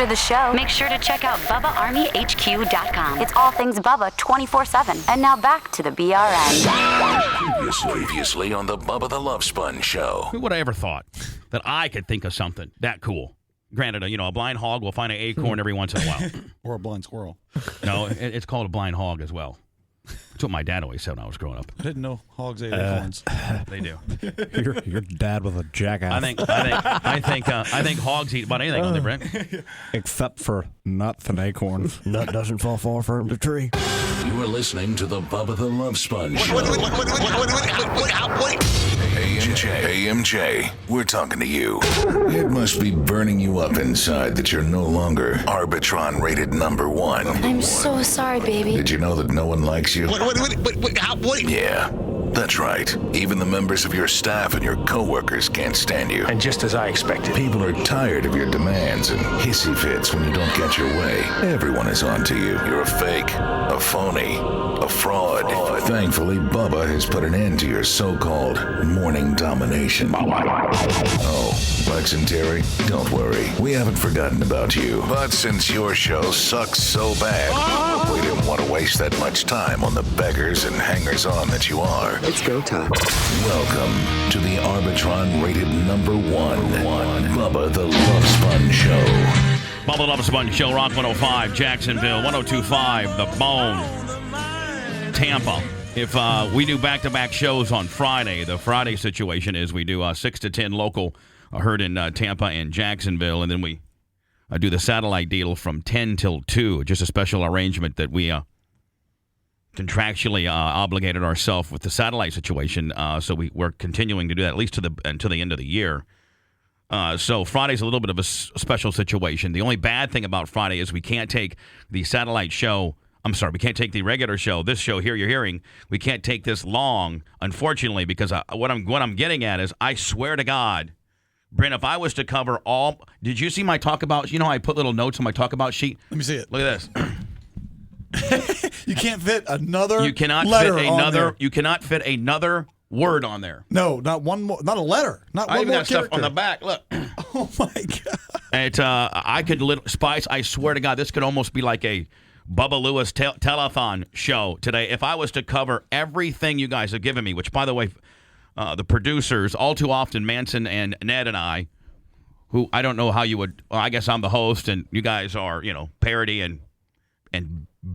After the show, make sure to check out BubbaArmyHQ.com. It's all things Bubba 24/7. And now back to the BRN. Previously on the Bubba the Love Sponge show. Who would have ever thought that I could think of something that cool? Granted, a blind hog will find an acorn every once in a while. Or a blind squirrel. No, it's called a blind hog as well. That's what my dad always said when I was growing up. I didn't know hogs ate acorns. They do. Your dad was a jackass. I think hogs eat about anything, don't they, Brent? Except for nuts and acorns. Nut doesn't fall far from the tree. You are listening to the Bubba the Love Sponge show. AMJ, we're talking to you. It must be burning you up inside that you're no longer Arbitron rated number one. I'm so sorry, baby. Did you know that no one likes you? Yeah, that's right. Even the members of your staff and your coworkers can't stand you. And just as I expected. People are tired of your demands and hissy fits when you don't get your way. Everyone is on to you. You're a fake, a phony, a fraud. Thankfully, Bubba has put an end to your so-called morning domination. Oh, Lex and Terry, don't worry. We haven't forgotten about you. But since your show sucks so bad, we didn't want to waste that much time on the beggars and hangers-on that you are. It's go time. Welcome to the Arbitron rated number one, Bubba the Love Sponge show. Bubba the Love Sponge show, Rock 105, Jacksonville, 102.5, The Bone, Tampa. If we do back-to-back shows on Friday, the Friday situation is we do 6 to 10 local heard in Tampa and Jacksonville, and then we do the satellite deal from 10 till 2, just a special arrangement that we contractually obligated ourselves with the satellite situation, so we're continuing to do that at least until the end of the year. So Friday's a little bit of a special situation. The only bad thing about Friday is we can't take the satellite show. I'm sorry, we can't take the regular show. This show here you're hearing, we can't take this long, unfortunately, because what I'm getting at is, I swear to God, Brent, if I was to cover all, did you see my talk about? You know how I put little notes on my talk about sheet? Let me see it. Look at this. You can't fit another You cannot letter fit on another. there. You cannot fit another word on there. No, not one more. Not a letter. Not I one even more got stuff character. on the back. Look. Oh my God. It, I could Spice. I swear to God, this could almost be like a Bubba Lewis telethon show today. If I was to cover everything you guys have given me, which, by the way, the producers, all too often, Manson and Ned and I, who I don't know how you would. Well, I guess I'm the host, and you guys are, parody and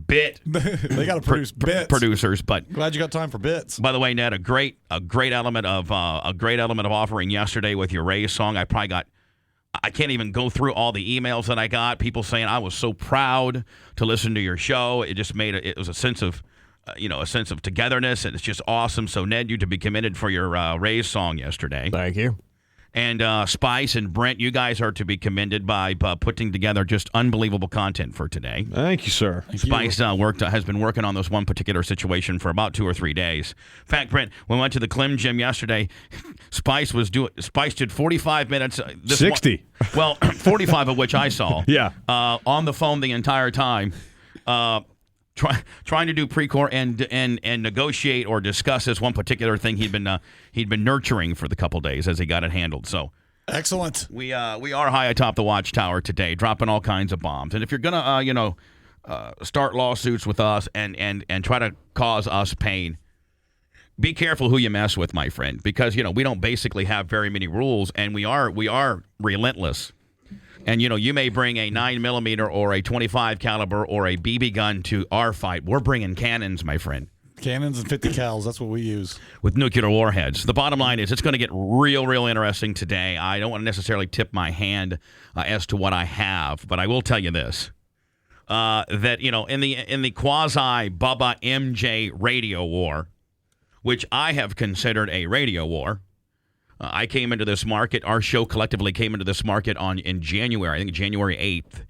bit. They got to produce bits. Producers, but Glad you got time for bits. by the way, Ned, a great element of offering yesterday with your Rays song. I can't even go through all the emails that I got. People saying I was so proud to listen to your show. It just it was a sense of, a sense of togetherness, and it's just awesome. So Ned, you to be commended for your Rays song yesterday. Thank you. And Spice and Brent, you guys are to be commended by putting together just unbelievable content for today. Thank you, sir. Spice has been working on this one particular situation for about 2 or 3 days. In fact, Brent, when we went to the Clem Gym yesterday, Spice did 45 minutes. 60. 45 of which I saw. Yeah. On the phone the entire time. Trying to do pre-core and negotiate or discuss this one particular thing he'd been nurturing for the couple days as he got it handled. So Excellent. we are high atop the watchtower today, dropping all kinds of bombs. And if you're gonna start lawsuits with us and try to cause us pain, be careful who you mess with, my friend, because we don't basically have very many rules, and we are relentless. And, you may bring a 9mm or a 25 caliber or a BB gun to our fight. We're bringing cannons, my friend. Cannons and 50 cals. That's what we use. With nuclear warheads. The bottom line is it's going to get real interesting today. I don't want to necessarily tip my hand as to what I have, but I will tell you this. That, in the quasi-Bubba MJ radio war, which I have considered a radio war, I came into this market, our show collectively came into this market in January, I think January 8th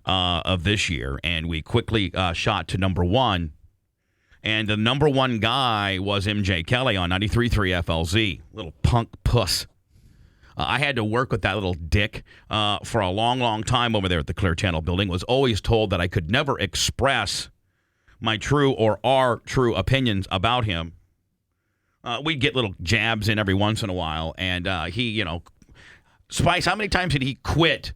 of this year, and we quickly shot to number one. And the number one guy was MJ Kelly on 93.3 FLZ, little punk puss. I had to work with that little dick for a long time over there at the Clear Channel building. Was always told that I could never express my true or our true opinions about him. We'd get little jabs in every once in a while, and he, Spice, how many times did he quit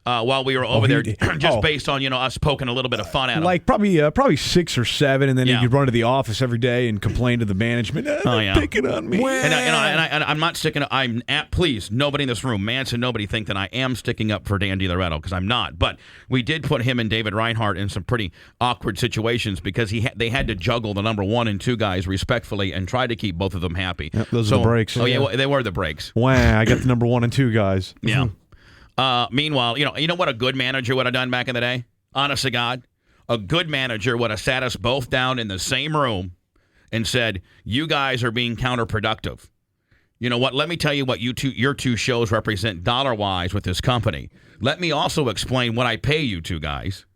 while we were over there, just based on us poking a little bit of fun at him. Like probably 6 or 7, and then Yeah. he could run to the office every day and complain to the management. They're picking on me. And I'm not sticking. Please, nobody in this room, Manson, nobody think that I am sticking up for Dan DiLoretto, because I'm not. But we did put him and David Reinhardt in some pretty awkward situations because they had to juggle the number 1 and 2 guys respectfully and try to keep both of them happy. Yep, those are the breaks. Oh yeah, well, they were the breaks. Wow, I got the number 1 and 2 guys. Yeah. Meanwhile, you know what a good manager would have done back in the day? Honest to God, a good manager would have sat us both down in the same room and said, "You guys are being counterproductive. You know what? Let me tell you what your two shows represent dollar-wise with this company. Let me also explain what I pay you two guys,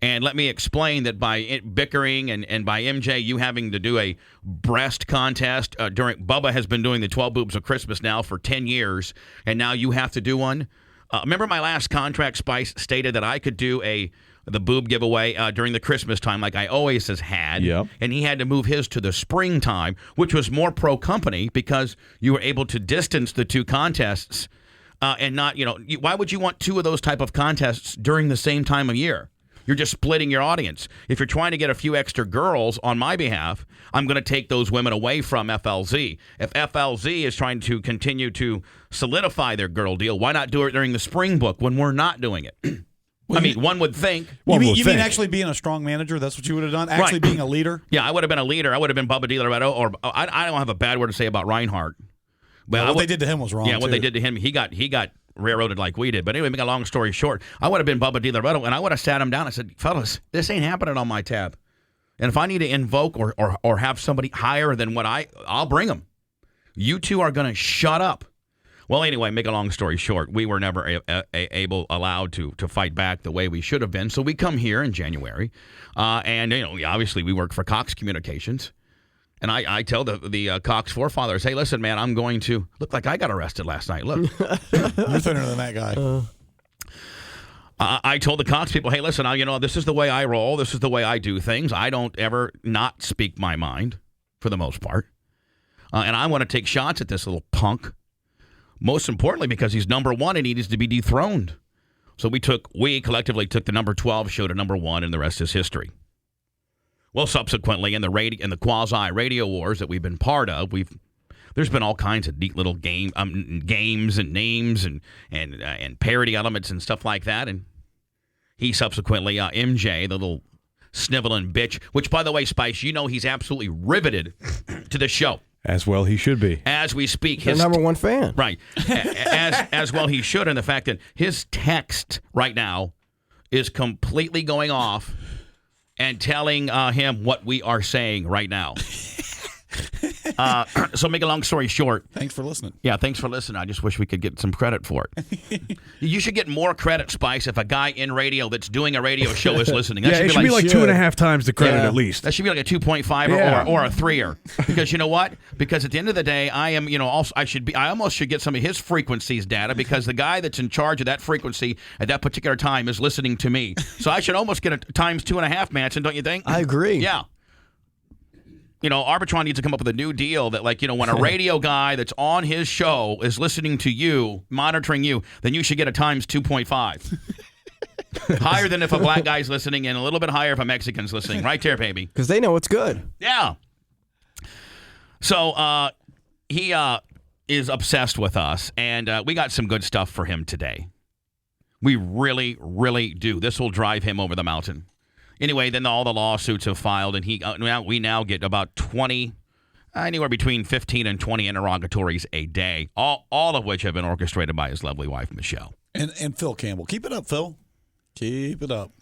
and let me explain that by bickering and by MJ you having to do a breast contest during Bubba has been doing the 12 boobs of Christmas now for 10 years, and now you have to do one." Remember my last contract, Spice, stated that I could do the boob giveaway during the Christmas time like I always has had. Yep. And he had to move his to the springtime, which was more pro-company because you were able to distance the two contests and not, why would you want 2 of those type of contests during the same time of year? You're just splitting your audience. If you're trying to get a few extra girls on my behalf, I'm going to take those women away from FLZ. If FLZ is trying to continue to solidify their girl deal, why not do it during the spring book when we're not doing it? One would think. You mean actually being a strong manager? That's what you would have done? Actually being a leader? Yeah, I would have been a leader. I would have been Bubba DiLoretto, or I don't have a bad word to say about Reinhardt. But what they did to him was wrong. Yeah, what they did to him, he got railroaded like we did. But anyway, make a long story short, I would have been Bubba DiLoretto, and I would have sat him down and said, "Fellas, this ain't happening on my tab. And if I need to invoke or have somebody higher than what I'll bring them. You two are going to shut up." Well, anyway, make a long story short, we were never allowed to fight back the way we should have been. So we come here in January, and obviously we work for Cox Communications. And I tell the Cox forefathers, "Hey, listen, man, I'm going to look like I got arrested last night. Look." You're thinner than that guy. I told the Cox people, "Hey, listen, this is the way I roll. This is the way I do things. I don't ever not speak my mind, for the most part. And I want to take shots at this little punk. Most importantly, because he's number 1 and he needs to be dethroned." So we collectively took the number 12 show to number 1, and the rest is history. Well, subsequently, in the quasi radio wars that we've been part of, there's been all kinds of neat little games and names and parody elements and stuff like that. And he subsequently, MJ, the little sniveling bitch, which, by the way, Spice, he's absolutely riveted to the show. As well he should be. As we speak, His number 1 fan. Right. as well he should, and the fact that his text right now is completely going off and telling him what we are saying right now. So make a long story short. Thanks for listening. Yeah, thanks for listening. I just wish we could get some credit for it. You should get more credit, Spice, if a guy in radio that's doing a radio show is listening. That It should be like 2.5 times the credit at least. That should be like a 2.5 or a 3-er. Because you know what? Because at the end of the day, I am, I almost should get some of his frequencies data because the guy that's in charge of that frequency at that particular time is listening to me. So I should almost get a times 2.5, Manson, don't you think? I agree. Yeah. Arbitron needs to come up with a new deal that, when a radio guy that's on his show is listening to you, monitoring you, then you should get a times 2.5. Higher than if a black guy's listening and a little bit higher if a Mexican's listening. Right there, baby. Because they know it's good. Yeah. So he is obsessed with us, and we got some good stuff for him today. We really, really do. This will drive him over the mountain. Anyway, then all the lawsuits have filed, and we now get about 20, anywhere between 15 and 20 interrogatories a day, all of which have been orchestrated by his lovely wife, Michelle. And Phil Campbell. Keep it up, Phil. Keep it up.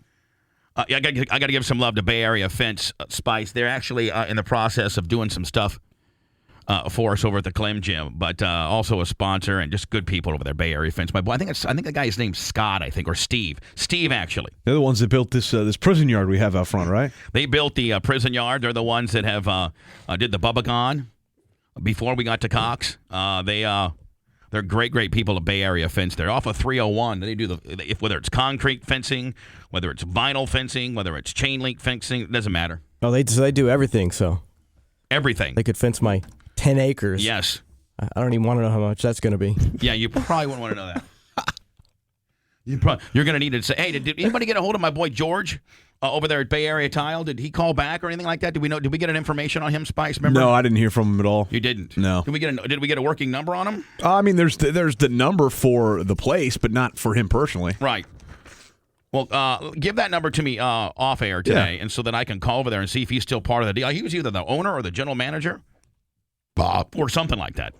I got to give some love to Bay Area Fence Spice. They're actually in the process of doing some stuff for us over at the Clem Gym, but also a sponsor and just good people over there, Bay Area Fence. My boy, I think the guy's name's Scott, or Steve. Steve, actually. They're the ones that built this prison yard we have out front, right? They built the prison yard. They're the ones that have did the Bubba before we got to Cox. They're great people at Bay Area Fence. They're off of 301. They do whether it's concrete fencing, whether it's vinyl fencing, whether it's chain link fencing, it doesn't matter. Oh, they do everything, so. Everything. They could fence my 10 acres. Yes. I don't even want to know how much that's going to be. Yeah, you probably wouldn't want to know that. You're going to need to say, hey, did anybody get a hold of my boy George over there at Bay Area Tile? Did he call back or anything like that? Did we get an information on him, Spice? Remember? No, I didn't hear from him at all. You didn't? No. Did we get a working number on him? I mean, there's the number for the place, but not for him personally. Right. Well, give that number to me off air today, and so that I can call over there and see if he's still part of the deal. He was either the owner or the general manager, or something like that.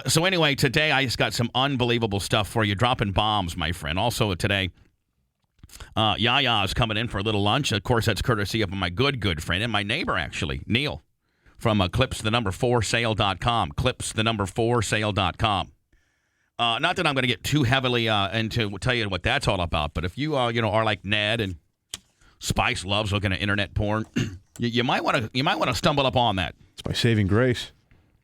So anyway, today I just got some unbelievable stuff for you, dropping bombs, my friend. Also today, Yaya is coming in for a little lunch. Of course, that's courtesy of my good friend and my neighbor, actually, Neil, from clips4sale.com. Clips4sale.com. Not that I'm going to get too heavily into tell you what that's all about, but if you are like Ned and Spice loves looking at internet porn, you might want to stumble up on that. It's my saving grace.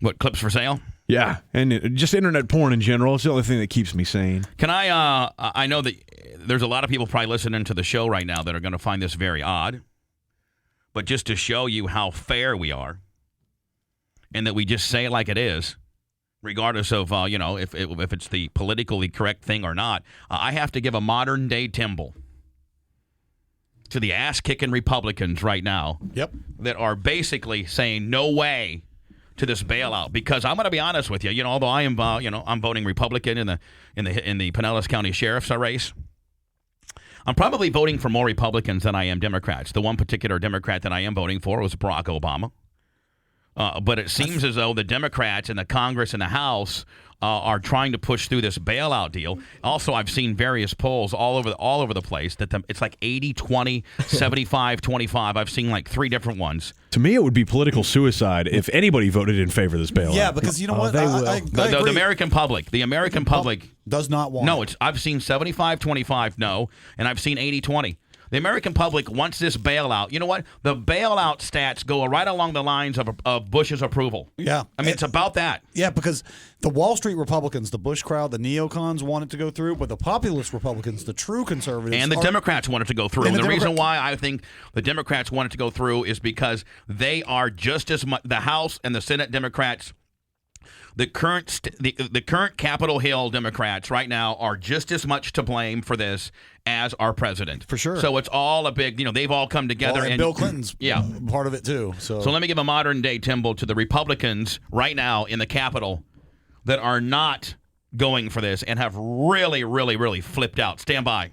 What, Clips for Sale? Yeah, and just internet porn in general. It's the only thing that keeps me sane. Can I know that there's a lot of people probably listening to the show right now that are going to find this very odd, but just to show you how fair we are and that we just say it like it is, regardless of, if it's the politically correct thing or not, I have to give a modern-day timble to the ass-kicking Republicans right now. Yep. That are basically saying no way to this bailout, because I'm going to be honest with you. Although I am, I'm voting Republican in the Pinellas County Sheriff's race. I'm probably voting for more Republicans than I am Democrats. The one particular Democrat that I am voting for was Barack Obama. But it seems as though the Democrats in the Congress and the House are trying to push through this bailout deal. Also, I've seen various polls all over the place that it's like 80-20, 75-25. I've seen like 3 different ones. To me, it would be political suicide if anybody voted in favor of this bailout. Yeah, because you know what? They will. The American public does not want. No, I've seen 75-25 no, and I've seen 80-20. The American public wants this bailout. You know what? The bailout stats go right along the lines of Bush's approval. Yeah. I mean, it's about that. Yeah, because the Wall Street Republicans, the Bush crowd, the neocons want it to go through, but the populist Republicans, the true conservatives, and the Democrats want it to go through. And the reason why I think the Democrats want it to go through is because they are just as much, the House and the Senate Democrats, the current Capitol Hill Democrats right now are just as much to blame for this as our president. For sure. So it's all a big, they've all come together. and Bill Clinton's part of it too. So let me give a modern day timble to the Republicans right now in the Capitol that are not going for this and have really, really, really flipped out. Stand by.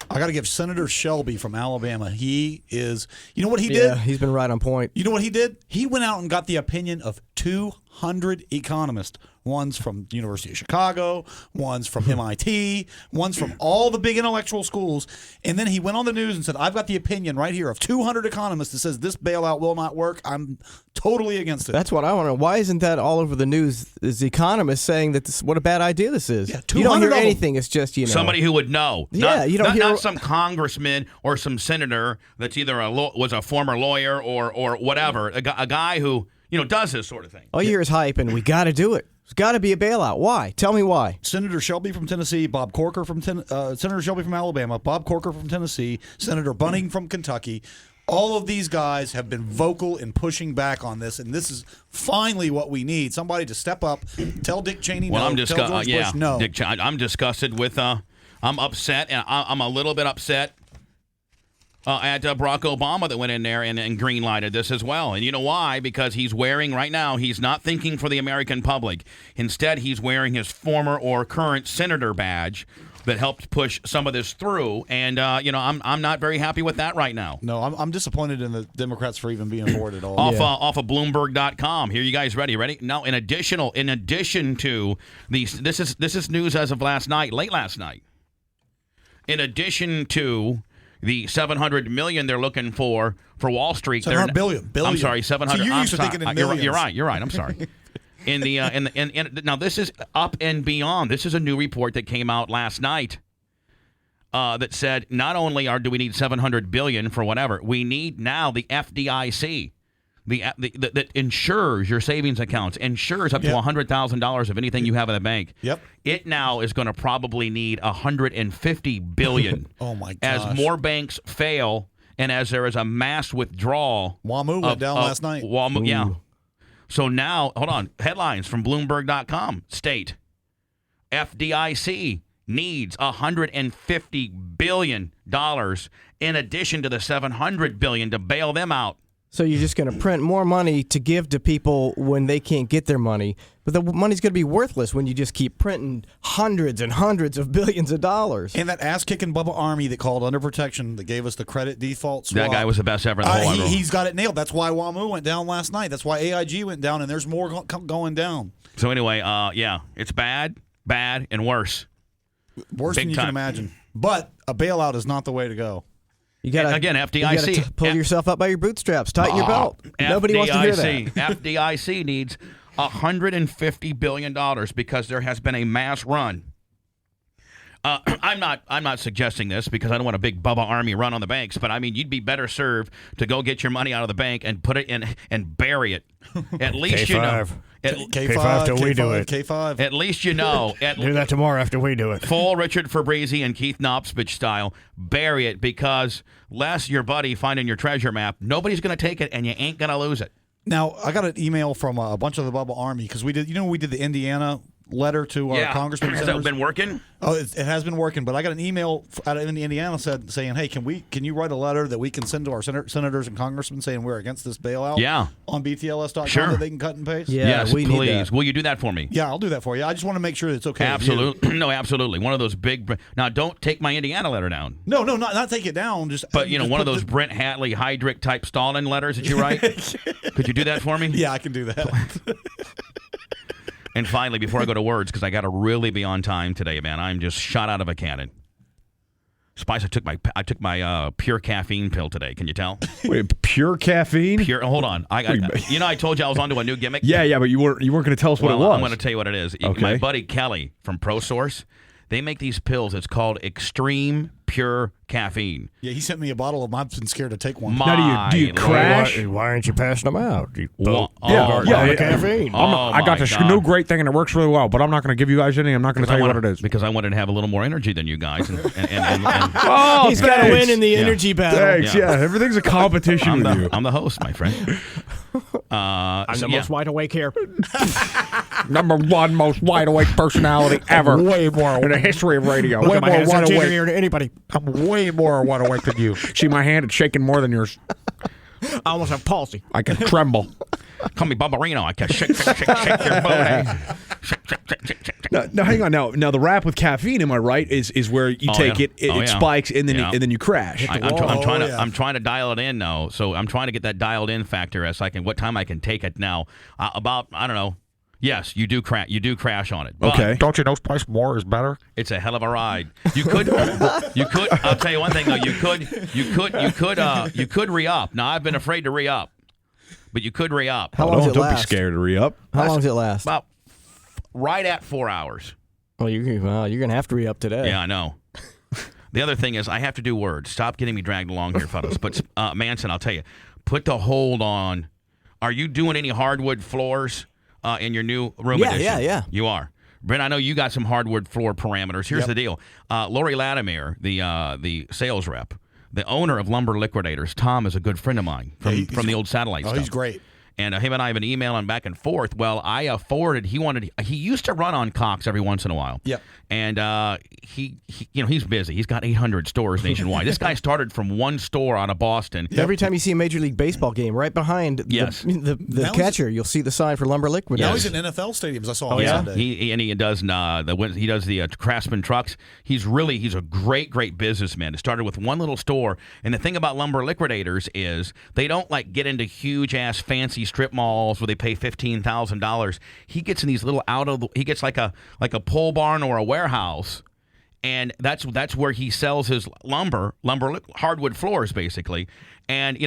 I got to give Senator Shelby from Alabama. He is, you know what he Yeah, did? he's been right on point. You know what he did? He went out and got the opinion of 200 economists. One's from the University of Chicago, one's from MIT, one's from all the big intellectual schools. And then he went on the news and said, I've got the opinion right here of 200 economists that says this bailout will not work. I'm totally against it. That's what I want to know. Why isn't that all over the news? Is the economist saying that what a bad idea this is? Yeah, you don't 200 hear of them. anything. It's just, somebody who would know. Yeah, you don't hear not some congressman or some senator that's either was a former lawyer or whatever. A guy who does this sort of thing. All you hear is hype, and we got to do it. There's got to be a bailout. Why? Tell me why. Senator Shelby from Tennessee, Bob Corker from Senator Shelby from Alabama, Bob Corker from Tennessee, Senator Bunning from Kentucky. All of these guys have been vocal in pushing back on this, and this is finally what we need. Somebody to step up, tell Dick Cheney no, tell George Bush no. Dick Cheney, I'm disgusted with, I'm upset, and I'm a little bit upset at Barack Obama that went in there and green-lighted this as well. And you know why? Because he's wearing, right now, he's not thinking for the American public. Instead, he's wearing his former or current senator badge that helped push some of this through. And, I'm not very happy with that right now. No, I'm disappointed in the Democrats for even being for it at all. Off of Bloomberg.com. Here, you guys ready? Now, in addition to these, this is news as of late last night. In addition to the $700 million they're looking for Wall Street. $700 billion. I'm sorry, 700. So you're used to thinking in millions. You're right. I'm sorry. Now this is up and beyond. This is a new report that came out last night that said not only do we need $700 billion for whatever, we need now the FDIC. That insures your savings accounts, insures up to $100,000 of anything you have in the bank. Yep. It now is going to probably need $150 billion. Oh my gosh. As more banks fail and as there is a mass withdrawal. WAMU went down last night. WAMU, yeah. So now, hold on. Headlines from Bloomberg.com state FDIC needs $150 billion in addition to the $700 billion to bail them out. So you're just going to print more money to give to people when they can't get their money. But the money's going to be worthless when you just keep printing hundreds and hundreds of billions of dollars. And that ass-kicking Bubba Army that called under protection that gave us the credit default swap. That guy was the best ever in the whole world. He's got it nailed. That's why WAMU went down last night. That's why AIG went down, and there's more going down. So anyway, yeah, it's bad, and worse. Worse than you can imagine. But a bailout is not the way to go. You gotta, again, FDIC. You gotta pull yourself up by your bootstraps. Tighten your belt. Nobody wants to hear that. FDIC needs $150 billion because there has been a mass run. I'm not suggesting this because I don't want a big Bubba Army run on the banks, but I mean you'd be better served to go get your money out of the bank and put it in and bury it. At least K5. you know. K5 till we do it. K5. At least you know. Do that tomorrow after we do it. Full Richard Fabrizi and Keith Knopsbich style. Bury it because lest your buddy finding your treasure map, nobody's going to take it and you ain't going to lose it. Now, I got an email from a bunch of the Bubba Army because we did the Indiana letter to our congressman. Has that been working? Oh, it has been working, but I got an email out of Indiana saying, "Hey, can you write a letter that we can send to our senators and congressmen saying we're against this bailout?" Yeah. On BTLS.com Sure. that they can cut and paste. Yeah, yes, we please. need that. Will you do that for me? Yeah, I'll do that for you. I just want to make sure that it's okay. Absolutely. No, absolutely. One of those big. Now, don't take my Indiana letter down. No, not take it down. But one of those Brent Hatley Heydrich type Stalin letters that you write. Could you do that for me? Yeah, I can do that. And finally, before I go to words, because I got to really be on time today, man. I'm just shot out of a cannon. Spice, I took my pure caffeine pill today. Can you tell? Wait, pure caffeine? Pure. Hold on. I told you I was onto a new gimmick. Yeah, but you weren't going to tell us what it was. I'm going to tell you what it is. Okay. My buddy Kelly from ProSource, they make these pills. It's called Extreme Pure Caffeine. Yeah, he sent me a bottle of them. I've been scared to take one. Now, do you crash? Why aren't you passing them out? Caffeine. I got this new great thing and it works really well, but I'm not going to give you guys any. I'm not going to tell you what it is. Because I wanted to have a little more energy than you guys. And He's got to win in the energy battle. Thanks. Yeah, everything's a competition with you. I'm the host, my friend. I'm the most wide awake here. Number one most wide awake personality ever. Way more in the history of radio. Look Way at my more hands. wide I'm awake. to anybody. I'm way more wide awake than you. See my hand? It's shaking more than yours. I almost have palsy. I can tremble. Call me Bubbarino. I can shake your booty. Now, hang on. Now, the rap with caffeine, am I right? Is where you take it spikes, and then you crash. I'm trying to dial it in now. So I'm trying to get that dialed in factor as what time I can take it now. About I don't know. Yes, you do crash on it. Okay. Don't you know Spice More is better? It's a hell of a ride. You could. I'll tell you one thing though. You could re-up. Now I've been afraid to re-up, but you could re-up. How long does it last? Don't be scared to re-up. How long does it last? About right at 4 hours. Well, you're gonna have to re-up today. Yeah, I know. The other thing is I have to do words. Stop getting me dragged along here, fellas. But Manson, I'll tell you, put the hold on. Are you doing any hardwood floors? In your new room addition. Yeah. You are. Brent, I know you got some hardwood floor parameters. Here's the deal. Lori Latimer, the sales rep, the owner of Lumber Liquidators, Tom is a good friend of mine from the old satellite stuff. He's great. And him and I have been emailing back and forth. Well, I forwarded. He used to run on Cox every once in a while. Yep. And he's busy. He's got 800 stores nationwide. This guy started from one store out of Boston. Every time you see a Major League Baseball game, right behind the catcher, you'll see the sign for Lumber Liquid. Now he's in NFL stadiums. I saw him Sunday. He does the Craftsman trucks. He's a great businessman. It started with one little store. And the thing about Lumber Liquidators is they don't get into huge ass fancy strip malls where they pay $15,000. He gets in these little he gets like a pole barn or a warehouse, and that's where he sells his lumber hardwood floors basically, and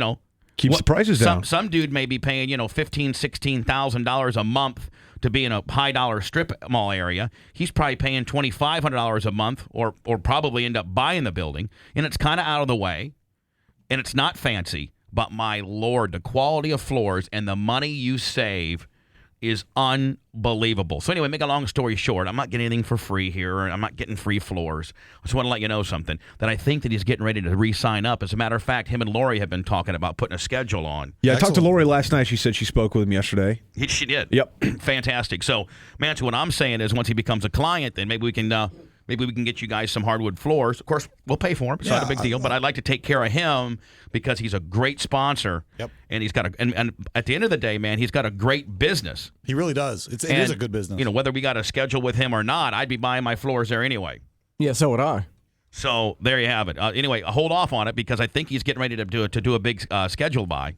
keeps the prices down. Some dude may be paying $15,000-$16,000 a month to be in a high dollar strip mall area. He's probably paying $2,500 a month, or probably end up buying the building, and it's kind of out of the way, and it's not fancy. But my Lord, the quality of floors and the money you save is unbelievable. So anyway, make a long story short, I'm not getting anything for free here, or I'm not getting free floors. I just want to let you know something, that I think that he's getting ready to re-sign up. As a matter of fact, him and Lori have been talking about putting a schedule on. Yeah, I talked to Lori last night. She said she spoke with him yesterday. She did. Yep. Fantastic. So, Manson, what I'm saying is once he becomes a client, then maybe we can get you guys some hardwood floors. Of course, we'll pay for them. It's not a big deal, but I'd like to take care of him because he's a great sponsor. Yep. And he's got and at the end of the day, man, he's got a great business. He really does. It is a good business. You know, whether we got a schedule with him or not, I'd be buying my floors there anyway. Yeah, so would I. So there you have it. Anyway, hold off on it because I think he's getting ready to do a big schedule buy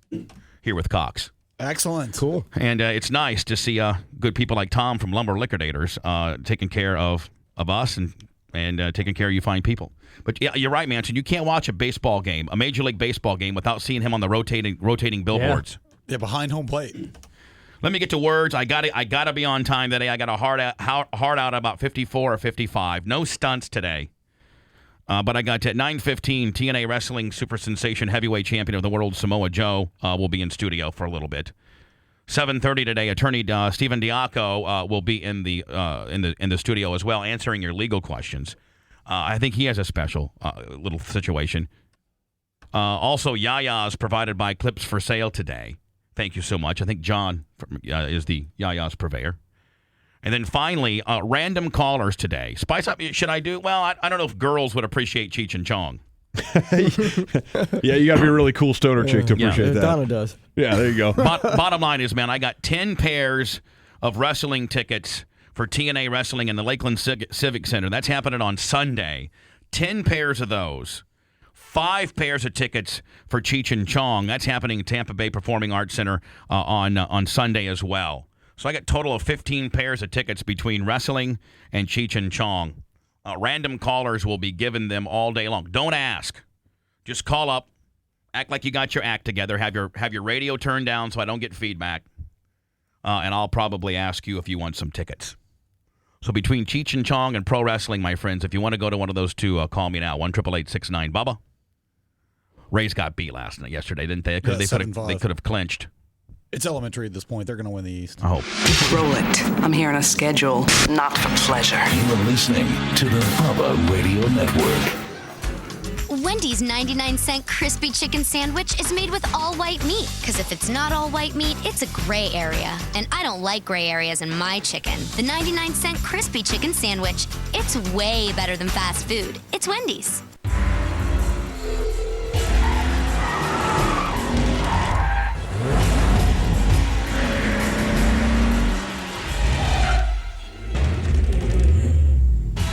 here with Cox. Excellent. Cool. And it's nice to see good people like Tom from Lumber Liquidators taking care of us and taking care of you fine people. But yeah, you're right, Manson. You can't watch a baseball game, a Major League Baseball game, without seeing him on the rotating billboards. Yeah, behind home plate. Let me get to words. I gotta be on time today. I got a hard out about 54 or 55. No stunts today. But I got to 9:15. TNA Wrestling Super Sensation Heavyweight Champion of the World Samoa Joe will be in studio for a little bit. 7:30 today. Attorney Stephen Diaco will be in the studio as well, answering your legal questions. I think he has a special little situation. Also, Yaya's provided by Clips for Sale today. Thank you so much. I think John is the Yaya's purveyor. And then finally, random callers today. Spice up. Should I do? Well, I don't know if girls would appreciate Cheech and Chong. Yeah, you got to be a really cool stoner chick to appreciate that. Donna does. Yeah, there you go. Bottom line is, man, I got 10 pairs of wrestling tickets for TNA Wrestling in the Lakeland Civic Center. That's happening on Sunday. 10 pairs of those. 5 pairs of tickets for Cheech and Chong. That's happening at Tampa Bay Performing Arts Center on Sunday as well. So I got a total of 15 pairs of tickets between wrestling and Cheech and Chong. Random callers will be given them all day long. Don't ask. Just call up. Act like you got your act together. Have your radio turned down so I don't get feedback. And I'll probably ask you if you want some tickets. So between Cheech and Chong and pro wrestling, my friends, if you want to go to one of those two, call me now. 1-888-69-BUBBA. Rays got beat yesterday, didn't they? Yeah, They could have clinched. It's elementary at this point. They're going to win the East. I hope. Roll it. I'm here on a schedule, not for pleasure. You're listening to the Bubba Radio Network. Wendy's 99-cent crispy chicken sandwich is made with all white meat. Because if it's not all white meat, it's a gray area. And I don't like gray areas in my chicken. The 99-cent crispy chicken sandwich. It's way better than fast food. It's Wendy's.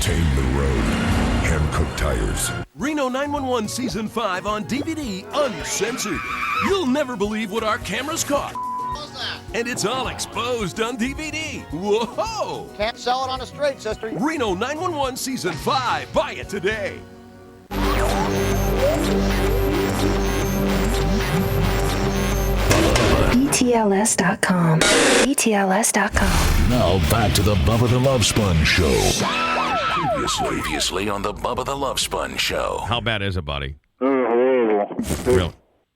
Tame the road. Hand-cooked tires. Reno 911 Season 5 on DVD, uncensored. You'll never believe what our cameras caught. And it's all exposed on DVD. Whoa! Can't sell it on the straight, sister. Reno 911 Season 5. Buy it today. BTLS.com. BTLS.com. Now back to the Bubba the Love Sponge Show. Previously on the Bubba the Love Sponge Show. How bad is it, buddy? Horrible. Real.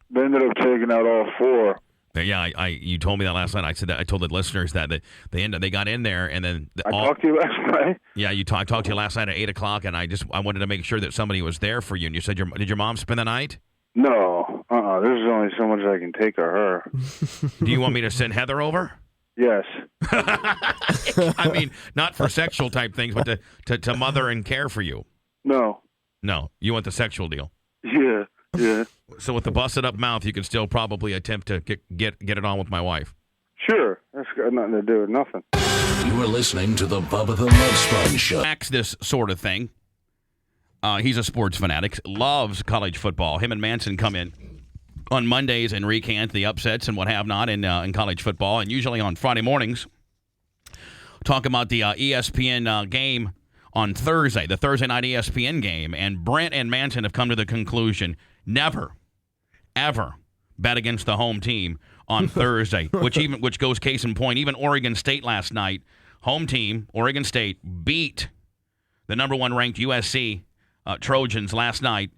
They ended up taking out all 4. Yeah, you told me that last night. I said that. I told the listeners that they got in there and then I talked to you last night. Yeah, I talked to you last night at 8:00, and I wanted to make sure that somebody was there for you. And you said did your mom spend the night? No, there's only so much I can take of her. Do you want me to send Heather over? Yes. I mean, not for sexual type things, but to mother and care for you. No. No, you want the sexual deal. Yeah. So with the busted up mouth, you can still probably attempt to get it on with my wife. Sure. That's got nothing to do with nothing. You are listening to the Bubba the Love Sponge Show. Max, this sort of thing. He's a sports fanatic, loves college football. Him and Manson come in on Mondays and recant the upsets and what have not in college football, and usually on Friday mornings talk about the ESPN game on Thursday, the Thursday night ESPN game. And Brent and Manson have come to the conclusion, never, ever bet against the home team on Thursday, which goes case in point. Even Oregon State last night, home team, Oregon State, beat the number 1 ranked USC Trojans last night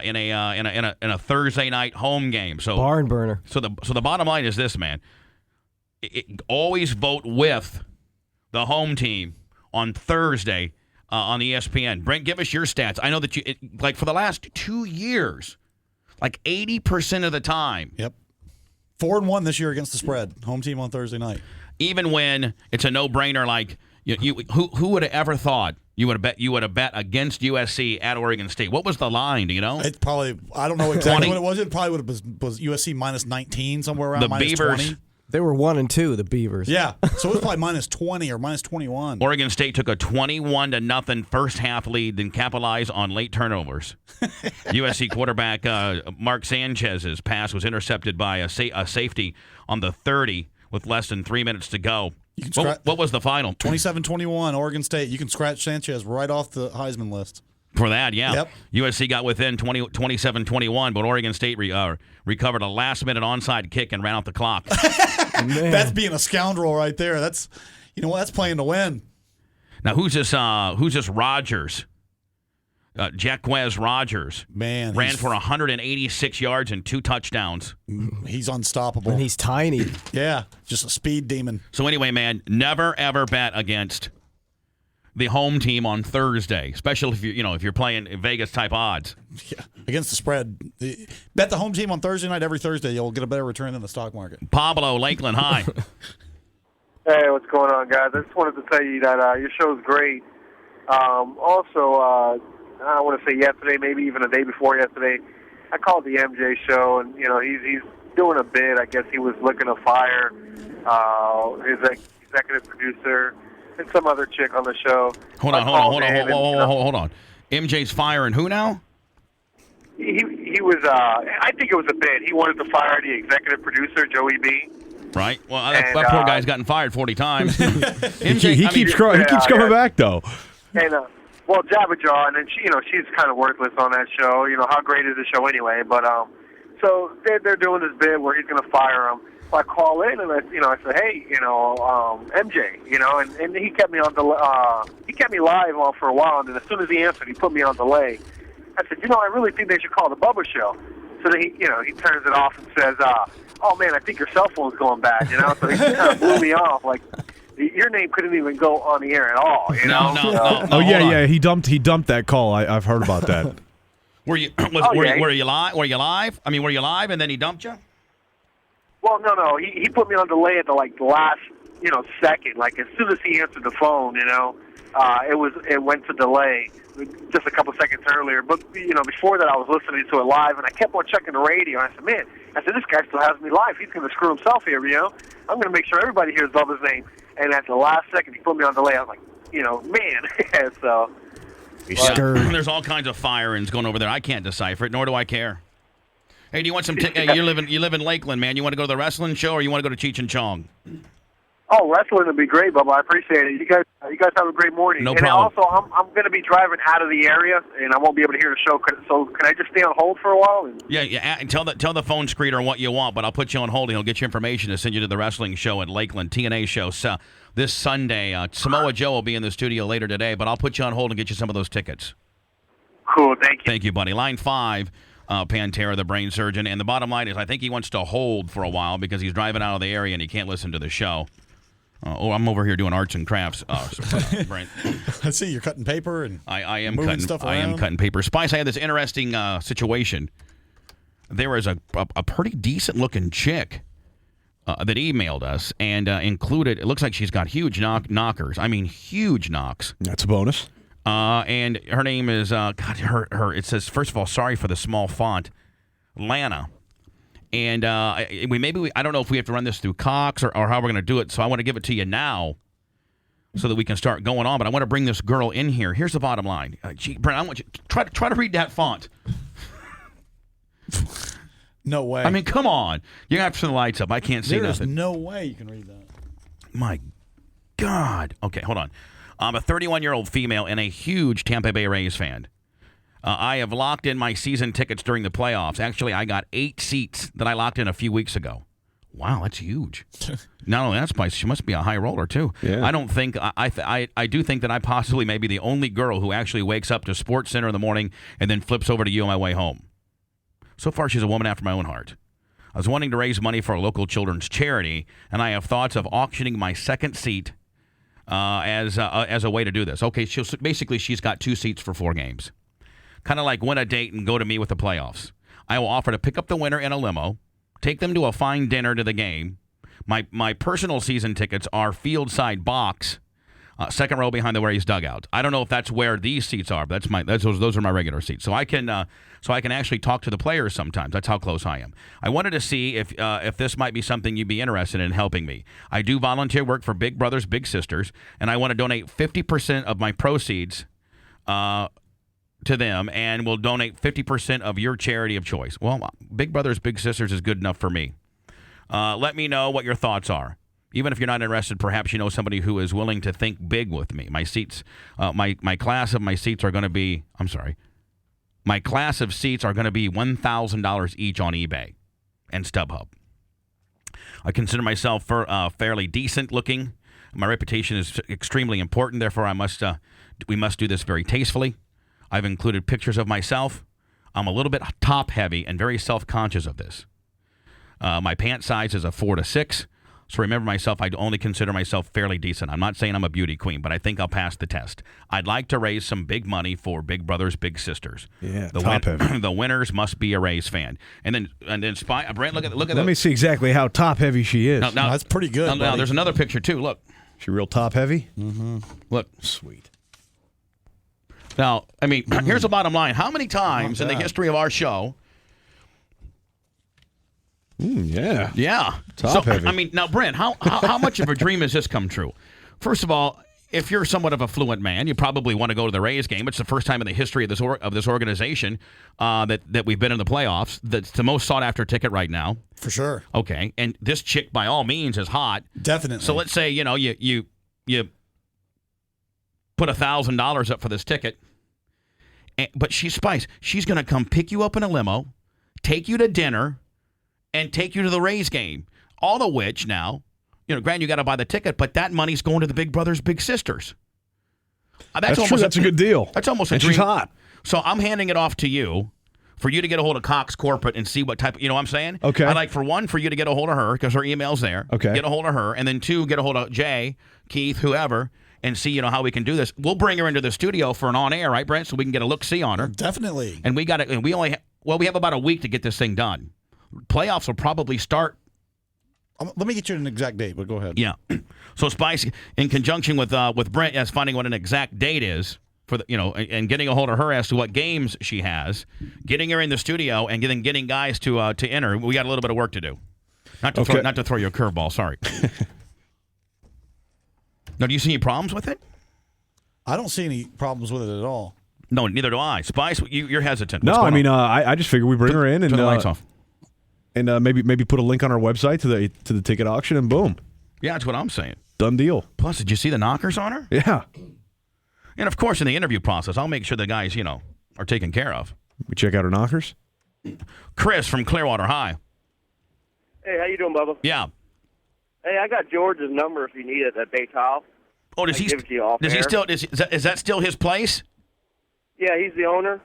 in a Thursday night home game. So barn burner. So the bottom line is this, man. always vote with the home team on Thursday on ESPN. Brent, give us your stats. I know that you like for the last 2 years, like 80% of the time. Yep. 4-1 this year against the spread. Home team on Thursday night. Even when it's a no-brainer, like who would have ever thought you would have bet against USC at Oregon State? What was the line? Do you know? It probably, I don't know exactly what it was. It probably would have was USC minus 19 somewhere around the minus Beavers. 20. They were 1-2, the Beavers. Yeah, so it was probably minus 20 or minus 21. Oregon State took a 21-0 first half lead, then capitalized on late turnovers. USC quarterback Mark Sanchez's pass was intercepted by a safety on the 30 with less than 3 minutes to go. What was the final? 27-21, Oregon State. You can scratch Sanchez right off the Heisman list. For that, yeah. Yep. USC got within 27-21, but Oregon State recovered a last-minute onside kick and ran out the clock. That's being a scoundrel right there. That's, you know what? That's playing to win. Now, who's this Rogers? Jaquez Rogers. Man. Ran for 186 yards and 2 touchdowns. He's unstoppable. And he's tiny. Yeah, just a speed demon. So anyway, man, never, ever bet against the home team on Thursday, especially if you're playing Vegas-type odds. Yeah, against the spread. Bet the home team on Thursday night every Thursday. You'll get a better return than the stock market. Pablo, Lakeland, hi. Hey, what's going on, guys? I just wanted to tell you that your show's great. Also, I want to say yesterday, maybe even the day before yesterday, I called the MJ show, and he's doing a bid. I guess he was looking to fire his executive producer and some other chick on the show. Hold on. MJ's firing who now? He was. I think it was a bid. He wanted to fire the executive producer, Joey B. Right. Well, that poor guy's gotten fired 40 times. MJ, he keeps coming back though. And Jabberjaw, and then she's kind of worthless on that show. How great is the show anyway? But so they're doing this bid where he's going to fire him. So I call in and I said, hey, MJ, and he kept me on he kept me live on for a while, and then as soon as he answered, he put me on delay. I said, I really think they should call the Bubba show. So then he turns it off and says, oh man, I think your cell phone's going bad, So he kind of blew me off, like your name couldn't even go on the air at all, No. Oh yeah, he dumped that call. I've heard about that. Were you live? Were you live? I mean, were you live and then he dumped you? Well, no. He put me on delay at the last second. Like as soon as he answered the phone, it went to delay just a couple seconds earlier. But before that, I was listening to it live, and I kept on checking the radio. And I said, man, this guy still has me live. He's going to screw himself here, I'm going to make sure everybody hears Bubba's name. And at the last second, he put me on delay. I was like, man. So. There's all kinds of firings going over there. I can't decipher it, nor do I care. Hey, do you want some? Hey, you live in Lakeland, man. You want to go to the wrestling show, or you want to go to Cheech and Chong? Oh, wrestling would be great, Bubba. I appreciate it. You guys have a great morning. No problem. And also, I'm going to be driving out of the area, and I won't be able to hear the show. So can I just stay on hold for a while? Yeah. Tell the phone screener what you want, but I'll put you on hold, and he'll get you information to send you to the wrestling show at Lakeland, TNA show. So this Sunday, Samoa Joe will be in the studio later today, but I'll put you on hold and get you some of those tickets. Cool. Thank you. Thank you, buddy. Line 5. Pantera, the brain surgeon, and the bottom line is I think he wants to hold for a while because he's driving out of the area and he can't listen to the show. I'm over here doing arts and crafts. Brent. I see you're cutting paper and I am moving cutting stuff around. I am cutting paper. Spice, I had this interesting situation. There was a pretty decent looking chick that emailed us and included. It looks like she's got huge knockers. I mean, huge knocks. That's a bonus. And her name is it says, first of all, sorry for the small font, Lana. And I don't know if we have to run this through Cox or how we're going to do it. So I want to give it to you now so that we can start going on. But I want to bring this girl in here. Here's the bottom line. Brent, I want you to try to read that font. No way. I mean, come on. You're going to have to turn the lights up. I can't see There's nothing. no way you can read that. My God. Okay, hold on. I'm a 31-year-old female and a huge Tampa Bay Rays fan. I have locked in my season tickets during the playoffs. Actually, I got 8 seats that I locked in a few weeks ago. Wow, that's huge. Not only that, Spice, she must be a high roller, too. Yeah. I don't think I do think that I possibly may be the only girl who actually wakes up to Sports Center in the morning and then flips over to you on my way home. So far, she's a woman after my own heart. I was wanting to raise money for a local children's charity, and I have thoughts of auctioning my second seat as a way to do this. Okay, basically she's got 2 seats for 4 games. Kind of like win a date and go to me with the playoffs. I will offer to pick up the winner in a limo, take them to a fine dinner to the game. My personal season tickets are field side box, second row behind the Rays dugout. I don't know if that's where these seats are, but those are my regular seats. So I can actually talk to the players sometimes. That's how close I am. I wanted to see if this might be something you'd be interested in helping me. I do volunteer work for Big Brothers Big Sisters, and I want to donate 50% of my proceeds to them, and will donate 50% of your charity of choice. Well, Big Brothers Big Sisters is good enough for me. Let me know what your thoughts are. Even if you're not interested, perhaps you know somebody who is willing to think big with me. My seats, my class of my seats are going to be, my class of seats are going to be $1,000 each on eBay and StubHub. I consider myself fairly decent looking. My reputation is extremely important. Therefore, we must do this very tastefully. I've included pictures of myself. I'm a little bit top heavy and very self-conscious of this. My pant size is a 4 to 6. So remember myself, I only consider myself fairly decent. I'm not saying I'm a beauty queen, but I think I'll pass the test. I'd like to raise some big money for Big Brothers Big Sisters. Yeah, top heavy. The winners must be a Rays fan. And then Brent, look at Let me see exactly how top heavy she is. Now, that's pretty good. Now, there's another picture too. Look. She real top heavy? Mm-hmm. Look. Sweet. Now, here's the bottom line. How many times in the history of our show... Yeah. Yeah. Top heavy. Now, Brent, how much of a dream has this come true? First of all, if you're somewhat of a fluent man, you probably want to go to the Rays game. It's the first time in the history of this organization that we've been in the playoffs. That's the most sought-after ticket right now. For sure. Okay. And this chick, by all means, is hot. Definitely. So let's say, you put $1,000 up for this ticket, but she's Spice. She's going to come pick you up in a limo, take you to dinner, and take you to the Rays game. All of which now, granted you got to buy the ticket, but that money's going to the Big Brothers Big Sisters. That's true. That's a good deal. That's almost a dream. She's hot. So I'm handing it off to you for you to get a hold of Cox Corporate and see what type. You know what I'm saying? Okay. I'd like for one for you to get a hold of her because her email's there. Okay. Get a hold of her, and then 2, get a hold of Jay, Keith, whoever, and see how we can do this. We'll bring her into the studio for an on-air, right, Brent? So we can get a look-see on her. Definitely. And we got it. And we have about a week to get this thing done. Playoffs will probably start. Let me get you an exact date, but go ahead. Yeah. So Spice, in conjunction with Brent, as finding what an exact date is for and getting a hold of her as to what games she has, getting her in the studio, and getting guys to enter. We got a little bit of work to do. Not to throw you a curveball. Sorry. Now, do you see any problems with it? I don't see any problems with it at all. No, neither do I. Spice, you're hesitant. No, I just figure we bring her in and turn the lights off. And maybe put a link on our website to the ticket auction, and boom. Yeah, that's what I'm saying. Done deal. Plus, did you see the knockers on her? Yeah. And, of course, in the interview process, I'll make sure the guys, are taken care of. We check out her knockers. Chris from Clearwater, hi. Hey, how you doing, Bubba? Yeah. Hey, I got George's number if you need it at Bay Tile. Oh, does he still? Is that still his place? Yeah, he's the owner.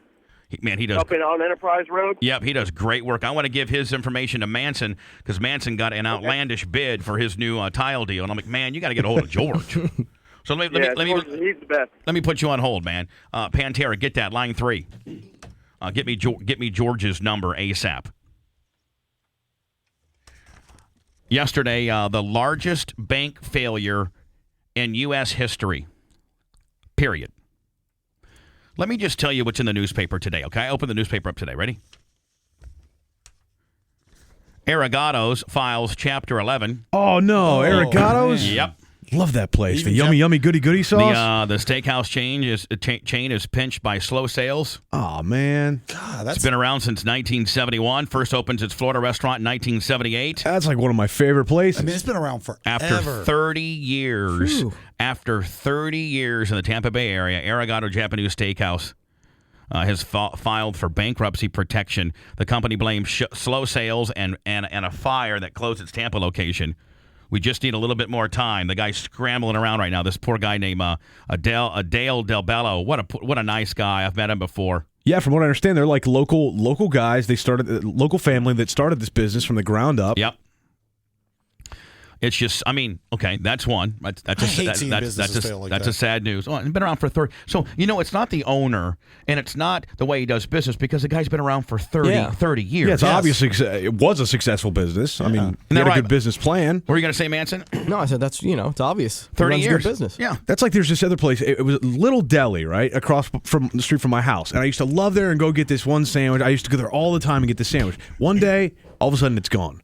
Man, he does. Up on Enterprise Road? Yep, he does great work. I want to give his information to Manson because Manson got an outlandish bid for his new tile deal. And I'm like, man, you got to get a hold of George. So let me he's the best. Let me put you on hold, man. Pantera, get that, line 3. Get me George's number ASAP. Yesterday, the largest bank failure in U.S. history, period. Let me just tell you what's in the newspaper today, okay? I opened the newspaper up today. Ready? Arigatos files Chapter 11. Oh, no. Arigatos? Yep. Love that place. The yummy goody sauce. The steakhouse chain is pinched by slow sales. Oh, man. God, it's been around since 1971. First opens its Florida restaurant in 1978. That's like one of my favorite places. It's been around forever. After 30 years. Whew. After 30 years in the Tampa Bay area, Arigato Japanese Steakhouse has filed for bankruptcy protection. The company blames slow sales and a fire that closed its Tampa location. We just need a little bit more time. The guy's scrambling around right now. This poor guy named Dale Del Bello. What a nice guy. I've met him before. Yeah, from what I understand, they're like local guys. They started local family that started this business from the ground up. Yep. It's just, I mean, okay, that's one. That's a sad news. Oh, it's been around for 30. So, it's not the owner, and it's not the way he does business, because the guy's been around for 30 years. Yeah, it's obviously, it was a successful business. I mean, he had a good business plan. What were you going to say, Manson? No, I said that's, it's obvious. 30 years. Good business. Yeah. That's like there's this other place. It was a little deli, right, across from the street from my house. And I used to love there and go get this one sandwich. I used to go there all the time and get this sandwich. One day, all of a sudden, it's gone.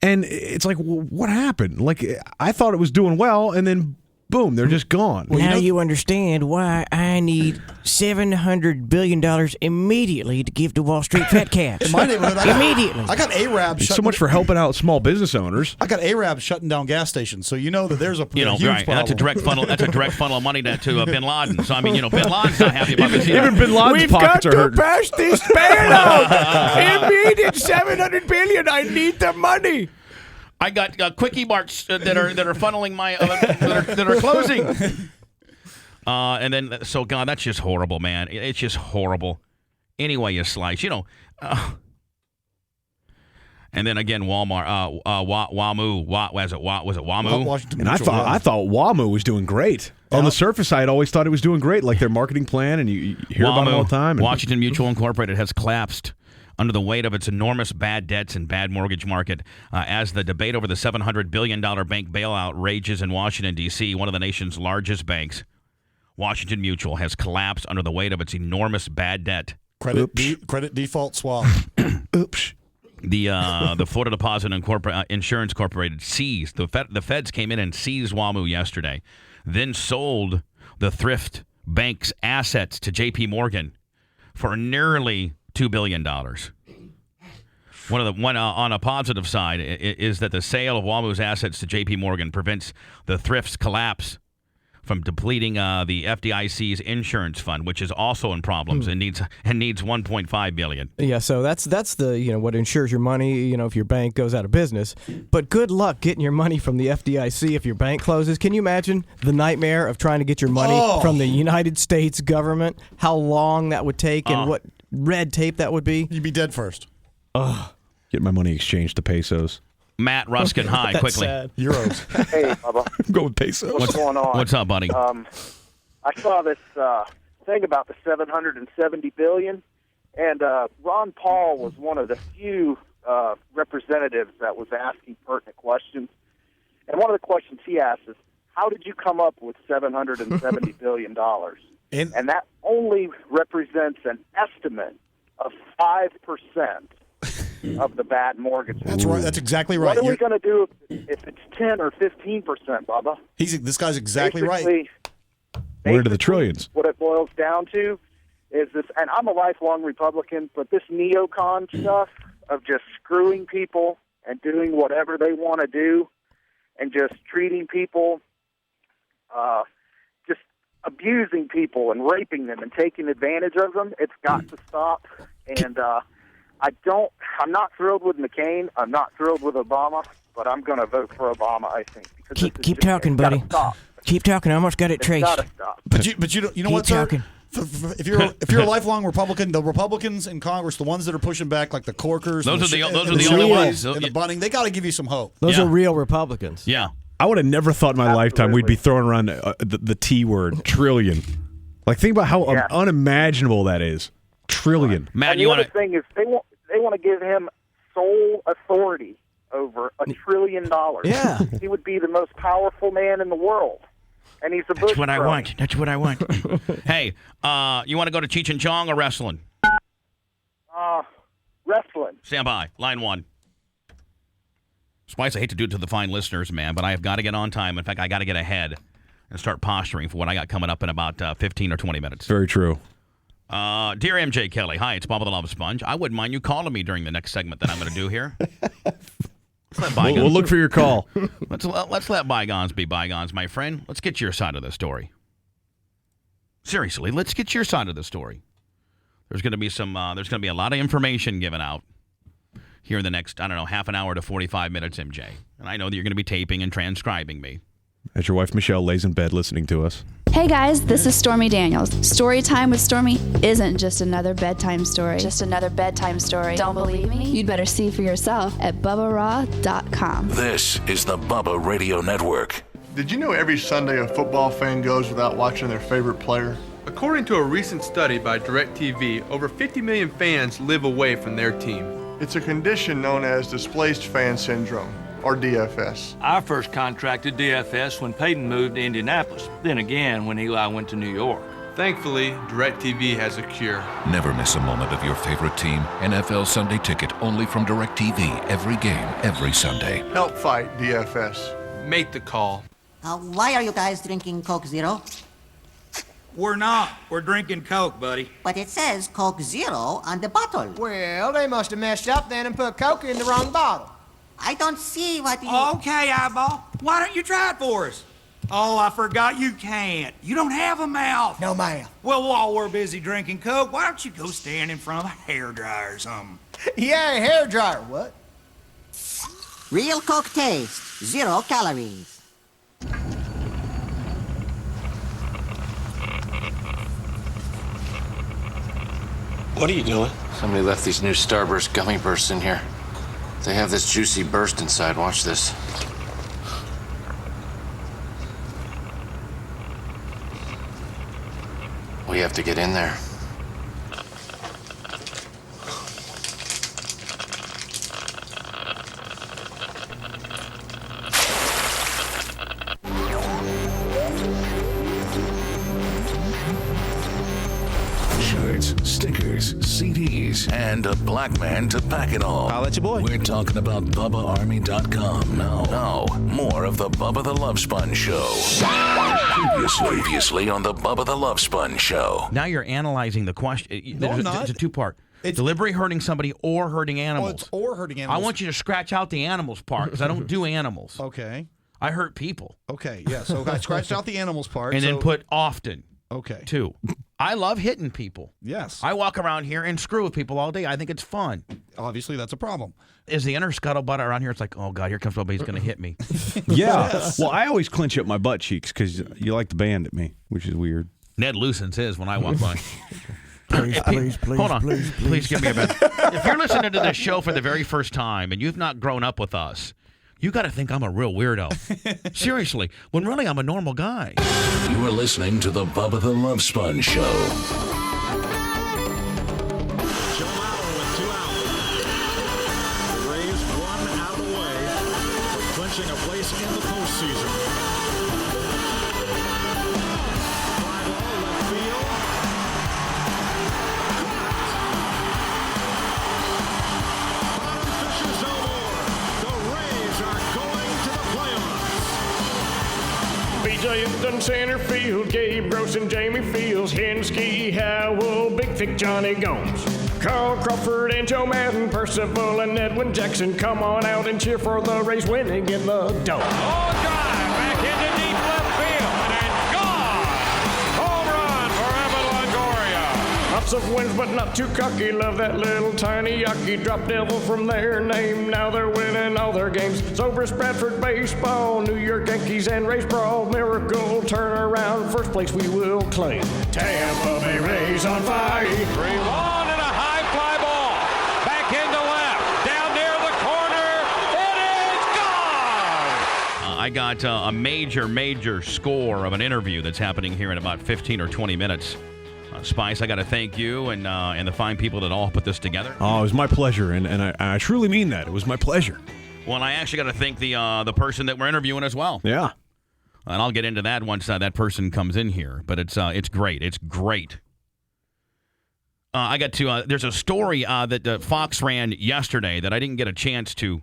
And it's like, what happened? Like, I thought it was doing well, and then, boom, they're just gone. Well, now you understand why I need $700 billion immediately to give to Wall Street fat cats. In my neighborhood, immediately. I got Arabs. So much for helping out small business owners. I got Arabs shutting down gas stations, so that there's a huge right. problem. That's a direct funnel. That's a direct funnel of money to Bin Laden. So I mean, Bin Laden's not happy about this. Even Bin Laden's pockets are hurting. Pass this bailout. Immediate $700 billion. I need the money. I got Quickie Marts that are funneling my that are closing. And then God, that's just horrible, man. It's just horrible. Anyway, you slice, And then again, Walmart, WAMU, was it WAMU? Washington And I thought WAMU was doing great. Yeah. On the surface, I had always thought it was doing great, like their marketing plan, and you hear about it all the time. Washington Mutual Incorporated has collapsed under the weight of its enormous bad debts and bad mortgage market as the debate over the $700 billion bank bailout rages in Washington, D.C., one of the nation's largest banks. Washington Mutual has collapsed under the weight of its enormous bad debt. Credit default swap. Oops. The Florida Deposit Insurance Corporation seized. The feds came in and seized WAMU yesterday, then sold the thrift bank's assets to J.P. Morgan for nearly $2 billion. On a positive side is that the sale of WAMU's assets to J.P. Morgan prevents the thrift's collapse from depleting the FDIC's insurance fund, which is also in problems and needs $1.5 billion. Yeah, so that's the what insures your money. If your bank goes out of business. But good luck getting your money from the FDIC if your bank closes. Can you imagine the nightmare of trying to get your money from the United States government? How long that would take and what red tape that would be? You'd be dead first. Get my money exchanged to pesos. Matt Ruskin, hi, That's quickly. sad. Euros. Hey, Bubba. Go with pesos. What's going on? What's up, buddy? I saw this thing about the $770 billion, and Ron Paul was one of the few representatives that was asking pertinent questions. And one of the questions he asked is, how did you come up with $770 billion? And that only represents an estimate of 5% of the bad mortgage. That's right. That's exactly right. What are we going to do if it's 10 or 15%, Bubba? This guy's exactly right. We're into the trillions. What it boils down to is this, and I'm a lifelong Republican, but this neocon stuff of just screwing people and doing whatever they want to do and just treating people, just abusing people and raping them and taking advantage of them, it's got to stop. And I'm not thrilled with McCain. I'm not thrilled with Obama, but I'm going to vote for Obama, I think. Keep talking, buddy. Keep talking. I almost got it traced. It's got to stop. But you know what, sir? If you're a lifelong Republican, the Republicans in Congress, the ones that are pushing back, like the Corkers, those are the only ones. And the Bunning, they got to give you some hope. Those are real Republicans. Yeah. I would have never thought in my lifetime we'd be throwing around the T word, trillion. Like, think about how unimaginable that is. Trillion. Matt, and the other thing is they want to give him sole authority over $1 trillion. Yeah. He would be the most powerful man in the world. And he's a Bush That's what I want. That's what I want. Hey, you want to go to Cheech and Chong or wrestling? Wrestling. Stand by. Line one. Spice, I hate to do it to the fine listeners, man, but I have got to get on time. In fact, I got to get ahead and start posturing for what I got coming up in about 15 or 20 minutes. Very true. Dear MJ Kelly, hi, it's Bubba the Love Sponge. I wouldn't mind you calling me during the next segment that I'm going to do here. We'll look for your call. Let's let bygones be bygones, my friend. Let's get your side of the story. Seriously, let's get your side of the story. There's going to be there's going to be a lot of information given out here in the next, half an hour to 45 minutes, MJ. And I know that you're going to be taping and transcribing me. as your wife Michelle lays in bed listening to us. Hey guys, this is Stormy Daniels. Story time with Stormy isn't just another bedtime story. Just another bedtime story. Don't believe me? You'd better see for yourself at BubbaRaw.com. This is the Bubba Radio Network. Did you know every Sunday a football fan goes without watching their favorite player? According to a recent study by DirecTV, over 50 million fans live away from their team. It's a condition known as displaced fan syndrome, or DFS. I first contracted DFS when Peyton moved to Indianapolis, then again when Eli went to New York. Thankfully, DirecTV has a cure. Never miss a moment of your favorite team. NFL Sunday Ticket only from DirecTV. Every game, every Sunday. Help fight DFS. Make the call. Why are you guys drinking Coke Zero? We're not. We're drinking Coke, buddy. But it says Coke Zero on the bottle. Well, they must have messed up then and put Coke in the wrong bottle. I don't see what you... Okay, Eyeball. Why don't you try it for us? Oh, I forgot you can't. You don't have a mouth. No mouth. Well, while we're busy drinking Coke, why don't you go stand in front of a hairdryer or something? Yeah, hairdryer. What? Real Coke taste. 0 calories. What are you doing? Somebody left these new Starburst gummy bursts in here. They have this juicy burst inside. Watch this. We have to get in there. Shirts, stickers, CDs, and a black man to pack it all. I'll let you boy. We're talking about BubbaArmy.com. Now, more of the Bubba the Love Sponge Show. Previously on the Bubba the Love Sponge Show. Now you're analyzing the question. No, I'm not. It's a two-part. Delivery hurting somebody or hurting animals. Oh, it's or hurting animals. I want you to scratch out the animals part because I don't do animals. Okay. I hurt people. Okay, yeah. So I scratched out the animals part. And then put often. Okay. 2. I love hitting people. Yes. I walk around here and screw with people all day. I think it's fun. Obviously, that's a problem. Is the inner scuttlebutt around here? It's like, oh, God, here comes somebody who's going to hit me. Yeah. Yes. Well, I always clench up my butt cheeks because you like to band at me, which is weird. Ned loosens his when I walk by. Please, Hold on. please Give me a minute. If you're listening to this show for the very first time and you've not grown up with us, you got to think I'm a real weirdo. Seriously, when really I'm a normal guy. You are listening to the Bubba the Love Sponge Show. Rays 1 out away from clinching a place in the postseason. 5-0 left field. Bottom fishes no more. The Rays are going to the playoffs. BJ Upton, center field, Gabe Gross and Jamie Fields, Hensky, Howell, Big Thick Johnny Gomes, Carl Crawford and Joe Madden, Percival and Edwin Jackson. Come on out and cheer for the Rays winning in the dome. Oh, drive back into deep left field and gone. Home run for Evan Longoria. Lots of wins, but not too cocky. Love that little tiny Yaki drop devil from their name. Now they're winning all their games. Zobrist, Bradford baseball, New York Yankees and Rays brawl. Miracle turnaround, first place we will claim. Tampa Bay Rays on fire. 3-1 and a high fly ball. Back into left. Down near the corner. It is gone. I got a major score of an interview that's happening here in about 15 or 20 minutes. Spice, I got to thank you and the fine people that all put this together. Oh, it was my pleasure, and I truly mean that. It was my pleasure. Well, I actually got to thank the person that we're interviewing as well. Yeah. And I'll get into that once that person comes in here. But it's great. It's great. I got to. There's a story that Fox ran yesterday that I didn't get a chance to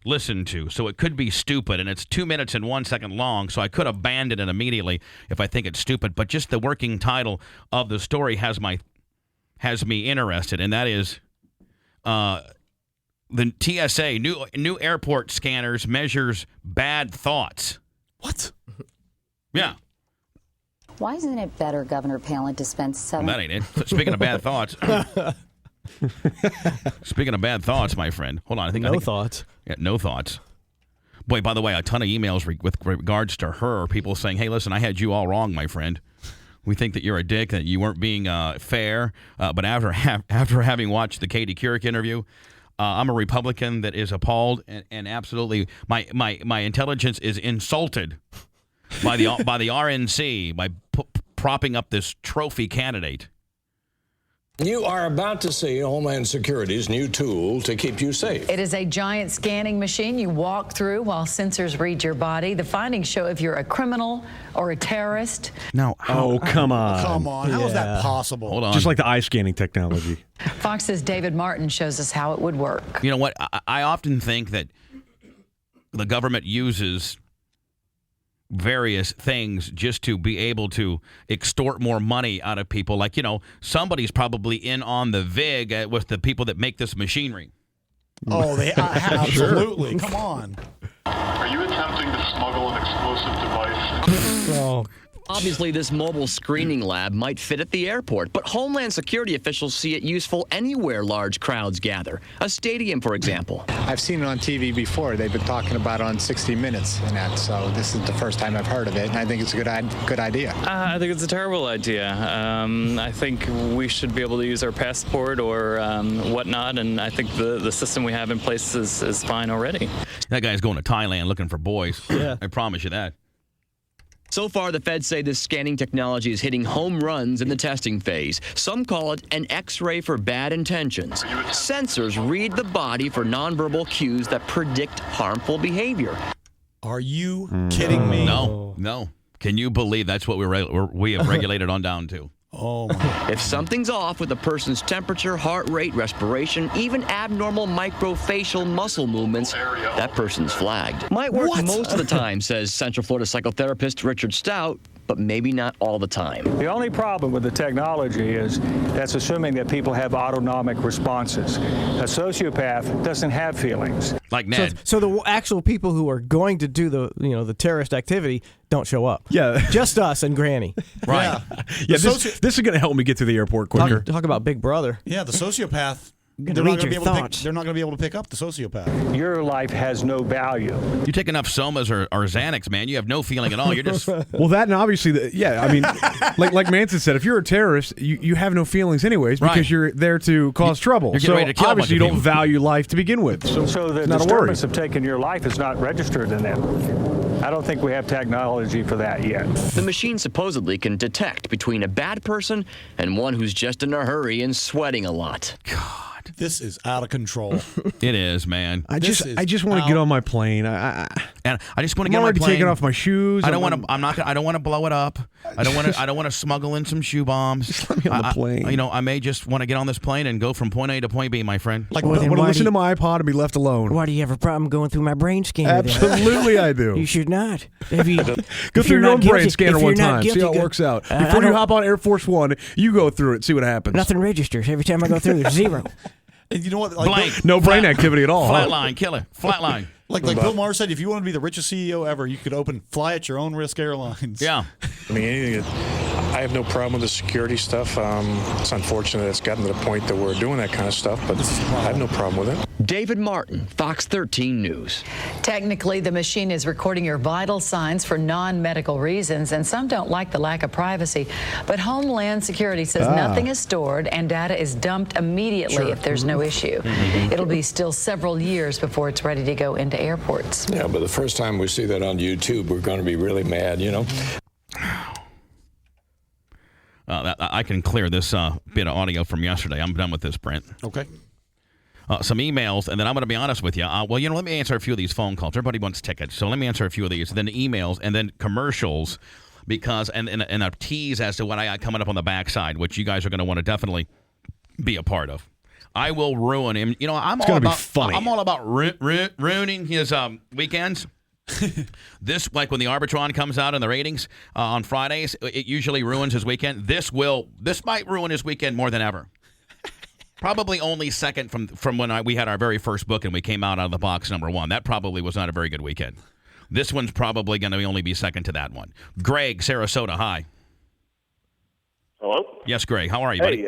listen to, so it could be stupid, and it's 2 minutes and 1 second long, so I could abandon it immediately if I think it's stupid. But just the working title of the story has me interested, and that is the TSA new airport scanners measures bad thoughts. What? Yeah. Why isn't it better, Governor Palin, to spend That ain't it. Speaking of bad thoughts. Speaking of bad thoughts, my friend. Hold on. I think thoughts. Yeah, no thoughts. Boy, by the way, a ton of emails with regards to her. People saying, "Hey, listen, I had you all wrong, my friend. We think that you're a dick, that you weren't being fair. But after having watched the Katie Couric interview, I'm a Republican that is appalled and absolutely my intelligence is insulted by the RNC by propping up this trophy candidate." You are about to see Homeland Security's new tool to keep you safe. It is a giant scanning machine you walk through while sensors read your body. The findings show if you're a criminal or a terrorist. No. Oh, come on. Come on. How is that possible? Hold on. Just like the eye scanning technology. Fox's David Martin shows us how it would work. You know what? I often think that the government uses various things just to be able to extort more money out of people. Like, somebody's probably in on the VIG with the people that make this machinery. Oh, they absolutely. Come on. Are you attempting to smuggle an explosive device? Oh. Obviously, this mobile screening lab might fit at the airport, but Homeland Security officials see it useful anywhere large crowds gather. A stadium, for example. I've seen it on TV before. They've been talking about it on 60 Minutes and that, so this is the first time I've heard of it, and I think it's a good idea. I think it's a terrible idea. I think we should be able to use our passport or whatnot, and I think the system we have in place is fine already. That guy's going to Thailand looking for boys. Yeah. I promise you that. So far, the feds say this scanning technology is hitting home runs in the testing phase. Some call it an X-ray for bad intentions. Sensors read the body for nonverbal cues that predict harmful behavior. Are you kidding me? No. Can you believe that's what we have regulated on down to? Oh, my. If something's off with a person's temperature, heart rate, respiration, even abnormal microfacial muscle movements, that person's flagged. Might work most of the time, says Central Florida psychotherapist Richard Stout, but maybe not all the time. The only problem with the technology is that's assuming that people have autonomic responses. A sociopath doesn't have feelings. Like Ned. So the actual people who are going to do the terrorist activity don't show up. Yeah. Just us and Granny. Right. Yeah, this is going to help me get to the airport quicker. Talk about Big Brother. Yeah, the sociopath. They're They're not going to be able to pick up the sociopath. Your life has no value. You take enough Somas or Xanax, man, you have no feeling at all. You're just Well, that and obviously, I mean, like Manson said, if you're a terrorist, you have no feelings anyways because you're there to cause trouble. You're getting ready to kill a bunch obviously you of don't people. value life to begin with. So the not a worry. disturbance of taking your life is not registered in them. I don't think we have technology for that yet. The machine supposedly can detect between a bad person and one who's just in a hurry and sweating a lot. This is out of control. It is, man. I just want to get on my plane. And I just want to I'm get on my already plane. taking off my shoes. I don't want to. I don't want to blow it up. I don't want to smuggle in some shoe bombs. Just let me on the plane. I may just want to get on this plane and go from point A to point B, my friend. Like, I want to listen to my iPod and be left alone. Why do you have a problem going through my brain scanner? Absolutely, I do. You should not. If you, Go through your own brain scanner one time. See how it works out. Before you hop on Air Force One, you go through it. See what happens. Nothing registers. Every time I go through, there's zero. And you know what? Blank. No brain activity at all. Flatline, killer. Flatline. Like Bill Maher said, if you want to be the richest CEO ever, you could fly at your own risk airlines. Yeah. I mean, anything. I have no problem with the security stuff. It's unfortunate it's gotten to the point that we're doing that kind of stuff, but I have no problem with it. David Martin, Fox 13 News. Technically, the machine is recording your vital signs for non-medical reasons, and some don't like the lack of privacy. But Homeland Security says nothing is stored and data is dumped immediately if there's no issue. It'll be still several years before it's ready to go into airports. Yeah, but the first time we see that on YouTube, we're going to be really mad, you know? I can clear this bit of audio from yesterday. I'm done with this, Brent. Okay. Some emails, and then I'm going to be honest with you. Let me answer a few of these phone calls. Everybody wants tickets, so let me answer a few of these. Then emails, and then commercials, because and a tease as to what I got coming up on the backside, which you guys are going to want to definitely be a part of. I will ruin him. You know, I'm all about ruining his weekends. This, like when the Arbitron comes out in the ratings on Fridays, it usually ruins his weekend. This might ruin his weekend more than ever. Probably only second from when we had our very first book and we came out of the box #1. That probably was not a very good weekend. This one's probably going to only be second to that one. Greg, Sarasota, hi. Hello? Yes, Greg. How are you, buddy?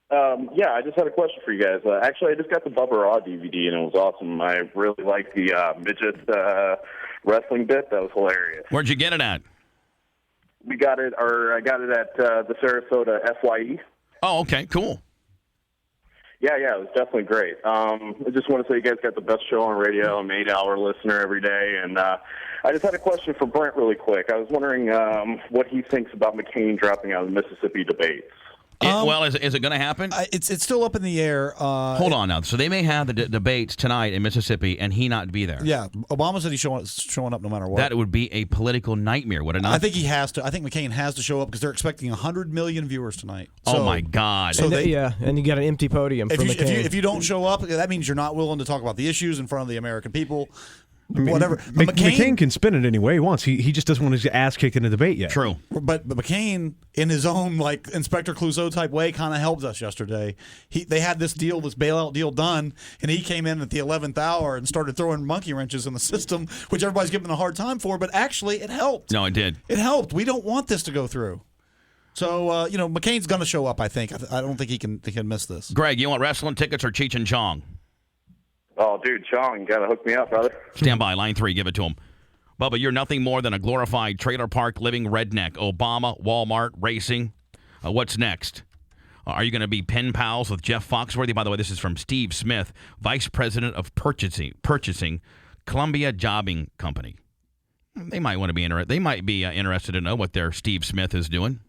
Hey, Yeah, I just had a question for you guys. Actually, I just got the Bubba Raw DVD, and it was awesome. I really liked the midget wrestling bit. That was hilarious. Where'd you get it at? I got it at the Sarasota FYE. Oh, okay, cool. Yeah, it was definitely great. I just want to say you guys got the best show on radio. I'm an 8-hour listener every day, and I just had a question for Brent really quick. I was wondering what he thinks about McCain dropping out of the Mississippi debates. Is it going to happen? It's still up in the air. Hold on now. So they may have the debates tonight in Mississippi and he not be there. Yeah, Obama said he's showing up no matter what. That would be a political nightmare, would it not? I think he has to. I think McCain has to show up because they're expecting 100 million viewers tonight. Oh, my God. So and you got an empty podium for McCain. If you don't show up, that means you're not willing to talk about the issues in front of the American people. Whatever. But McCain can spin it any way he wants. He just doesn't want his ass kicked in a debate yet. True. But McCain, in his own like Inspector Clouseau type way, kind of helped us yesterday. They had this bailout deal done, and he came in at the 11th hour and started throwing monkey wrenches in the system, which everybody's giving him a hard time for. But actually, it helped. No, it did. It helped. We don't want this to go through. So McCain's going to show up. I think. I don't think he can miss this. Greg, you want wrestling tickets or Cheech and Chong? Oh, dude, Chong, you got to hook me up, brother. Stand by, line 3, give it to him. Bubba, you're nothing more than a glorified trailer park living redneck. Obama, Walmart, racing. What's next? Are you going to be pen pals with Jeff Foxworthy? By the way, this is from Steve Smith, Vice President of Purchasing, Columbia Jobbing Company. They might want to be interested. They might be interested to know what their Steve Smith is doing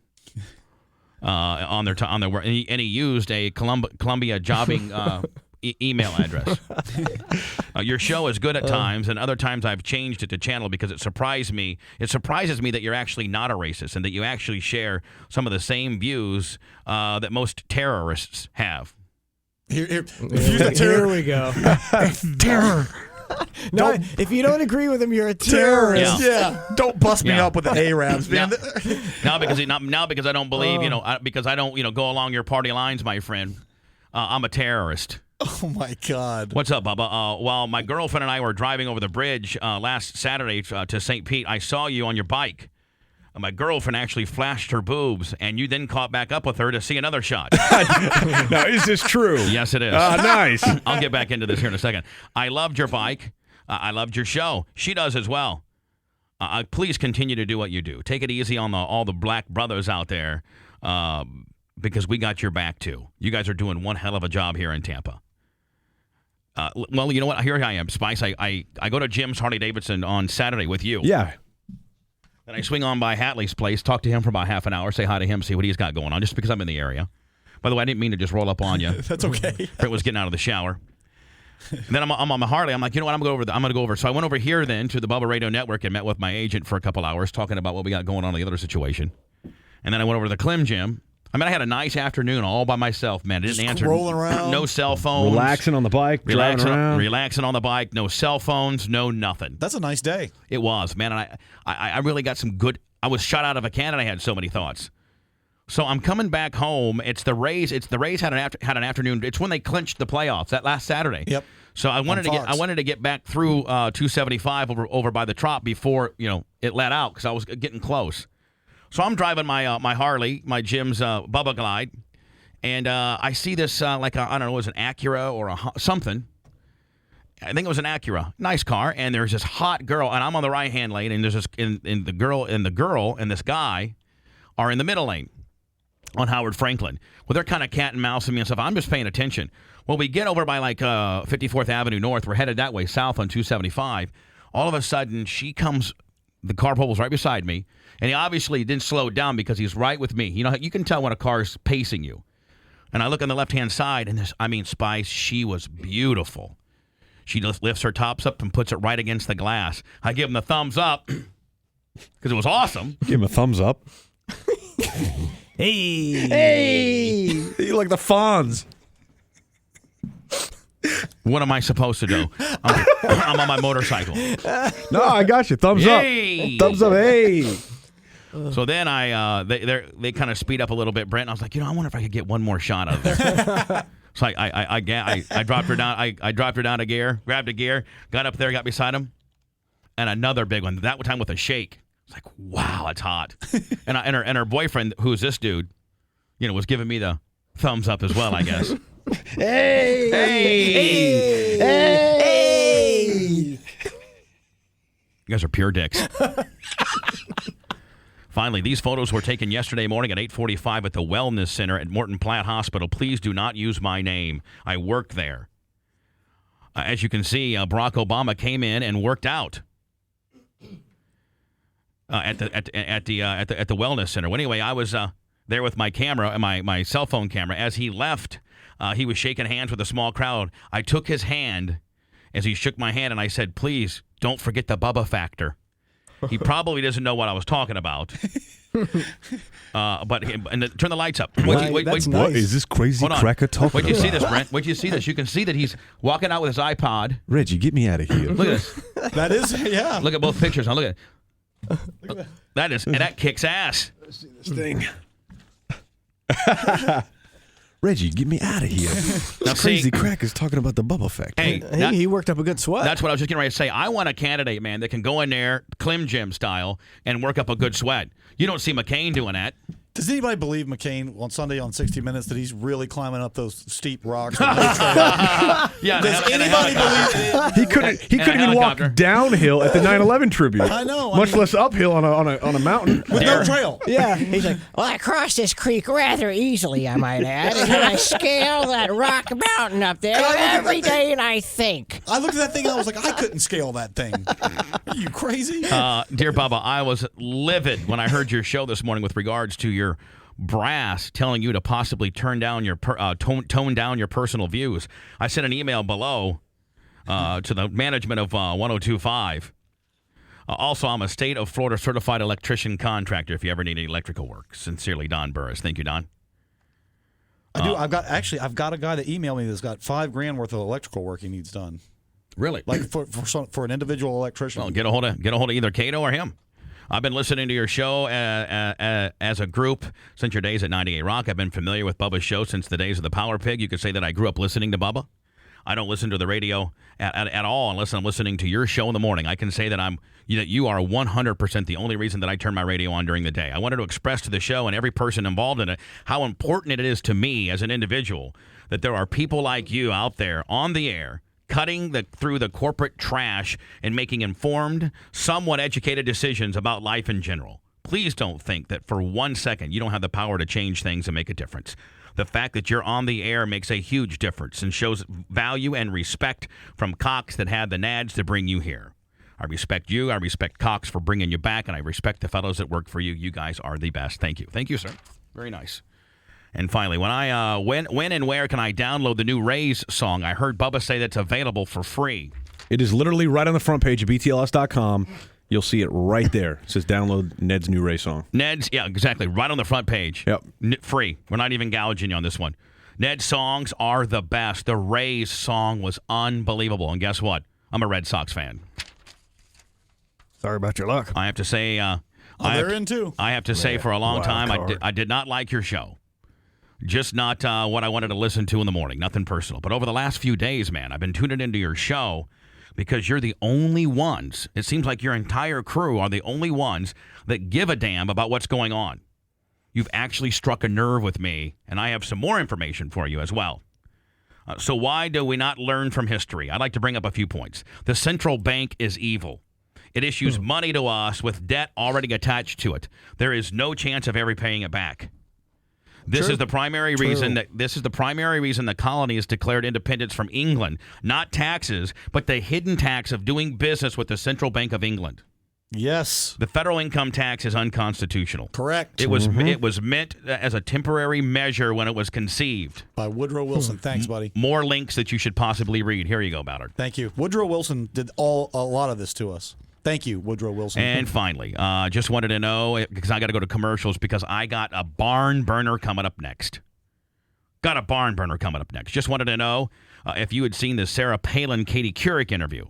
on their work. And he used a Columbia Jobbing email address. Your show is good at times, and other times I've changed it to channel because it surprises me that you're actually not a racist and that you actually share some of the same views that most terrorists have. Here we go. Terror. No, if you don't agree with him, you're a terrorist. Yeah. Don't bust me up with the Arabs, man. Now because I don't believe, because I don't, go along your party lines, my friend. I'm a terrorist. Oh, my God. What's up, Bubba? While my girlfriend and I were driving over the bridge last Saturday to St. Pete, I saw you on your bike. My girlfriend actually flashed her boobs, and you then caught back up with her to see another shot. Now, is this true? Yes, it is. Nice. I'll get back into this here in a second. I loved your bike. I loved your show. She does as well. Please continue to do what you do. Take it easy on all the black brothers out there because we got your back, too. You guys are doing one hell of a job here in Tampa. Well, you know what? Here I am, Spice. I go to Jim's Harley-Davidson on Saturday with you. Yeah. Then I swing on by Hatley's place, talk to him for about half an hour, say hi to him, see what he's got going on, just because I'm in the area. By the way, I didn't mean to just roll up on you. That's okay. Brent was getting out of the shower. And then I'm on my Harley. I'm like, you know what? I'm going to go over. So I went over here then to the Bubba Radio Network and met with my agent for a couple hours, talking about what we got going on in the other situation. And then I went over to the Clem Gym. I had a nice afternoon all by myself, man. I didn't answer. Rolling around. No cell phones. Relaxing on the bike, driving around. Relaxing on the bike. No cell phones. No nothing. That's a nice day. It was, man. And I really got some good. I was shot out of a cannon. I had so many thoughts. So I'm coming back home. It's the Rays. The Rays had an afternoon. It's when they clinched the playoffs that last Saturday. Yep. So I wanted to get back through 275 over by the Trop before it let out because I was getting close. So I'm driving my Harley, my Jim's Bubba Glide, and I see this I don't know, it was an Acura or something. I think it was an Acura, nice car, and there's this hot girl, and I'm on the right-hand lane, and there's this and the girl and this guy are in the middle lane on Howard Franklin. Well, they're kind of cat and mousing me and stuff. I'm just paying attention. Well, we get over by 54th Avenue North. We're headed that way, south on 275. All of a sudden, she comes. The car pulls right beside me, and he obviously didn't slow down because he's right with me. You can tell when a car's pacing you. And I look on the left-hand side, and Spice, she was beautiful. She just lifts her tops up and puts it right against the glass. I give him the thumbs up because it was awesome. Give him a thumbs up. Hey! You like the Fonz. What am I supposed to do? I'm on my motorcycle. No, I got you. Thumbs up. Thumbs up. Hey. So then they kind of speed up a little bit, Brent. And I was like, I wonder if I could get one more shot of there. So I dropped her down. I dropped her down a gear, grabbed a gear, got up there, got beside him, and another big one. That time with a shake. It's like, wow, it's hot. and her boyfriend, who's this dude, was giving me the thumbs up as well, I guess. Hey! Hey! Hey! You guys are pure dicks. Finally, these photos were taken yesterday morning at 8:45 at the Wellness Center at Morton Platt Hospital. Please do not use my name. I work there. As you can see, Barack Obama came in and worked out at the Wellness Center. Well, anyway, I was there with my camera, my cell phone camera. As he left, he was shaking hands with a small crowd. I took his hand as he shook my hand, and I said, "Please don't forget the Bubba factor." He probably doesn't know what I was talking about. But turn the lights up. Wait, What is this crazy cracker talking Wait, you about? see this, Brent? Wait, you see this? You can see that he's walking out with his iPod. Reggie, get me out of here. Look at this. That is, yeah. Look at both pictures. Now look at that is, and that kicks ass. Let's see this thing. Reggie, get me out of here. Now, Crazy Cracker's talking about the Bubba factor. Hey, he worked up a good sweat. That's what I was just getting ready to say. I want a candidate, man, that can go in there, Clem Jim style, and work up a good sweat. You don't see McCain doing that. Does anybody believe McCain on Sunday on 60 Minutes that he's really climbing up those steep rocks? Yeah. Does anybody believe He couldn't even walk downhill at the 9/11 tribute. I know. Much less uphill on a mountain with no trail? Yeah. He's like, well, I crossed this creek rather easily, I might add, and then I scale that rock mountain up there every day, and I think. I looked at that thing and I was like, I couldn't scale that thing. Are you crazy? Dear Bubba, I was livid when I heard your show this morning with regards to your brass telling you to possibly tone down your personal views. I sent an email below to the management of 1025. Also, I'm a state of Florida certified electrician contractor if you ever need any electrical work. Sincerely, Don Burris. Thank you, Don. I do. I've got a guy that emailed me that's got $5,000 worth of electrical work he needs done. Really? Like for an individual electrician. Well, get a hold of either Cato or him. I've been listening to your show as a group since your days at 98 Rock. I've been familiar with Bubba's show since the days of the Power Pig. You could say that I grew up listening to Bubba. I don't listen to the radio at all unless I'm listening to your show in the morning. I can say that you are 100% the only reason that I turn my radio on during the day. I wanted to express to the show and every person involved in it how important it is to me as an individual that there are people like you out there on the air cutting through the corporate trash and making informed, somewhat educated decisions about life in general. Please don't think that for 1 second you don't have the power to change things and make a difference. The fact that you're on the air makes a huge difference and shows value and respect from Cox that had the nads to bring you here. I respect you. I respect Cox for bringing you back, and I respect the fellows that work for you. You guys are the best. Thank you. Thank you, sir. Very nice. And finally, when and where can I download the new Rays song? I heard Bubba say that's available for free. It is literally right on the front page of BTLS.com. You'll see it right there. It says download Ned's new Ray song. Ned's, yeah, exactly. Right on the front page. Yep. Free. We're not even gouging you on this one. Ned's songs are the best. The Rays song was unbelievable. And guess what? I'm a Red Sox fan. Sorry about your luck. I have to say, they're in too. I have to say for a long time, I did not like your show. Just not what I wanted to listen to in the morning. Nothing personal. But over the last few days, man, I've been tuning into your show because you're the only ones. It seems like your entire crew are the only ones that give a damn about what's going on. You've actually struck a nerve with me, and I have some more information for you as well. So why do we not learn from history? I'd like to bring up a few points. The central bank is evil. It issues money to us with debt already attached to it. There is no chance of ever paying it back. This is the primary reason the colony has declared independence from England. Not taxes, but the hidden tax of doing business with the Central Bank of England. Yes. The federal income tax is unconstitutional. Correct. It was meant as a temporary measure when it was conceived. By Woodrow Wilson. Thanks, buddy. More links that you should possibly read. Here you go, Ballard. Thank you. Woodrow Wilson did a lot of this to us. Thank you, Woodrow Wilson. And finally, just wanted to know, because I got to go to commercials, because I got a barn burner coming up next. Just wanted to know if you had seen the Sarah Palin-Katie Couric interview.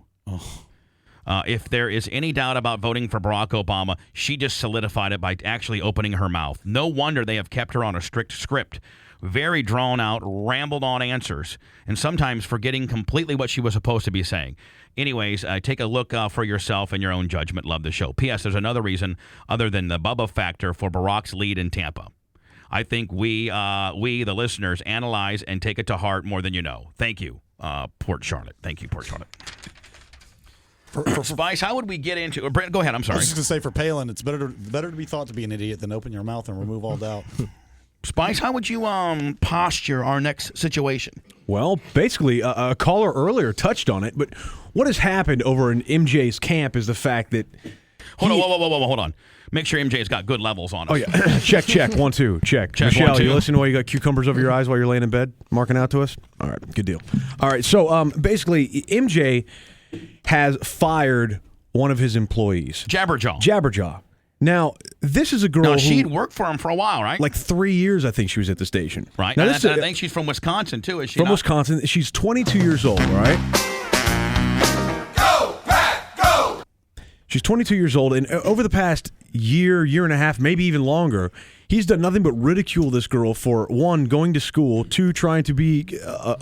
If there is any doubt about voting for Barack Obama, she just solidified it by actually opening her mouth. No wonder they have kept her on a strict script. Very drawn out, rambled on answers, and sometimes forgetting completely what she was supposed to be saying. Anyways, take a look for yourself and your own judgment. Love the show. P.S. There's another reason other than the Bubba factor for Barack's lead in Tampa. I think we the listeners, analyze and take it to heart more than you know. Thank you, Port Charlotte. Thank you, Port Charlotte. For Spice, how would we get into? Brent, go ahead. I'm sorry. I was just going to say for Palin, it's better to be thought to be an idiot than open your mouth and remove all doubt. Spice, how would you posture our next situation? Well, basically, a caller earlier touched on it, but what has happened over in MJ's camp is the fact that hold on. Make sure MJ's got good levels on us. Oh, yeah. check. 1, 2. Check. Michelle, 1, 2. You listen while you got cucumbers over your eyes while you're laying in bed, marking out to us? All right, good deal. All right, so basically, MJ has fired one of his employees. Jabberjaw. Now, this is a girl who... she'd worked for him for a while, right? Like 3 years, I think she was at the station. Right. Now, I think she's from Wisconsin, too, is she From not? Wisconsin. She's 22 years old, all right? Go, Pat, go! She's 22 years old, and over the past year and a half, maybe even longer, he's done nothing but ridicule this girl for, 1, going to school, 2, trying to be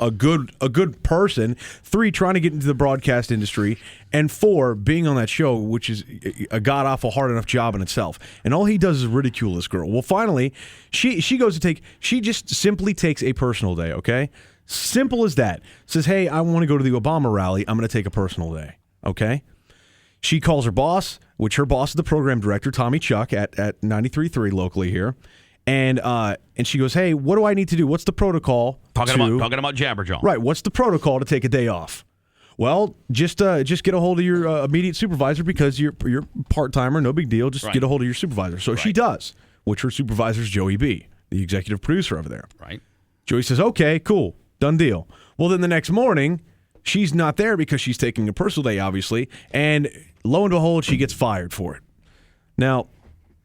a good person, 3, trying to get into the broadcast industry, and 4, being on that show, which is a god-awful hard enough job in itself. And all he does is ridicule this girl. Well, finally, she just simply takes a personal day, okay? Simple as that. Says, hey, I want to go to the Obama rally. I'm going to take a personal day, okay? She calls her boss, which her boss is the program director, Tommy Chuck, at 93.3 locally here. And she goes, hey, what do I need to do? What's the protocol? Talking about Jabberjaw. Right. What's the protocol to take a day off? Well, just get a hold of your immediate supervisor because you're part-timer, no big deal. Just get a hold of your supervisor. So she does, which her supervisor is Joey B., the executive producer over there. Right. Joey says, okay, cool, done deal. Well, then the next morning, she's not there because she's taking a personal day, obviously, and lo and behold, she gets fired for it. Now,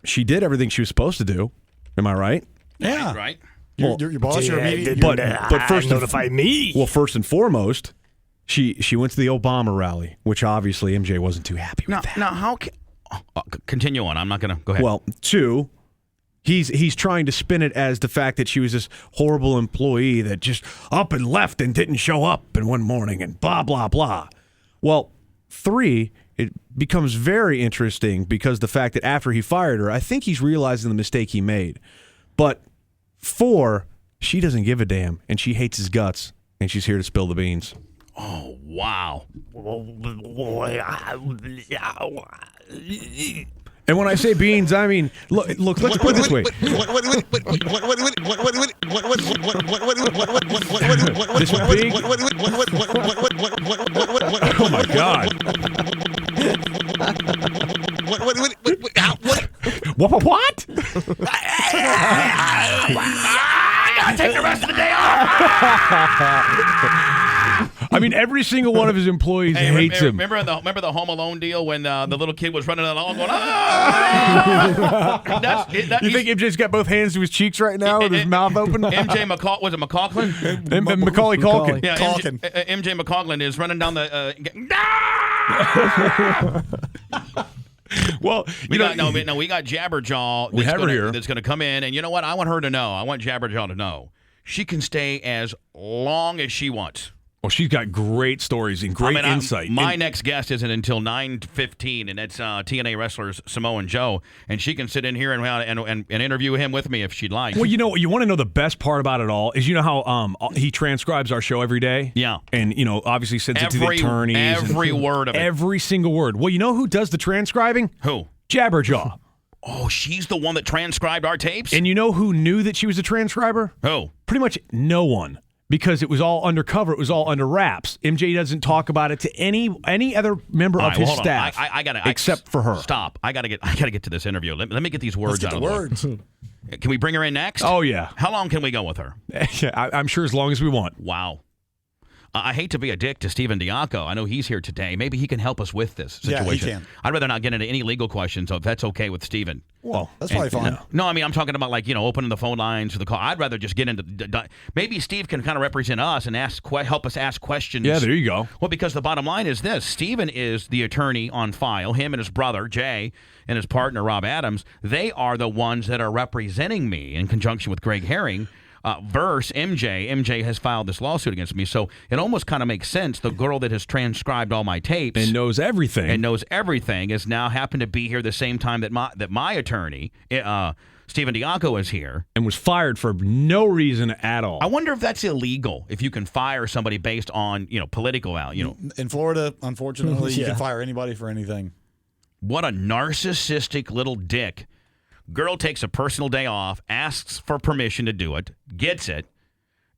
she did everything she was supposed to do. Am I right? Yeah. Right. Your boss, your immediate... But first, notify me. Well, first and foremost, she went to the Obama rally, which obviously MJ wasn't too happy with that. Now, how can... continue on. I'm not going to... Go ahead. Well, 2... He's trying to spin it as the fact that she was this horrible employee that just up and left and didn't show up in one morning and blah, blah, blah. Well, 3, it becomes very interesting because the fact that after he fired her, I think he's realizing the mistake he made. But 4, she doesn't give a damn, and she hates his guts, and she's here to spill the beans. Oh, wow. And when I say beans, I mean, look, let's put it this way. This big... Oh, my God. What? I gotta take the rest of the day off. I mean, every single one of his employees hates him. Remember the Home Alone deal when the little kid was running along going, ah! You think MJ's got both hands to his cheeks right now with his mouth open? Was it McCaughlin? Macaulay Culkin. Yeah, MJ McCaughlin is running down the... Well, we got Jabberjaw. We have her here. That's going to come in, and you know what? I want her to know. I want Jabberjaw to know she can stay as long as she wants. Well, she's got great stories and great insight. My next guest isn't until 9:15, and it's TNA wrestlers Samoa Joe, and she can sit in here and interview him with me if she'd like. Well, you know, you want to know the best part about it all is you know how he transcribes our show every day? Yeah. And, you know, obviously sends it to the attorneys. Every word of it. Every single word. Well, you know who does the transcribing? Who? Jabberjaw. Oh, she's the one that transcribed our tapes? And you know who knew that she was a transcriber? Who? Pretty much no one. Because it was all undercover, it was all under wraps. MJ doesn't talk about it to any other member of his staff, except for her. Stop! I gotta get to this interview. Let me get these words out of the words. Can we bring her in next? Oh yeah. How long can we go with her? I'm sure as long as we want. Wow. I hate to be a dick to Steven Diaco. I know he's here today. Maybe he can help us with this situation. Yeah, he can. I'd rather not get into any legal questions, so if that's okay with Steven. Well, that's probably fine. No, I mean, I'm talking about, like, you know, opening the phone lines for the call. I'd rather just get into... Maybe Steve can kind of represent us and help us ask questions. Yeah, there you go. Well, because the bottom line is this. Steven is the attorney on file. Him and his brother, Jay, and his partner, Rob Adams, they are the ones that are representing me in conjunction with Greg Herring verse MJ. MJ has filed this lawsuit against me. So it almost kind of makes sense. The girl that has transcribed all my tapes and knows everything is now happened to be here the same time that my attorney, Stephen Diaco, is here. And was fired for no reason at all. I wonder if that's illegal, if you can fire somebody based on, political value. In Florida, unfortunately, you can fire anybody for anything. What a narcissistic little dick. Girl takes a personal day off, asks for permission to do it, gets it.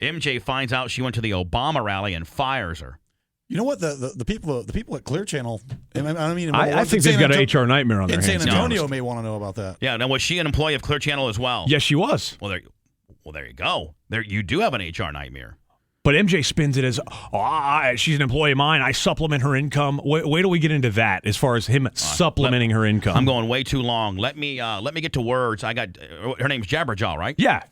MJ finds out she went to the Obama rally and fires her. You know what? The people at Clear Channel, I think they've got an HR nightmare on their hands. In San Antonio may want to know about that. Yeah. Now, was she an employee of Clear Channel as well? Yes, she was. Well, there you go. You do have an HR nightmare. But MJ spins it as, she's an employee of mine. I supplement her income. Wait till we get into that as far as him supplementing her income. I'm going way too long. Let me get to words. I got her name's Jabberjaw, right? Yeah.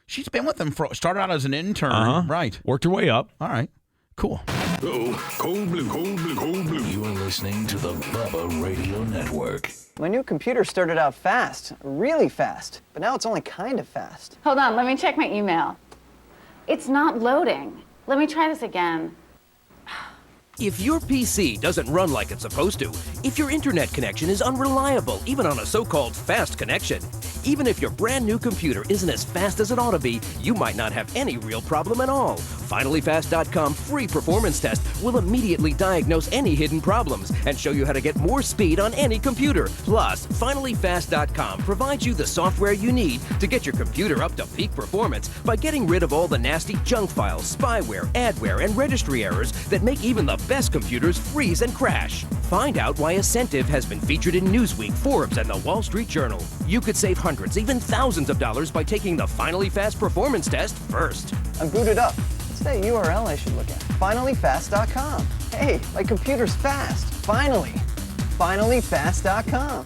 She's been with them started out as an intern, right? Worked her way up. All right. Cool. Cold blue. You are listening to the Bubba Radio Network. My new computer started out fast, really fast, but now it's only kind of fast. Hold on, let me check my email. It's not loading. Let me try this again. If your PC doesn't run like it's supposed to, if your internet connection is unreliable, even on a so-called fast connection, even if your brand new computer isn't as fast as it ought to be, you might not have any real problem at all. FinallyFast.com free performance test will immediately diagnose any hidden problems and show you how to get more speed on any computer. Plus, FinallyFast.com provides you the software you need to get your computer up to peak performance by getting rid of all the nasty junk files, spyware, adware, and registry errors that make even the best computers freeze and crash. Find out why Ascentive has been featured in Newsweek, Forbes, and the Wall Street Journal. You could save hundreds, even thousands of dollars by taking the Finally Fast performance test first. I'm booted up. What's that URL I should look at? FinallyFast.com. Hey, my computer's fast. Finally. FinallyFast.com.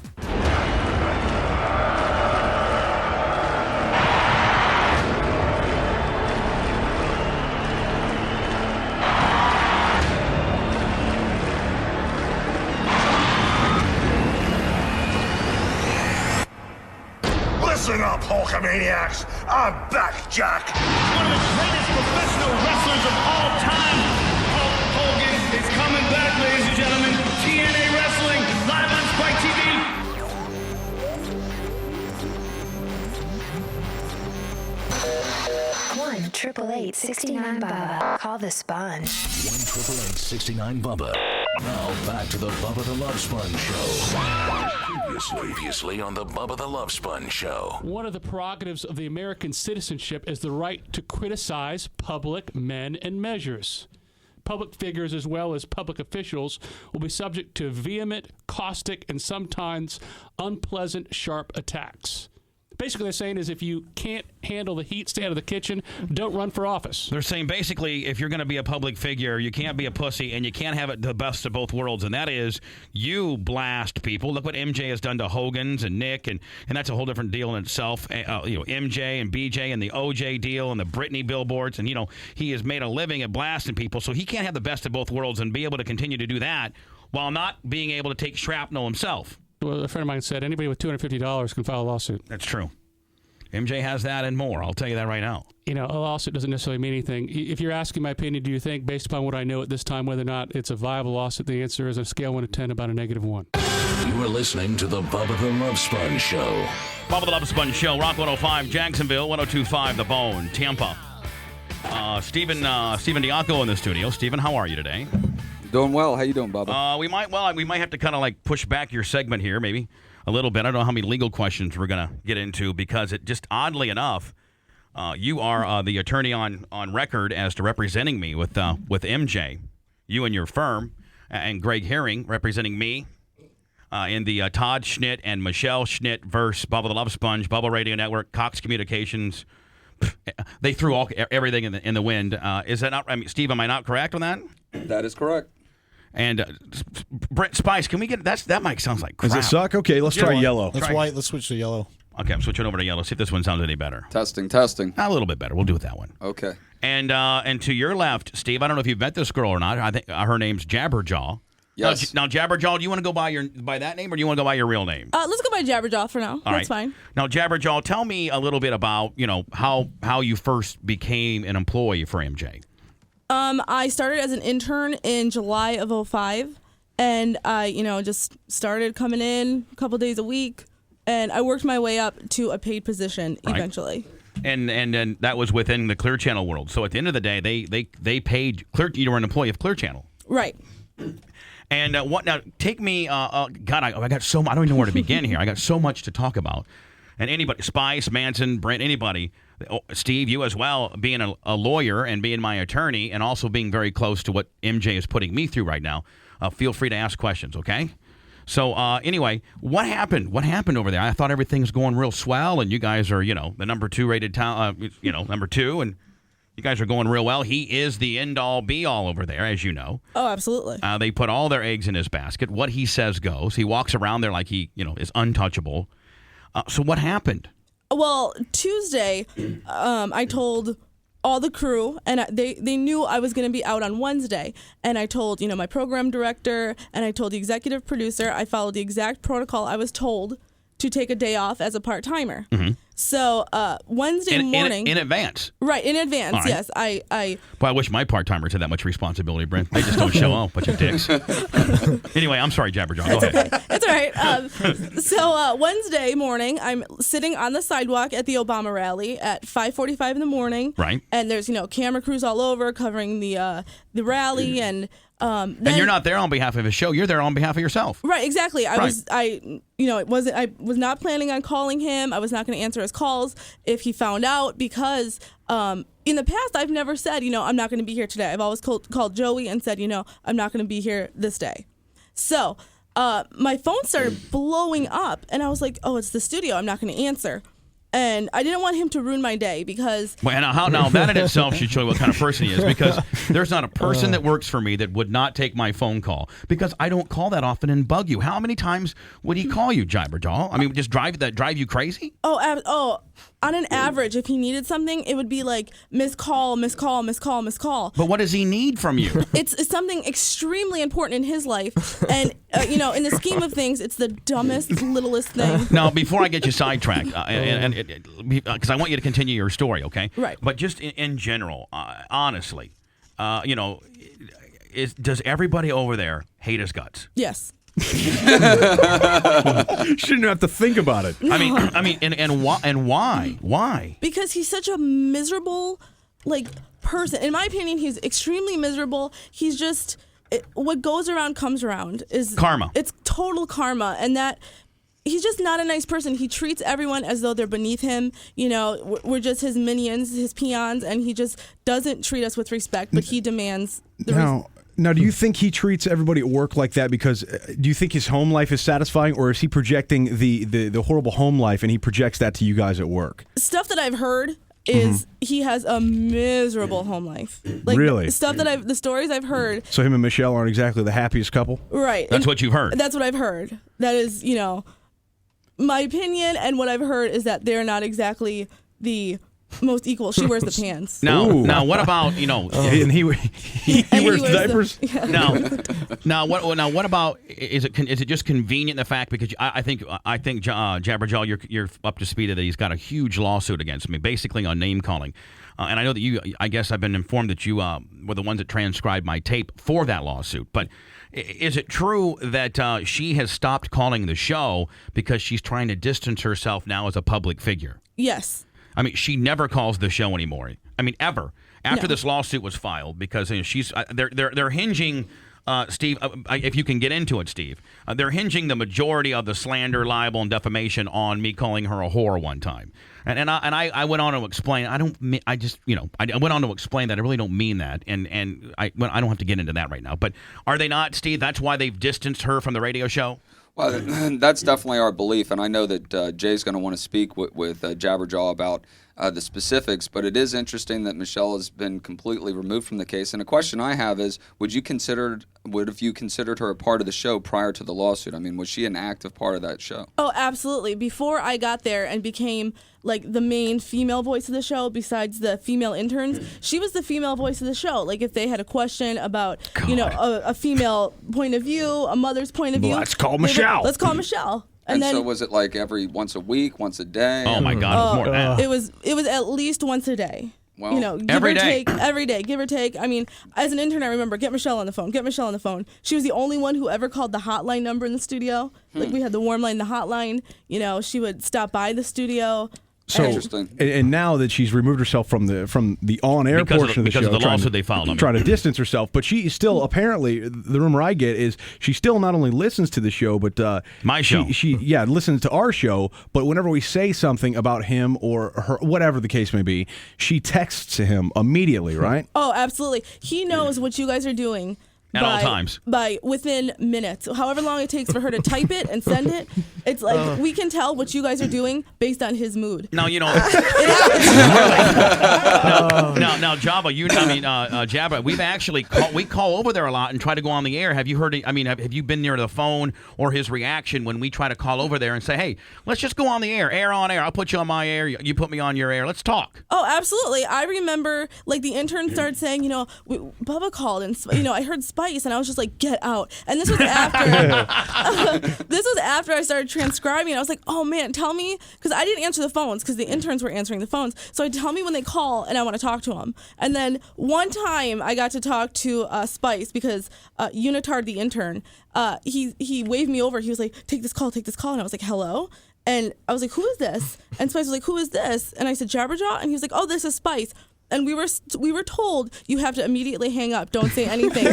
Listen up, Hulkamaniacs. I'm back, Jack. One of the greatest professional wrestlers of all time, Hulk Hogan, is coming back, ladies and gentlemen. TNA Wrestling, live on Spike TV. 1-888-69 Bubba. Call the Sponge. 1-888-69 Bubba. Now back to the Bubba the Love Sponge Show. Previously on the Bubba the Love Sponge Show. One of the prerogatives of the American citizenship is the right to criticize public men and measures. Public figures as well as public officials will be subject to vehement, caustic, and sometimes unpleasant, sharp attacks. Basically, they're saying is if you can't handle the heat, stay out of the kitchen, don't run for office. They're saying basically if you're going to be a public figure, you can't be a pussy and you can't have it the best of both worlds. And that is you blast people. Look what MJ has done to Hogan's and Nick, and that's a whole different deal in itself. MJ and BJ and the OJ deal and the Britney billboards. And, he has made a living at blasting people. So he can't have the best of both worlds and be able to continue to do that while not being able to take shrapnel himself. Well, a friend of mine said anybody with $250 can file a lawsuit. That's true. MJ has that and more. I'll tell you that right now. A lawsuit doesn't necessarily mean anything. If you're asking my opinion, do you think, based upon what I know at this time, whether or not it's a viable lawsuit, the answer is on a scale of 1 to 10, about a -1. You are listening to the Bubba the Love Sponge Show. Bubba the Love Sponge Show, Rock 105, Jacksonville, 102.5 The Bone, Tampa. Stephen Diaco in the studio. Stephen, how are you today? Doing well. How you doing, Bubba? We might have to kind of push back your segment here, maybe a little bit. I don't know how many legal questions we're going to get into because it just oddly enough, you are the attorney on record as to representing me with MJ, you and your firm, and Greg Herring representing me in the Todd Schnitt and Michelle Schnitt versus Bubba the Love Sponge, Bubba Radio Network, Cox Communications. They threw everything in the wind. Is that not? Steve, am I not correct on that? That is correct. And Brent Spice, can we get that mic sounds like crap. Does it suck? Okay, let's try yellow. Let's white. Let's switch to yellow. Okay, I'm switching over to yellow. See if this one sounds any better. Testing. A little bit better. We'll do it that one. Okay. And to your left, Steve, I don't know if you've met this girl or not. I think her name's Jabberjaw. Yes. Now, Jabberjaw, do you want to go by that name or do you want to go by your real name? Let's go by Jabberjaw for now. That's fine. Now, Jabberjaw, tell me a little bit about, how you first became an employee for MJ. I started as an intern in July of 2005, and I, just started coming in a couple days a week, and I worked my way up to a paid position eventually. And then that was within the Clear Channel world. So at the end of the day, they paid Clear. You were an employee of Clear Channel, right? And what now? Take me. God, I got so. I don't even know where to begin here. I got so much to talk about. And anybody, Spice, Manson, Brent, anybody, Steve, you as well, being a lawyer and being my attorney, and also being very close to what MJ is putting me through right now. Feel free to ask questions. Okay. So anyway, what happened? What happened over there? I thought everything was going real swell, and you guys are, the number 2 rated town, number 2, and you guys are going real well. He is the end-all, be-all over there, as you know. Oh, absolutely. They put all their eggs in his basket. What he says goes. He walks around there like he, is untouchable. So what happened? Well, Tuesday, I told all the crew, and they knew I was going to be out on Wednesday. And I told, my program director, and I told the executive producer. I followed the exact protocol I was told to take a day off as a part-timer. Mm-hmm. So Wednesday morning. In advance. Right, in advance, right. Yes. Boy, I wish my part-timers had that much responsibility, Brent. They just don't show up, bunch of dicks. Anyway, I'm sorry, Jabberjaw. Go ahead. Okay. It's all right. So Wednesday morning, I'm sitting on the sidewalk at the Obama rally at 5:45 in the morning. Right. And there's, camera crews all over covering the rally, and and you're not there on behalf of his show. You're there on behalf of yourself. Right, exactly. I was not planning on calling him. I was not going to answer his calls if he found out, because in the past I've never said, I'm not going to be here today. I've always called Joey and said, I'm not going to be here this day. So my phone started blowing up, and I was like, oh, it's the studio. I'm not going to answer. And I didn't want him to ruin my day, because... Well, now that in itself should show you what kind of person he is, because there's not a person that works for me that would not take my phone call, because I don't call that often and bug you. How many times would he call you, Jabberjaw? I mean, just drive you crazy? Oh, on an average, if he needed something, it would be like missed call, missed call, missed call, missed call. But what does he need from you? It's something extremely important in his life, and in the scheme of things, it's the dumbest, littlest thing. Now, before I get you sidetracked, because I want you to continue your story, okay? Right. But just in general, honestly, does everybody over there hate his guts? Yes. Shouldn't have to think about it. No. I mean, and why? Why? Because he's such a miserable, person. In my opinion, he's extremely miserable. He's just what goes around comes around. Is karma. It's total karma, and that he's just not a nice person. He treats everyone as though they're beneath him. We're just his minions, his peons, and he just doesn't treat us with respect. But he demands the Now, do you think he treats everybody at work like that because do you think his home life is satisfying, or is he projecting the horrible home life and he projects that to you guys at work? Stuff that I've heard is he has a miserable home life. Really? The stories I've heard. So him and Michelle aren't exactly the happiest couple? Right. That's what you've heard. That's what I've heard. That is, my opinion, and what I've heard is that they're not exactly the most equal. She wears the pants. Now, what about and he wears diapers. Now, what about is it just convenient the fact because I think Jabberjaw, you're up to speed that he's got a huge lawsuit against me, basically on name calling, and I know that I guess I've been informed that you were the ones that transcribed my tape for that lawsuit, but. Is it true that she has stopped calling the show because she's trying to distance herself now as a public figure? Yes. I mean, she never calls the show anymore. I mean, ever. After this lawsuit was filed, because she's they're hinging, Steve. If you can get into it, Steve, they're hinging the majority of the slander, libel, and defamation on me calling her a whore one time. And I went on to explain. I went on to explain that I really don't mean that, and I don't have to get into that right now. But are they not, Steve? That's why they've distanced her from the radio show. Well, that's definitely our belief, and I know that Jay's going to want to speak with Jabberjaw about the specifics, but it is interesting that Michelle has been completely removed from the case. And a question I have is, would have you considered her a part of the show prior to the lawsuit? I mean, was she an active part of that show? Oh, absolutely. Before I got there and became the main female voice of the show, besides the female interns, she was the female voice of the show. If they had a question about, a female point of view, a mother's point of view. Let's call Michelle. Let's call Michelle. And then, so was it like every once a week, once a day? Oh my God, it was more than that. It was at least once a day. Well, you know, give every or day. take, every day, give or take. I mean, as an intern, I remember get Michelle on the phone. Get Michelle on the phone. She was the only one who ever called the hotline number in the studio. Like we had the warm line, the hotline. You know, she would stop by the studio. So, and now that she's removed herself from the on-air portion of the show, because of the lawsuit they filed on her. trying to distance herself, but she still apparently, the rumor I get is she still not only listens to the show, but my show. She listens to our show. But whenever we say something about him or her, whatever the case may be, she texts him immediately, right? Oh, absolutely. He knows what you guys are doing. At all times. By within minutes. However long it takes for her to type it and send it, it's like we can tell what you guys are doing based on his mood. Now, you know. now, Jabba, Jabba, we've actually we call over there a lot and try to go on the air. Have you heard? Have you been near the phone or his reaction when we try to call over there and say, hey, let's just go on the air on air. I'll put you on my air. You put me on your air. Let's talk. Oh, absolutely. I remember, like, the intern started saying, Bubba called and, I heard Spice, and I was just like, get out. And this was after I started transcribing. I was like, oh man, tell me, because I didn't answer the phones because the interns were answering the phones. So tell me when they call and I want to talk to them. And then one time I got to talk to Spice because Unitard, the intern, he waved me over. He was like, take this call. And I was like, hello? And I was like, who is this? And Spice was like, who is this? And I said, Jabberjaw. And he was like, oh, this is Spice. And we were told you have to immediately hang up. Don't say anything.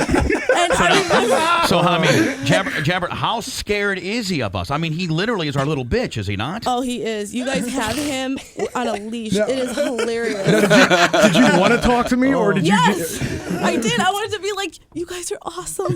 Jabber, how scared is he of us? I mean, he literally is our little bitch, is he not? Oh, he is. You guys have him on a leash. No. It is hilarious. Did you want to talk to me, or did yes, I did. I wanted to be like, you guys are awesome.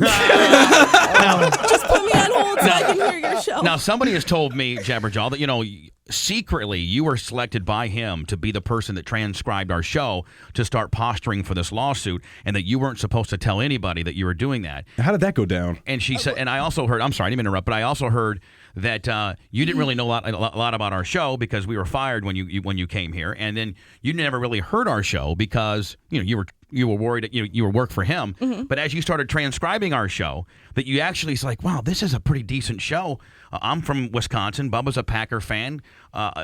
Just put me on hold so I can hear your show. Now, somebody has told me, Jabberjaw, that, secretly you were selected by him to be the person that transcribed our show to start posturing for this lawsuit, and that you weren't supposed to tell anybody that you were doing that. How did that go down? And she said, and I also heard, I'm sorry, I didn't interrupt, but I also heard that you didn't really know a lot about our show because we were fired when you came here, and then you never really heard our show because you were worried that you were work for him. Mm-hmm. But as you started transcribing our show, that you actually was like, wow, this is a pretty decent show. I'm from Wisconsin. Bubba's a Packer fan,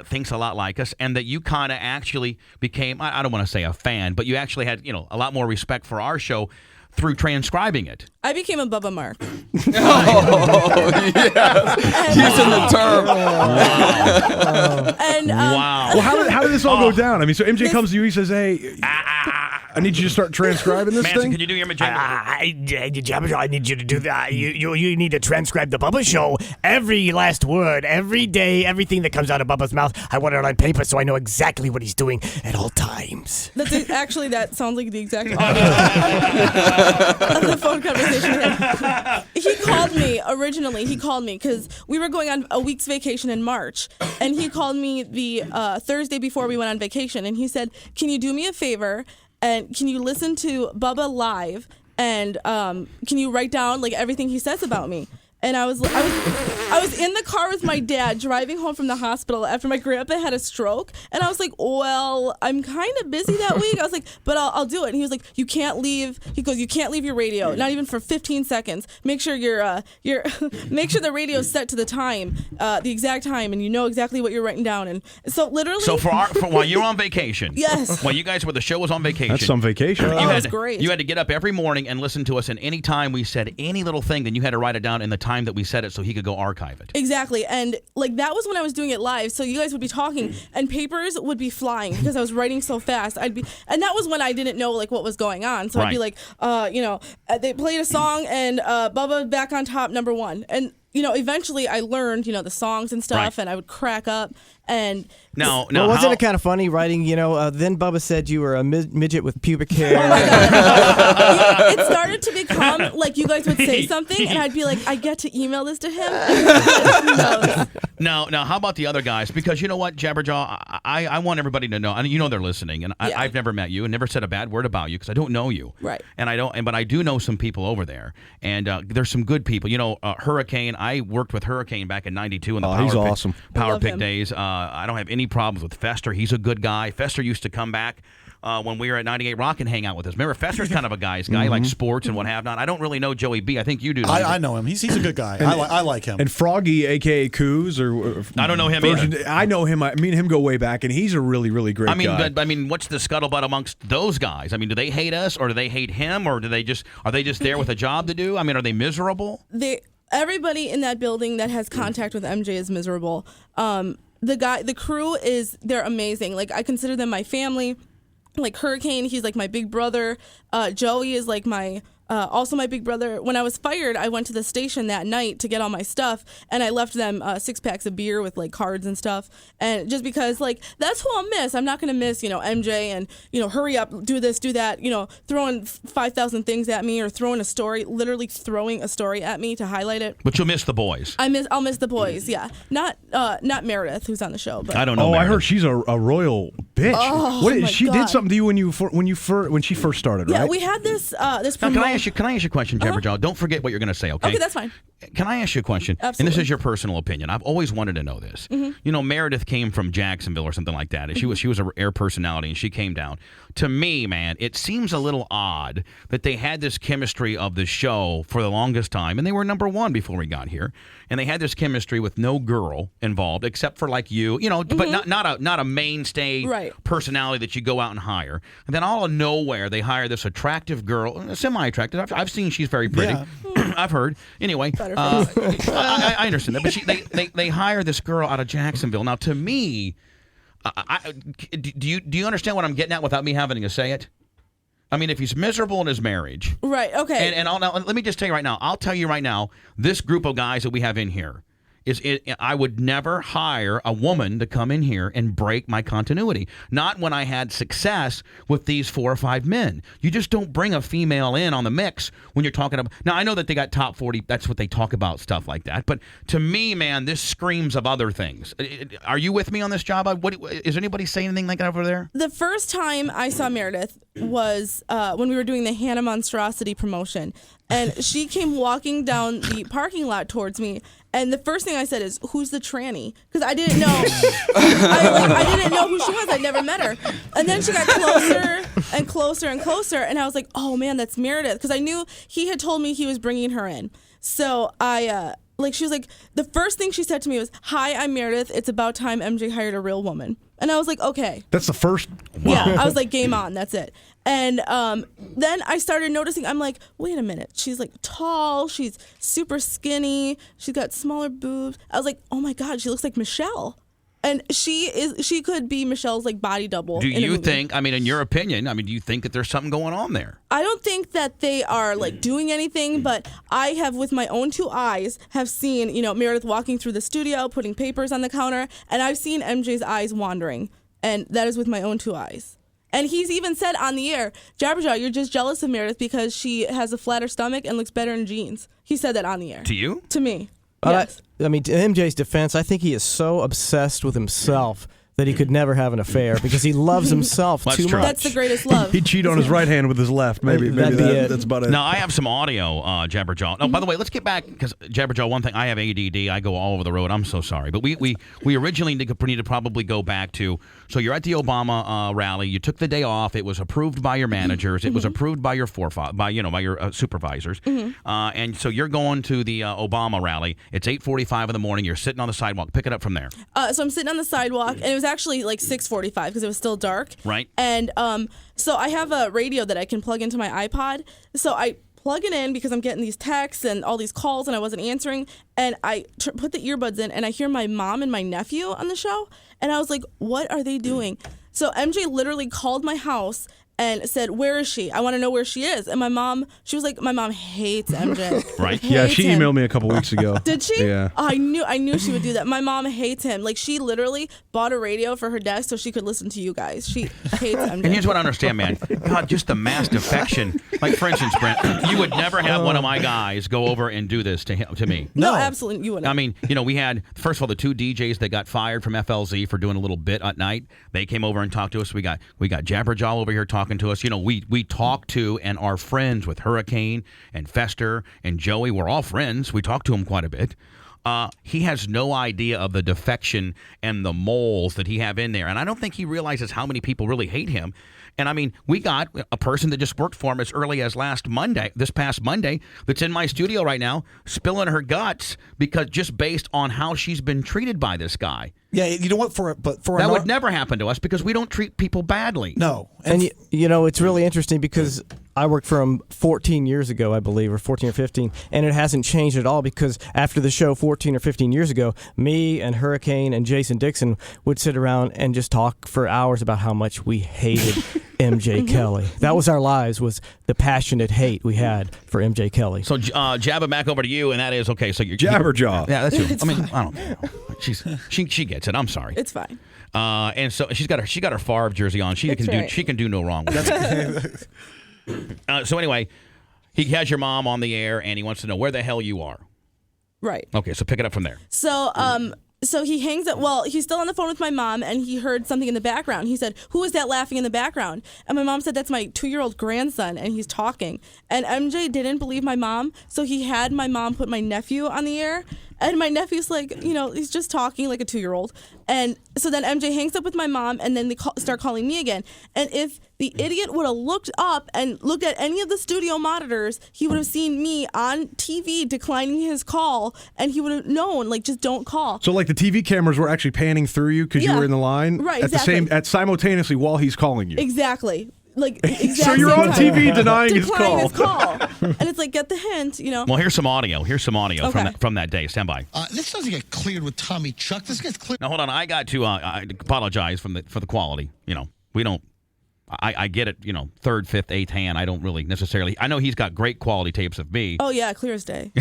thinks a lot like us, and that you kind of actually became, I don't want to say a fan, but you actually had a lot more respect for our show through transcribing it. I became a Bubba Mark. Oh, yes. Using the term. Wow. And, wow. Well, how did this all go down? I mean, so MJ comes to you, he says, hey, I need you to start transcribing this Manson, thing. Can you do your Jabberjaw, I need you to do that. You need to transcribe the Bubba show. Every last word, every day, everything that comes out of Bubba's mouth, I want it on paper so I know exactly what he's doing at all times. Actually, that sounds like the exact audio of the phone conversation we had. He called me originally. He called me because we were going on a week's vacation in March, and he called me the Thursday before we went on vacation, and he said, can you do me a favor? And can you listen to Bubba live? And can you write down like everything he says about me? And I was in the car with my dad driving home from the hospital after my grandpa had a stroke, and I was like, well, I'm kind of busy that week. I was like, but I'll do it. And he was like, you can't leave. He goes, you can't leave your radio, not even for 15 seconds. Make sure make sure the radio's set to the time, the exact time, and you know exactly what you're writing down. And so literally, so for while you were on vacation, yes, while you guys the show was on vacation, that's some vacation. You was great. You had to get up every morning and listen to us, and any time we said any little thing, then you had to write it down in the time that we said it so he could go archive it. Exactly. And like that was when I was doing it live, so you guys would be talking and papers would be flying because I was writing so fast. And that was when I didn't know like what was going on, so right. I'd be like they played a song and Bubba back on top #1, and eventually I learned the songs and stuff, right. And I would crack up. And now wasn't it kind of funny writing? Then Bubba said you were a midget with pubic hair. Oh my God. It started to become like you guys would say something, and I'd be like, I get to email this to him. Now, how about the other guys? Because you know what, Jabberjaw, I want everybody to know, and they're listening, and Yeah. I've never met you and never said a bad word about you because I don't know you, right? And but I do know some people over there, and there's some good people. Hurricane. I worked with Hurricane back in '92 in the he's awesome. Power Pick days. I don't have any problems with Fester. He's a good guy. Fester used to come back when we were at 98 Rock and hang out with us. Remember, Fester's kind of a guy's guy, like sports and what have not. I don't really know Joey B. I think you do. I know him. He's a good guy. I like him. And Froggy, a.k.a. Coos, or I don't know him either. I know him. Me and him go way back, and he's a really, really great guy. But what's the scuttlebutt amongst those guys? I mean, do they hate us, or do they hate him, or are they just there with a job to do? I mean, are they miserable? Everybody in that building that has contact with MJ is miserable. The crew they're amazing. Like, I consider them my family. Like Hurricane, he's like my big brother. Joey is like also my big brother. When I was fired, I went to the station that night to get all my stuff, and I left them 6 packs of beer with like cards and stuff. And just because like that's who I'll miss. I'm not gonna miss MJ and hurry up, do this, do that. Throwing 5,000 things at me or literally throwing a story at me to highlight it. But you'll miss the boys. I'll miss the boys. Yeah, not Meredith, who's on the show. But I don't know. Oh, Meredith. I heard she's a royal bitch. Oh, she did something to you when she first started, right? Yeah, we had this Can I ask you a question, Jabberjaw? Don't forget what you're going to say, okay? Okay, that's fine. Can I ask you a question? Absolutely. And this is your personal opinion. I've always wanted to know this. Mm-hmm. Meredith came from Jacksonville or something like that. She was an air personality, and she came down. To me, man, it seems a little odd that they had this chemistry of the show for the longest time, and they were number one before we got here. And they had this chemistry with no girl involved, except for like you, but not a mainstay personality that you go out and hire. And then all of nowhere, they hire this attractive girl, semi-attractive. I've seen she's very pretty. Yeah. I've heard. Anyway, I understand that. But they hire this girl out of Jacksonville. Now, to me, do you understand what I'm getting at without me having to say it? I mean, if he's miserable in his marriage. Right, okay. And let me just tell you right now. I'll tell you right now, this group of guys that we have in here, I would never hire a woman to come in here and break my continuity. Not when I had success with these 4 or 5 men. You just don't bring a female in on the mix when you're talking about. Now, I know that they got top 40. That's what they talk about, stuff like that. But to me, man, this screams of other things. Are you with me on this job? Is anybody saying anything like that over there? The first time I saw Meredith was when we were doing the Hannah Monstrosity promotion. And she came walking down the parking lot towards me, and the first thing I said is, "Who's the tranny?" Because I didn't know. I didn't know who she was. I'd never met her. And then she got closer and closer and closer, and I was like, "Oh man, that's Meredith." Because I knew he had told me he was bringing her in. So she was like, the first thing she said to me was, "Hi, I'm Meredith. It's about time MJ hired a real woman." And I was like, okay. That's the first. Wow. Yeah, I was like, game on. That's it. And then I started noticing, I'm like, wait a minute. She's like tall. She's super skinny. She's got smaller boobs. I was like, oh my God, she looks like Michelle. And she could be Michelle's like body double. Do you think, in your opinion, do you think that there's something going on there? I don't think that they are like doing anything, but I have with my own 2 eyes have seen, Meredith walking through the studio, putting papers on the counter, and I've seen MJ's eyes wandering. And that is with my own 2 eyes. And he's even said on the air, Jabberjaw, you're just jealous of Meredith because she has a flatter stomach and looks better in jeans. He said that on the air. To you? To me. Yes. To MJ's defense, I think he is so obsessed with himself that he could never have an affair because he loves himself too much. That's the greatest love. He'd cheat on his right hand with his left. Maybe that's about it. Now, I have some audio, Jabberjaw. Oh, by the way, let's get back, because Jabberjaw, one thing, I have ADD. I go all over the road. I'm so sorry. But we originally need to probably go back to, so you're at the Obama rally. You took the day off. It was approved by your managers. It was approved by your by your supervisors. And so you're going to the Obama rally. It's 8:45 in the morning. You're sitting on the sidewalk. Pick it up from there. So I'm sitting on the sidewalk, and it was actually like 6:45 because it was still dark. Right. And so I have a radio that I can plug into my iPod. So I plug it in because I'm getting these texts and all these calls and I wasn't answering. And I put the earbuds in and I hear my mom and my nephew on the show. And I was like, what are they doing? So MJ literally called my house and said, where is she? I want to know where she is. And my mom, she was like, my mom hates MJ. Right. Yeah, she emailed me a couple weeks ago. Did she? Yeah. Oh, I knew she would do that. My mom hates him. Like, she literally bought a radio for her desk so she could listen to you guys. She hates MJ. And here's what I understand, man. God, just the mass defection. Like, for instance, Brent, you would never have one of my guys go over and do this to me. No, absolutely. You wouldn't. I mean, we had, first of all, the 2 DJs that got fired from FLZ for doing a little bit at night. They came over and talked to us. We got Jabberjaw over here talking to us. We talk to and are friends with Hurricane and Fester and Joey. We're all friends. We talk to them quite a bit. he has no idea of the defection and the moles that he have in there. And I don't think he realizes how many people really hate him. And I mean, we got a person that just worked for him as early as this past Monday, that's in my studio right now, spilling her guts because just based on how she's been treated by this guy. Yeah, you know what? That would never happen to us because we don't treat people badly. No. And you know, it's really interesting because I worked for him 14 years ago, I believe, or 14 or 15, and it hasn't changed at all because after the show 14 or 15 years ago, me and Hurricane and Jason Dixon would sit around and just talk for hours about how much we hated MJ Kelly. That was our lives, was the passionate hate we had for MJ Kelly. So, Jabba, back over to you, and that is, okay, so you're... Jabberjaw. Yeah, that's you. I mean, I don't know. She gets it. I'm sorry. It's fine. And so she got her Favre jersey on. She can do no wrong with it. So anyway, he has your mom on the air, and he wants to know where the hell you are. Right. Okay, so pick it up from there. So he hangs up. Well, he's still on the phone with my mom, and he heard something in the background. He said, "Who is that laughing in the background?" And my mom said, "That's my 2-year-old grandson," and he's talking. And MJ didn't believe my mom, so he had my mom put my nephew on the air. And my nephew's like, he's just talking like a 2-year-old. And so then MJ hangs up with my mom, and then they start calling me again. And if the idiot would have looked up and looked at any of the studio monitors, he would have seen me on TV declining his call, and he would have known, just don't call. So, the TV cameras were actually panning through you because you were in the line? Right, at simultaneously while he's calling you? Exactly. So you're on TV denying his call. And it's get the hint, Well, here's some audio. Okay. from that day. Stand by. This doesn't get cleared with Tommy Chuck. This gets cleared. Now, hold on. I got to I apologize for the quality. We don't. I get it. Third, fifth, eighth hand. I don't really necessarily. I know he's got great quality tapes of me. Oh yeah, clear as day.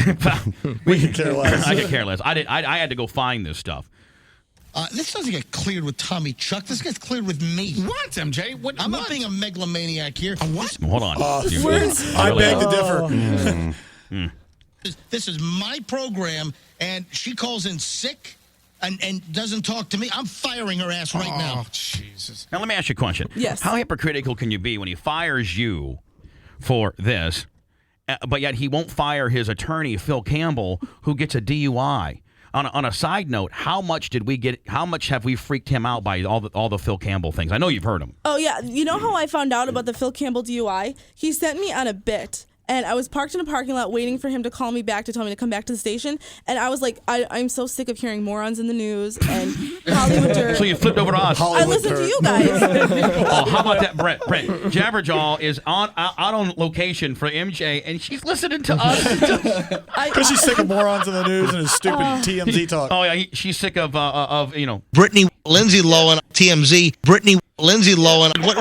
We could care less. I could care less. I had to go find this stuff. This doesn't get cleared with Tommy Chuck. This gets cleared with me. What, MJ? I'm not being a megalomaniac here. What? Hold on. I beg to differ. This is my program, and she calls in sick and doesn't talk to me. I'm firing her ass right now. Oh, Jesus. Now, let me ask you a question. Yes. How hypocritical can you be when he fires you for this, but yet he won't fire his attorney, Phil Campbell, who gets a DUI? On a side note, how much have we freaked him out by all the Phil Campbell things? I know you've heard him. Oh yeah, you know how I found out about the Phil Campbell DUI? He sent me on a bit. And I was parked in a parking lot waiting for him to call me back to tell me to come back to the station. And I was like, I'm so sick of hearing morons in the news and Hollywood dirt. So you flipped over to us. I listened to you guys. Oh, how about that, Brent? Jabberjaw is out on location for MJ, and she's listening to us. Because she's sick of morons in the news and his stupid TMZ talk. Oh, yeah, she's sick of Brittany Lindsay Lohan, TMZ. Brittany Lindsay Lohan, what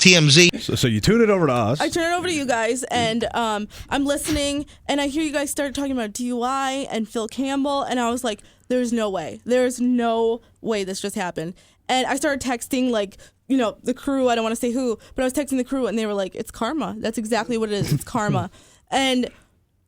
TMZ. So you tune it over to us. I turn it over to you guys, and I'm listening, and I hear you guys start talking about DUI and Phil Campbell, and I was like, there's no way. There's no way this just happened. And I started texting, the crew. I don't want to say who, but I was texting the crew, and they were like, it's karma. That's exactly what it is. It's karma. And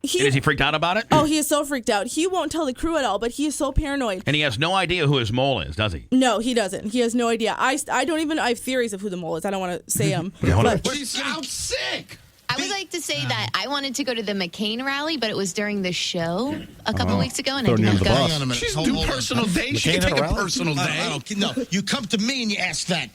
is he freaked out about it? Oh, he is so freaked out. He won't tell the crew at all, but he is so paranoid. And he has no idea who his mole is, does he? No, he doesn't. He has no idea. I don't even. I have theories of who the mole is. I don't want to say them. She sounds sick. I would like to say that I wanted to go to the McCain rally, but it was during the show a couple weeks ago, and I didn't go. Hang on a minute. She's do personal day. She can take a personal day. No, you come to me and you ask that.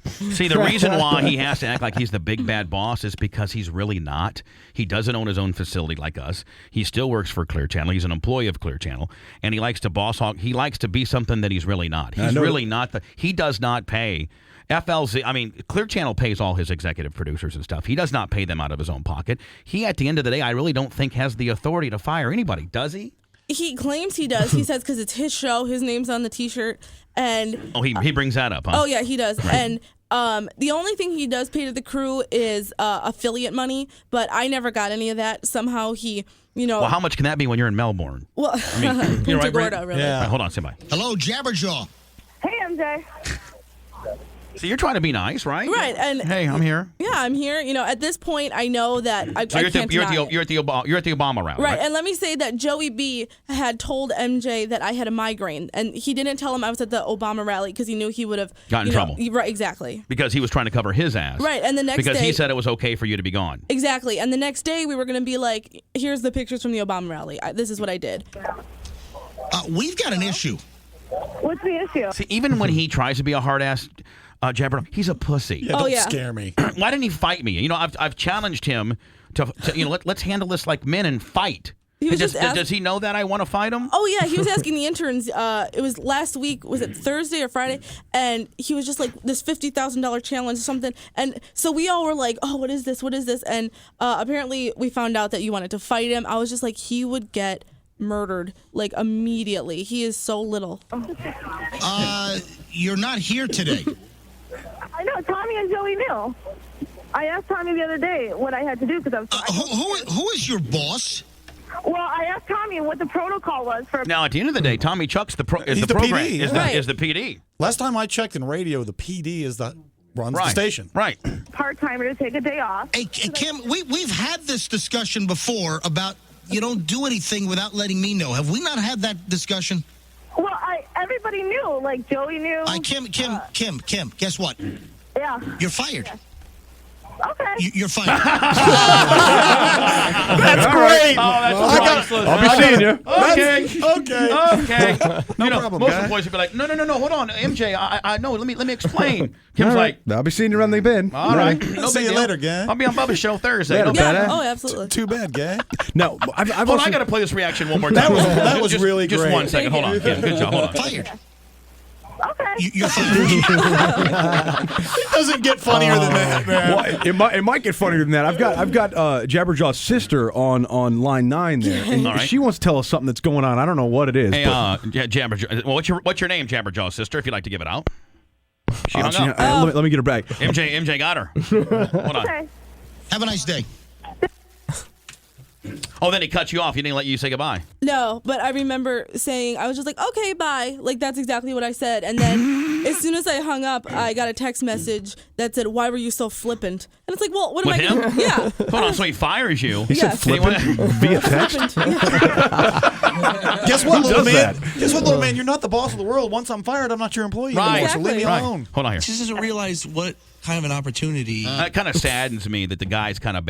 See, the reason why he has to act like he's the big bad boss is because he's really not. He doesn't own his own facility like us. He still works for Clear Channel. He's an employee of Clear Channel, and he likes to boss hog. He likes to be something that he's really not. He's really not. He does not pay FLZ. I mean, Clear Channel pays all his executive producers and stuff. He does not pay them out of his own pocket. He, at the end of the day, I really don't think has the authority to fire anybody. Does he? He claims he does. He says because it's his show, his name's on the T-shirt, and he brings that up, huh? Oh yeah, he does. Right. And the only thing he does pay to the crew is affiliate money, but I never got any of that. Somehow he, Well, how much can that be when you're in Melbourne? Well, you're right, Gorda, really. Yeah. Right, hold on, stand by. Hello, Jabberjaw. Hey, MJ. So you're trying to be nice, right? Right. And hey, I'm here. Yeah, I'm here. At this point, I know that I can't you're at the Obama rally, right? And let me say that Joey B had told MJ that I had a migraine, and he didn't tell him I was at the Obama rally because he knew he would have got in trouble. Right, exactly. Because he was trying to cover his ass. Right, and the next because day, he said it was okay for you to be gone. Exactly, and the next day we were going to be like, here's the pictures from the Obama rally. This is what I did. We've got an issue. What's the issue? See, even when he tries to be a hard-ass Jabberjaw, he's a pussy. Yeah, don't scare me. Why didn't he fight me? You know, I've challenged him to let's handle this like men and fight. Does he know that I want to fight him? Oh, yeah. He was asking the interns. It was last week. Was it Thursday or Friday? And he was just like, this $50,000 challenge or something. And so we all were like, oh, what is this? What is this? And apparently we found out that you wanted to fight him. I was just like, he would get murdered like immediately. He is so little. You're not here today. I know. Tommy and Joey knew. I asked Tommy the other day what I had to do because I was. Who is your boss? Well, I asked Tommy what the protocol was for. Now, at the end of the day, Tommy Chuck's the program. PD, is the PD. Last time I checked in radio, the PD is the runs the station. Right. Part-timer to take a day off. Hey, Kim, we've had this discussion before about you don't do anything without letting me know. Have we not had that discussion? Well, everybody knew. Like Joey knew. Kim, guess what? Yeah. You're fired. Okay. You're fired. That's great. Oh, that's I'll be seeing you. Okay. No problem, most guy. employees would be like, no, hold on, MJ, I know. Let me explain. Kim's like, I'll be seeing you around the bin. all right. No See you later, gang. I'll be on Bubba's show Thursday. Yeah, No yeah. bad. Oh, absolutely. Too bad, gang. No, I've Hold on, I got to play this reaction one more time. That was just, really just great. 1 second. Hold on, Kim. Good job. Hold on. Fired. Okay. You're fired. It doesn't get funnier than that, man. Well, it might get funnier than that. I've got Jabberjaw's sister on line 9 there, and All right. she wants to tell us something that's going on. I don't know what it is. Hey, but Jabberjaw. Well, what's your name, Jabberjaw sister? If you'd like to give it out. She hung up. let me get her back. MJ got her. Hold on. Okay. Have a nice day. Oh, then he cut you off. He didn't let you say goodbye. No, but I remember saying, I was just like, okay, bye. Like, that's exactly what I said. And then as soon as I hung up, I got a text message that said, why were you so flippant? And it's like, well, what am With I him? going to do? Yeah. Hold on, so he fires you. He said flippant via text. Guess what, little does man? that? Guess what, little man? You're not the boss of the world. Once I'm fired, I'm not your employee anymore. So leave me alone. Hold on here. She doesn't realize what kind of an opportunity. It kind of saddens me that the guys kind of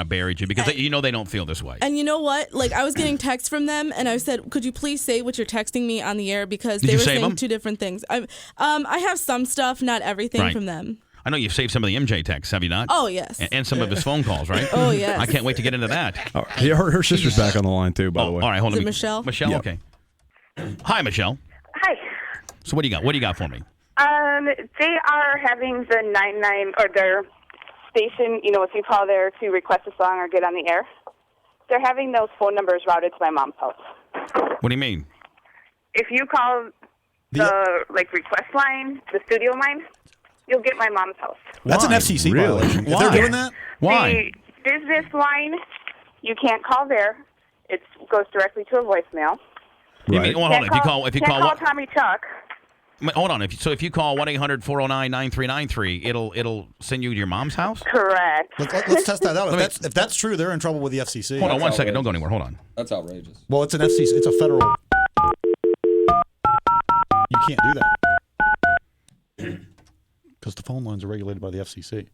buried you because they don't feel this way. And you know what? Like, I was getting texts from them, and I said, could you please say what you're texting me on the air? Because they were saying two different things. I have some stuff, not everything from them. I know you've saved some of the MJ texts, have you not? Oh, yes. And some of his phone calls, right? Oh, yes. I can't wait to get into that. Oh, yeah, her sister's back on the line, too, by the way. All right, hold on. Is it Michelle? Michelle, Yep. okay. Hi, Michelle. Hi. So what do you got? What do you got for me? They are having the 99 or their station. You know, if you call there to request a song or get on the air, they're having those phone numbers routed to my mom's house. What do you mean? If you call the request line, the studio line, you'll get my mom's house. That's an FCC violation. If they're doing that, why? The business line, you can't call there. It goes directly to a voicemail. You mean, well, hold on. If you call call Tommy Chuck. Hold on. If you call 1-800-409-9393, it'll send you to your mom's house. Correct. let's test that out. If that's true, they're in trouble with the FCC. Hold on 1 second. Don't go anywhere. Hold on. That's outrageous. Well, it's an FCC. It's a federal. You can't do that because the phone lines are regulated by the FCC.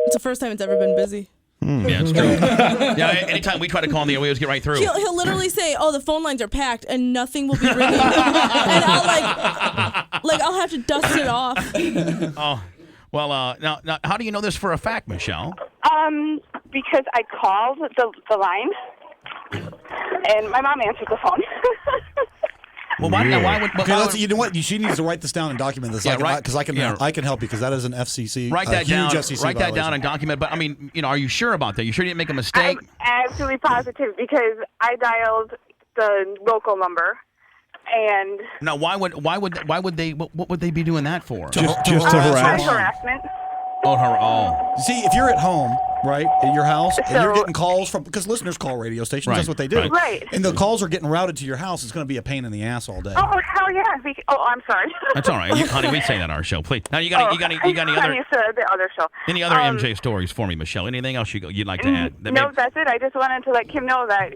It's the first time it's ever been busy. Yeah, it's true. Yeah, anytime we try to call in the air, we always get right through. He'll literally say, "Oh, the phone lines are packed, and nothing will be ringing," and I'll have to dust it off. Oh, well, now, how do you know this for a fact, Michelle? Because I called the line, and my mom answered the phone. Well, why would? You know what? She needs to write this down and document this. Because I can help you because that is an FCC. Write that huge down. FCC Write that violation. down and document. But I mean, are you sure about that? You sure you didn't make a mistake? I'm absolutely positive because I dialed the local number, and no. Why would they? What would they be doing that for? Just to harass. Harassment. Oh. See, if you're at home, right, at your house, and you're getting calls from, because listeners call radio stations, that's what they do. Right. And the calls are getting routed to your house, it's going to be a pain in the ass all day. Oh, hell yeah. I'm sorry. That's all right, honey. We say that on our show, please. Now you got any other the other show. Any other MJ stories for me, Michelle? Anything else you'd like to add? No, that's it. I just wanted to let Kim know that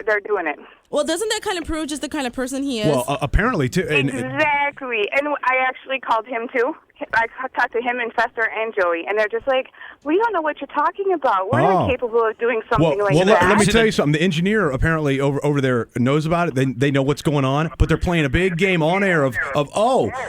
they're doing it. Well, doesn't that kind of prove just the kind of person he is? Well, apparently, too. Exactly. And I actually called him, too. I talked to him and Fester and Joey, and they're just like, we don't know what you're talking about. We're not capable of doing something like that. Let me tell you something. The engineer apparently over there knows about it. They know what's going on, but they're playing a big game on air of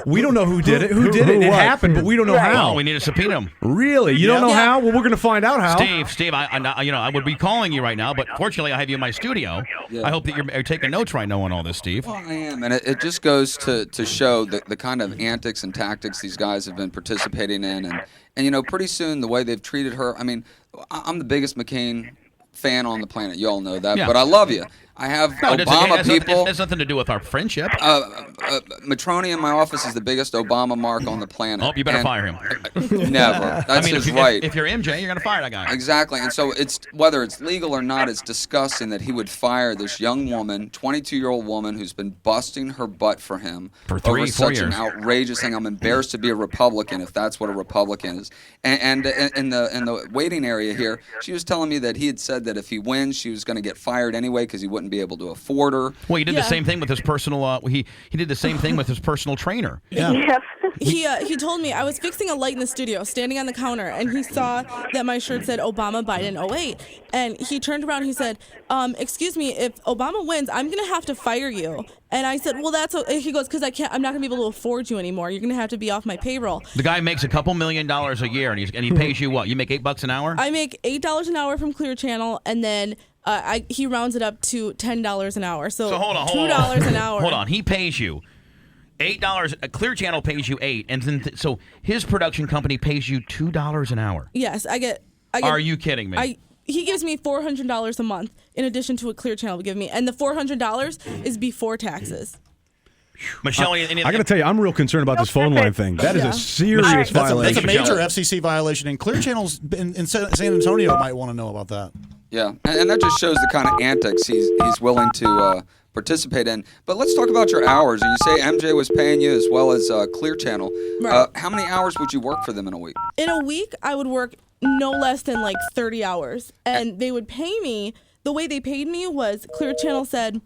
we don't know who did it. Who did it? It happened, but we don't know how. Oh, we need to subpoena him. Really? You don't know how? Well, we're going to find out how. Steve, I would be calling you right now, but fortunately I have you in my studio. Yeah. I hope that you're taking notes right now on all this, Steve. Well, I am, and it just goes to show the kind of antics and tactics these guys have been participating in, and pretty soon the way they've treated her. I mean, I'm the biggest McCain fan on the planet. You all know that, but I love you. I have Obama people. It has nothing to do with our friendship. Matroni in my office is the biggest Obama mark on the planet. Oh, you better fire him. Never. That's just right. If you're MJ, you're going to fire that guy. Exactly. And so whether it's legal or not, it's disgusting that he would fire this young woman, 22-year-old woman, who's been busting her butt for him for over 4 such years. An outrageous thing. I'm embarrassed to be a Republican if that's what a Republican is. And in the waiting area here, she was telling me that he had said that if he wins, she was going to get fired anyway because he wouldn't be able to afford her. Well, he did the same thing with his personal. He did the same thing with his personal trainer. Yeah. He told me I was fixing a light in the studio, standing on the counter, and he saw that my shirt said Obama Biden 08, and he turned around. And he said, "Excuse me, if Obama wins, I'm gonna have to fire you." And I said, "Well, that's." He goes, "Because I'm not gonna be able to afford you anymore. You're gonna have to be off my payroll." The guy makes a couple $1 million a year, and he pays you what? You make $8 an hour? I make $8 an hour from Clear Channel, and then. He rounds it up to $10 an hour, so hold on, $2 an hour. Hold on, he pays you $8. Clear Channel pays you $8, and then so his production company pays you $2 an hour. Yes, I get. Are you kidding me? He gives me $400 a month in addition to what Clear Channel would give me, and the $400 is before taxes. Michelle, I got to tell you, I'm real concerned about this phone line thing. That is a serious violation. That's a major FCC violation, and Clear Channel's in San Antonio might want to know about that. Yeah, and that just shows the kind of antics he's willing to participate in. But let's talk about your hours. And you say MJ was paying you as well as Clear Channel. Right. How many hours would you work for them in a week? In a week, I would work no less than like 30 hours, and they would pay me. The way they paid me was Clear Channel said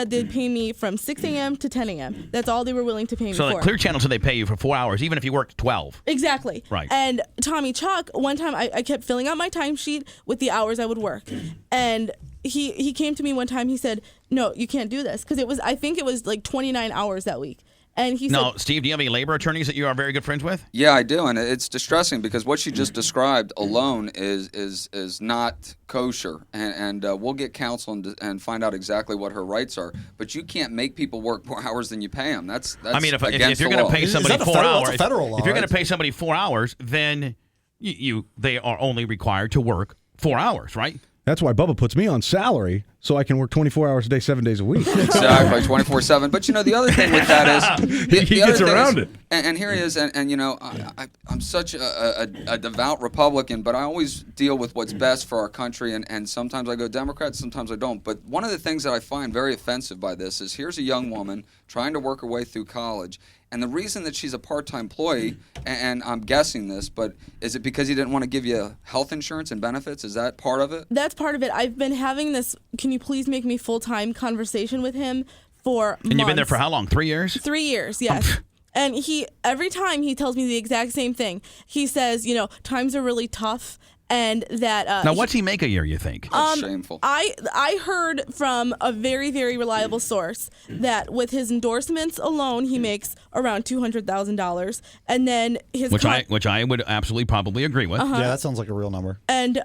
they'd pay me from 6 a.m. to 10 a.m. That's all they were willing to pay me for. So Clear Channel said they pay you for 4 hours, even if you worked 12. Exactly. Right. And Tommy Chuck, one time I kept filling out my timesheet with the hours I would work. And he came to me one time, he said, "No, you can't do this." Because I think it was like 29 hours that week. And he said, Steve, do you have any labor attorneys that you are very good friends with? Yeah, I do, and it's distressing because what she just described alone is not kosher, and we'll get counsel and find out exactly what her rights are. But you can't make people work more hours than you pay them. That's I mean, if you're going to pay somebody 4 hours, that's a federal law, if you're going to pay somebody 4 hours, then they are only required to work 4 hours, right? That's why Bubba puts me on salary so I can work 24 hours a day, 7 days a week. Exactly, 24/7. But the other thing with that is he gets around it. And here he is, and I'm such a devout Republican, but I always deal with what's best for our country, and sometimes I go Democrat, sometimes I don't. But one of the things that I find very offensive by this is here's a young woman trying to work her way through college. And the reason that she's a part-time employee, and I'm guessing this, but is it because he didn't want to give you health insurance and benefits? Is that part of it? That's part of it. I've been having this, "Can you please make me full-time" conversation with him for months. And you've been there for how long? 3 years? 3 years, yes. And every time he tells me the exact same thing. He says, times are really tough. And that now, what's he make a year, you think? That's shameful. I heard from a very, very reliable source that with his endorsements alone, he makes around $200,000, and then his which I would absolutely probably agree with. Yeah, that sounds like a real number. And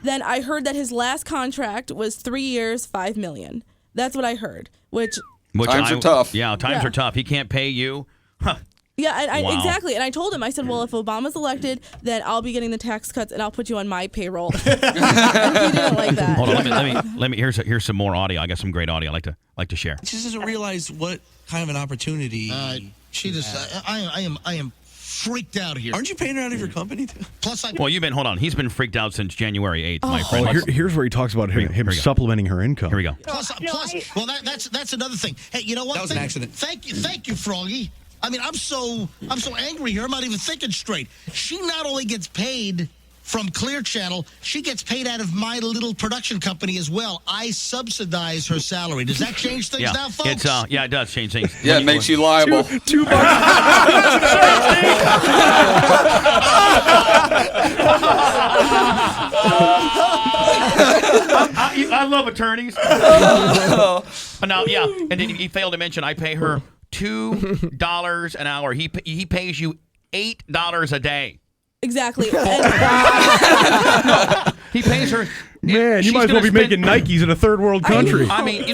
then I heard that his last contract was 3 years, $5 million. That's what I heard. Which times are tough. Yeah, times are tough. He can't pay you. Huh. Yeah, Wow. Exactly. And I told him, I said, well, if Obama's elected, then I'll be getting the tax cuts and I'll put you on my payroll. And he didn't like that. Hold on, let me. Here's some more audio. I got some great audio I like to share. She doesn't realize what kind of an opportunity. I am freaked out here. Aren't you paying her out of your company too? Plus, hold on. He's been freaked out since January 8th, my friend. Here's where he talks about him supplementing her income. Here we go. Plus, well, that's another thing. Hey, you know what? That was an accident. Thank you, Froggy. I mean, I'm so angry here. I'm not even thinking straight. She not only gets paid from Clear Channel. She gets paid out of my little production company as well. I subsidize her salary. Does that change things now, folks? It's it does change things. Yeah, it makes you liable. $2. I love attorneys. Now, yeah, and then he failed to mention I pay her $2 an hour. He pays you $8 a day. Exactly. He pays her. Man, you might as well be making Nikes in a third world country. I mean,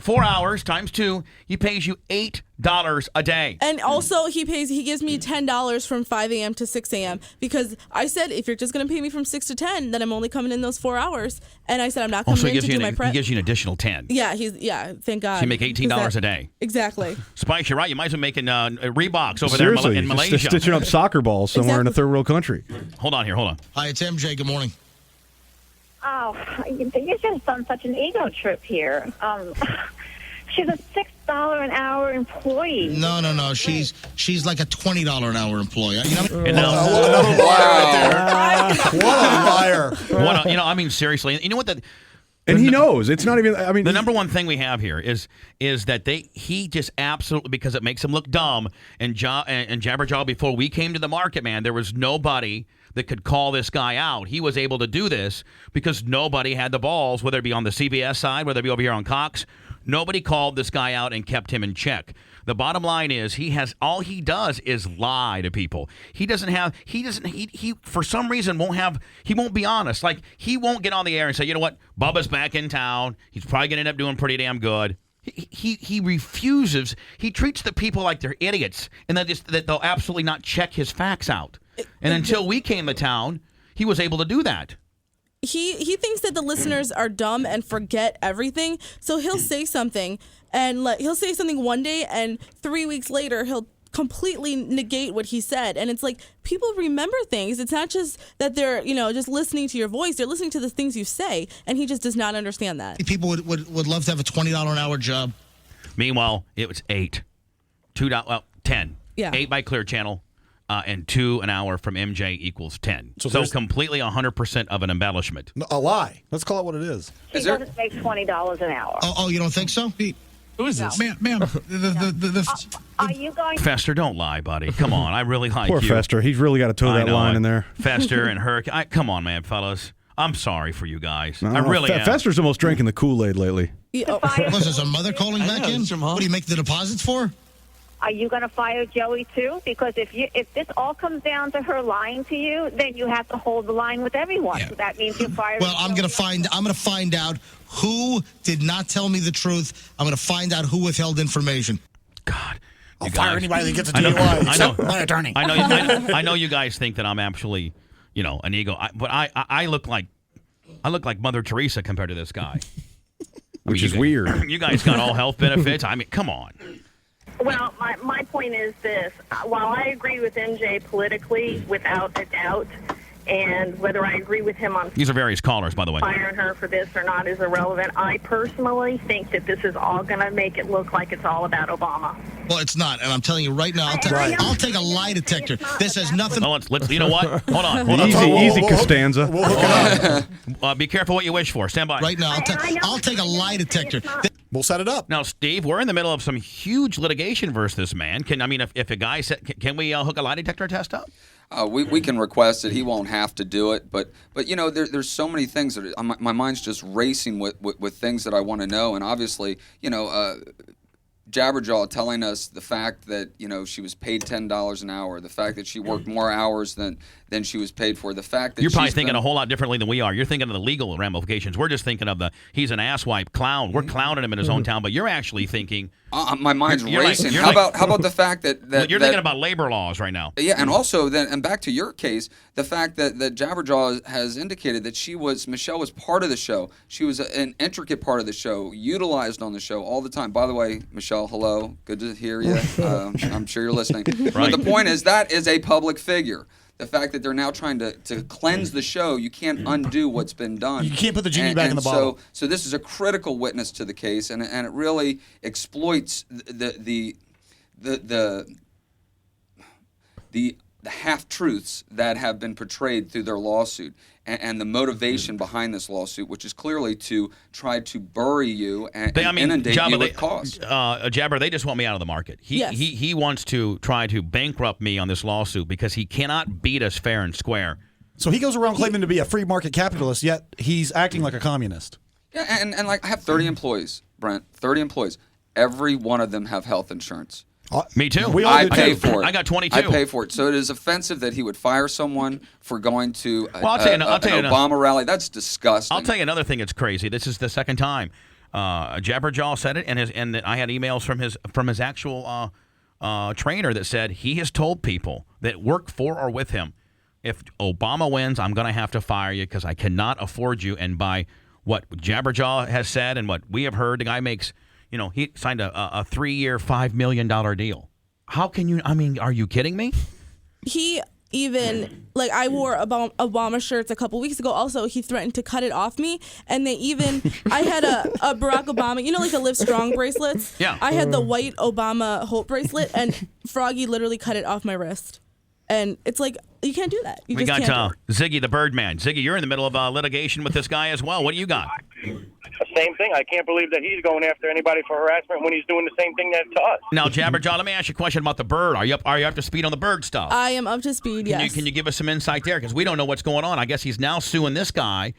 4 hours times 2, he pays you $8 a day. And also, he gives me $10 from 5 a.m. to 6 a.m. because I said, if you're just going to pay me from 6 to 10, then I'm only coming in those 4 hours. And I said, I'm not coming in to do my prep. He gives you an additional 10. Yeah, thank God. So you make $18 a day. Exactly. Spice, you're right. You might as well be making Reeboks over Seriously, there in Malaysia. Just stitching up soccer balls somewhere in a third world country. Hold on. Hi, it's MJ. Good morning. Oh, you're just on such an ego trip here. She's a $6 an hour employee. No. She's like a $20 an hour employee. Another liar right there. What a liar. I mean, seriously. You know what? And he knows. It's not even. I mean, the number one thing we have here is that he just absolutely, because it makes him look dumb. And Jabberjaw, before we came to the market, man, there was nobody that could call this guy out. He was able to do this because nobody had the balls, whether it be on the CBS side, whether it be over here on Cox. Nobody called this guy out and kept him in check. The bottom line is all he does is lie to people. He for some reason won't be honest. Like, he won't get on the air and say, you know what, Bubba's back in town. He's probably going to end up doing pretty damn good. He refuses. He treats the people like they're idiots, and that they'll absolutely not check his facts out. And until we came to town, he was able to do that. He thinks that the listeners are dumb and forget everything, so he'll say something, and he'll say something one day, and 3 weeks later he'll completely negate what he said. And it's like, people remember things. It's not just that they're just listening to your voice; they're listening to the things you say, and he just does not understand that. People would love to have a $20 an hour job. Meanwhile, it was $8, $10. Yeah, 8 by Clear Channel. And 2 an hour from MJ equals 10. So completely 100% of an embellishment. A lie. Let's call it what it is. He doesn't make $20 an hour. Oh, you don't think so? Who is this? Ma'am. Are you going? Fester, don't lie, buddy. Come on. I really like Poor you. Fester. He's really got to toe that line in there. Fester and Herc. Come on, man, fellas. I'm sorry for you guys. I really am. Fester's almost drinking the Kool-Aid lately. Was this a mother calling back in? What do you make the deposits for? Are you going to fire Joey too? Because if this all comes down to her lying to you, then you have to hold the line with everyone. Yeah. So that means you're firing. Well, I'm going to find out who did not tell me the truth. I'm going to find out who withheld information. God, I'll fire anybody that gets a DUI. Except my attorney. I know you guys think that I'm actually, an ego, but I look like Mother Teresa compared to this guy. Which is weird. You guys got all health benefits. I mean, come on. Well, my point is this. While I agree with MJ politically, without a doubt, and whether I agree with him on these are various callers, by the way, firing her for this or not is irrelevant. I personally think that this is all going to make it look like it's all about Obama. Well, it's not, and I'm telling you right now, I'll take a lie detector. This has nothing. Well, let's. You know what? Hold on. Easy, Costanza. We'll hook it up. Be careful what you wish for. Stand by. Right now, I'll take a lie detector. We'll set it up. Now, Steve, we're in the middle of some huge litigation versus this man. If a guy said, can we hook a lie detector test up? We can request it. He won't have to do it, but there's so many things that my mind's just racing with things that I want to know, and obviously, Jabberjaw telling us the fact that she was paid $10 an hour, the fact that she worked more hours than she was paid for, the fact that you're probably thinking a whole lot differently than we are. You're thinking of the legal ramifications. We're just thinking of he's an asswipe clown. We're clowning him in his own town, but you're actually thinking. My mind's racing. How about the fact that you're thinking about labor laws right now? Yeah, and also and back to your case, the fact that Jabberjaw has indicated that Michelle was part of the show. She was an intricate part of the show, utilized on the show all the time. By the way, Michelle, hello, good to hear you. I'm sure you're listening. Right. But the point is that is a public figure. The fact that they're now trying to cleanse the show, you can't undo what's been done. You can't put the genie back in the bottle. So this is a critical witness to the case, and it really exploits the half-truths that have been portrayed through their lawsuit and the motivation behind this lawsuit, which is clearly to try to bury you and inundate you with costs. Jabber, they just want me out of the market. He wants to try to bankrupt me on this lawsuit because he cannot beat us fair and square. So he goes around claiming to be a free market capitalist, yet he's acting like a communist. Yeah, and like I have 30 employees, Brent, 30 employees. Every one of them have health insurance. Me too. I pay for it. I got 22. I pay for it. So it is offensive that he would fire someone for going to I'll tell you an Obama rally. That's disgusting. I'll tell you another thing that's crazy. This is the second time Jabberjaw said it, and I had emails from his actual trainer that said he has told people that work for or with him, if Obama wins, I'm going to have to fire you because I cannot afford you. And by what Jabberjaw has said and what we have heard, the guy makes. He signed a 3-year, $5 million deal. How can you? I mean, are you kidding me? He even, like, I wore Obama shirts a couple weeks ago. Also, he threatened to cut it off me. And they even, I had a Barack Obama, like the Live Strong bracelets? Yeah. I had the white Obama Hope bracelet, and Froggy literally cut it off my wrist. And it's like, you can't do that. We got Ziggy the Birdman. Ziggy, you're in the middle of litigation with this guy as well. What do you got? Same thing. I can't believe that he's going after anybody for harassment when he's doing the same thing to us. Now, Jabberjaw, let me ask you a question about the bird. Are you up to speed on the bird stuff? I am up to speed, yes. Can you give us some insight there? Because we don't know what's going on. I guess he's now suing this guy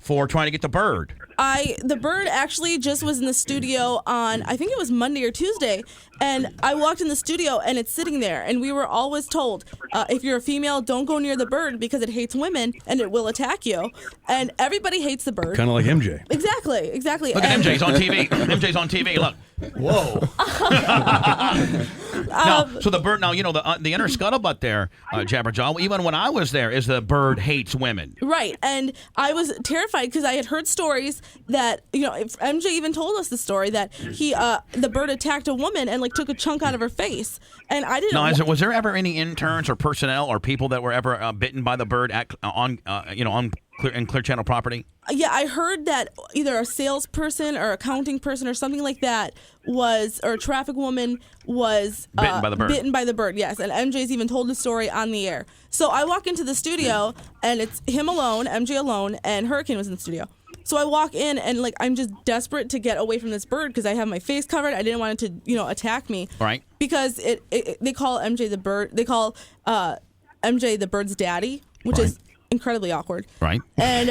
for trying to get the bird. The bird actually just was in the studio on, I think it was Monday or Tuesday, and I walked in the studio and it's sitting there, and we were always told, if you're a female, don't go near the bird because it hates women and it will attack you. And everybody hates the bird. Kind of like MJ. Exactly. Look at MJ's on TV. MJ's on TV. Look. Whoa. So the bird, the inner scuttlebutt there, Jabberjaw, even when I was there, is the bird hates women. Right. And I was terrified because I had heard stories that, MJ even told us the story that the bird attacked a woman and took a chunk out of her face. And I didn't know. Was there ever any interns or personnel or people that were ever bitten by the bird in Clear Channel property? Yeah, I heard that either a salesperson or accounting person or something like that or a traffic woman was bitten by the bird. Bitten by the bird, yes. And MJ's even told the story on the air. So I walk into the studio and it's him alone, MJ alone, and Hurricane was in the studio. So I walk in and I'm just desperate to get away from this bird because I have my face covered. I didn't want it to attack me. Right. Because they call MJ the bird. They call MJ the bird's daddy, which is incredibly awkward. Right. And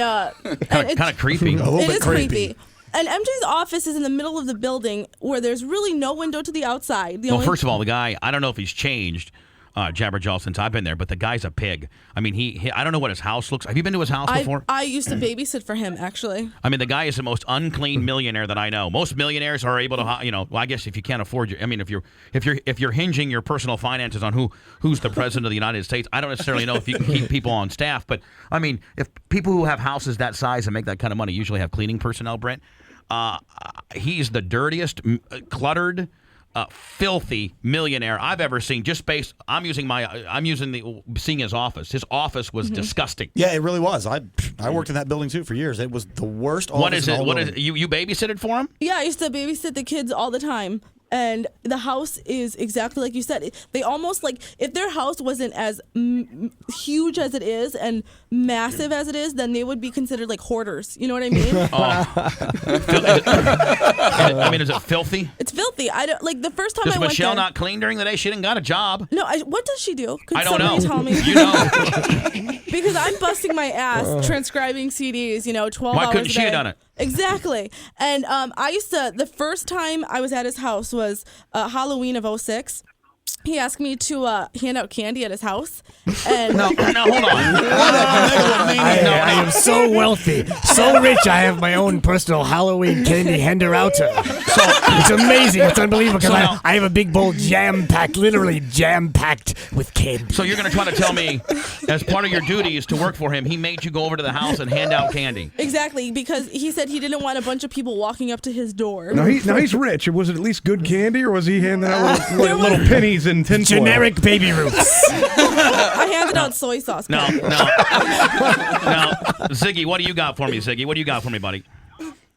kind of creepy. It is creepy. And MJ's office is in the middle of the building where there's really no window to the outside. First of all, the guy, I don't know if he's changed, Jabberjaw, since I've been there, but the guy's a pig. I mean, he I don't know what his house looks like. Have you been to his house before? I used to babysit for him, actually. I mean, the guy is the most unclean millionaire that I know. Most millionaires are able to, well, I guess if you can't afford if you're hinging your personal finances on who's the president of the United States, I don't necessarily know if you can keep people on staff. But I mean, if people who have houses that size and make that kind of money usually have cleaning personnel, Brent, he's the dirtiest, cluttered, filthy millionaire I've ever seen. Seeing his office. His office was disgusting. Yeah, it really was. I worked in that building too for years. It was the worst office. What is it? You babysitted for him? Yeah, I used to babysit the kids all the time. And the house is exactly like you said. They almost if their house wasn't as huge as it is and massive as it is, then they would be considered hoarders. You know what I mean? I mean, is it filthy? It's filthy. I don't the first time Does I went Michelle there, not clean during the day? She didn't got a job. No, what does she do? Could I don't know. Tell me? You know. Because I'm busting my ass transcribing CDs. 12 Why hours couldn't a she day. have done it? Exactly. And I used to, the first time I was at his house was Halloween of 2006. He asked me to hand out candy at his house. And now, hold on. I am so wealthy, so rich, I have my own personal Halloween candy hander-outer. So it's amazing. It's unbelievable because I have a big bowl literally jam-packed with candy. So you're going to try to tell me, as part of your duties to work for him, he made you go over to the house and hand out candy. Exactly, because he said he didn't want a bunch of people walking up to his door. Now he's rich. Was it at least good candy, or was he handing out little pennies and tinfoil? Generic Baby Ruths. I handed out soy sauce. No. Ziggy, what do you got for me, Ziggy? What do you got for me, buddy?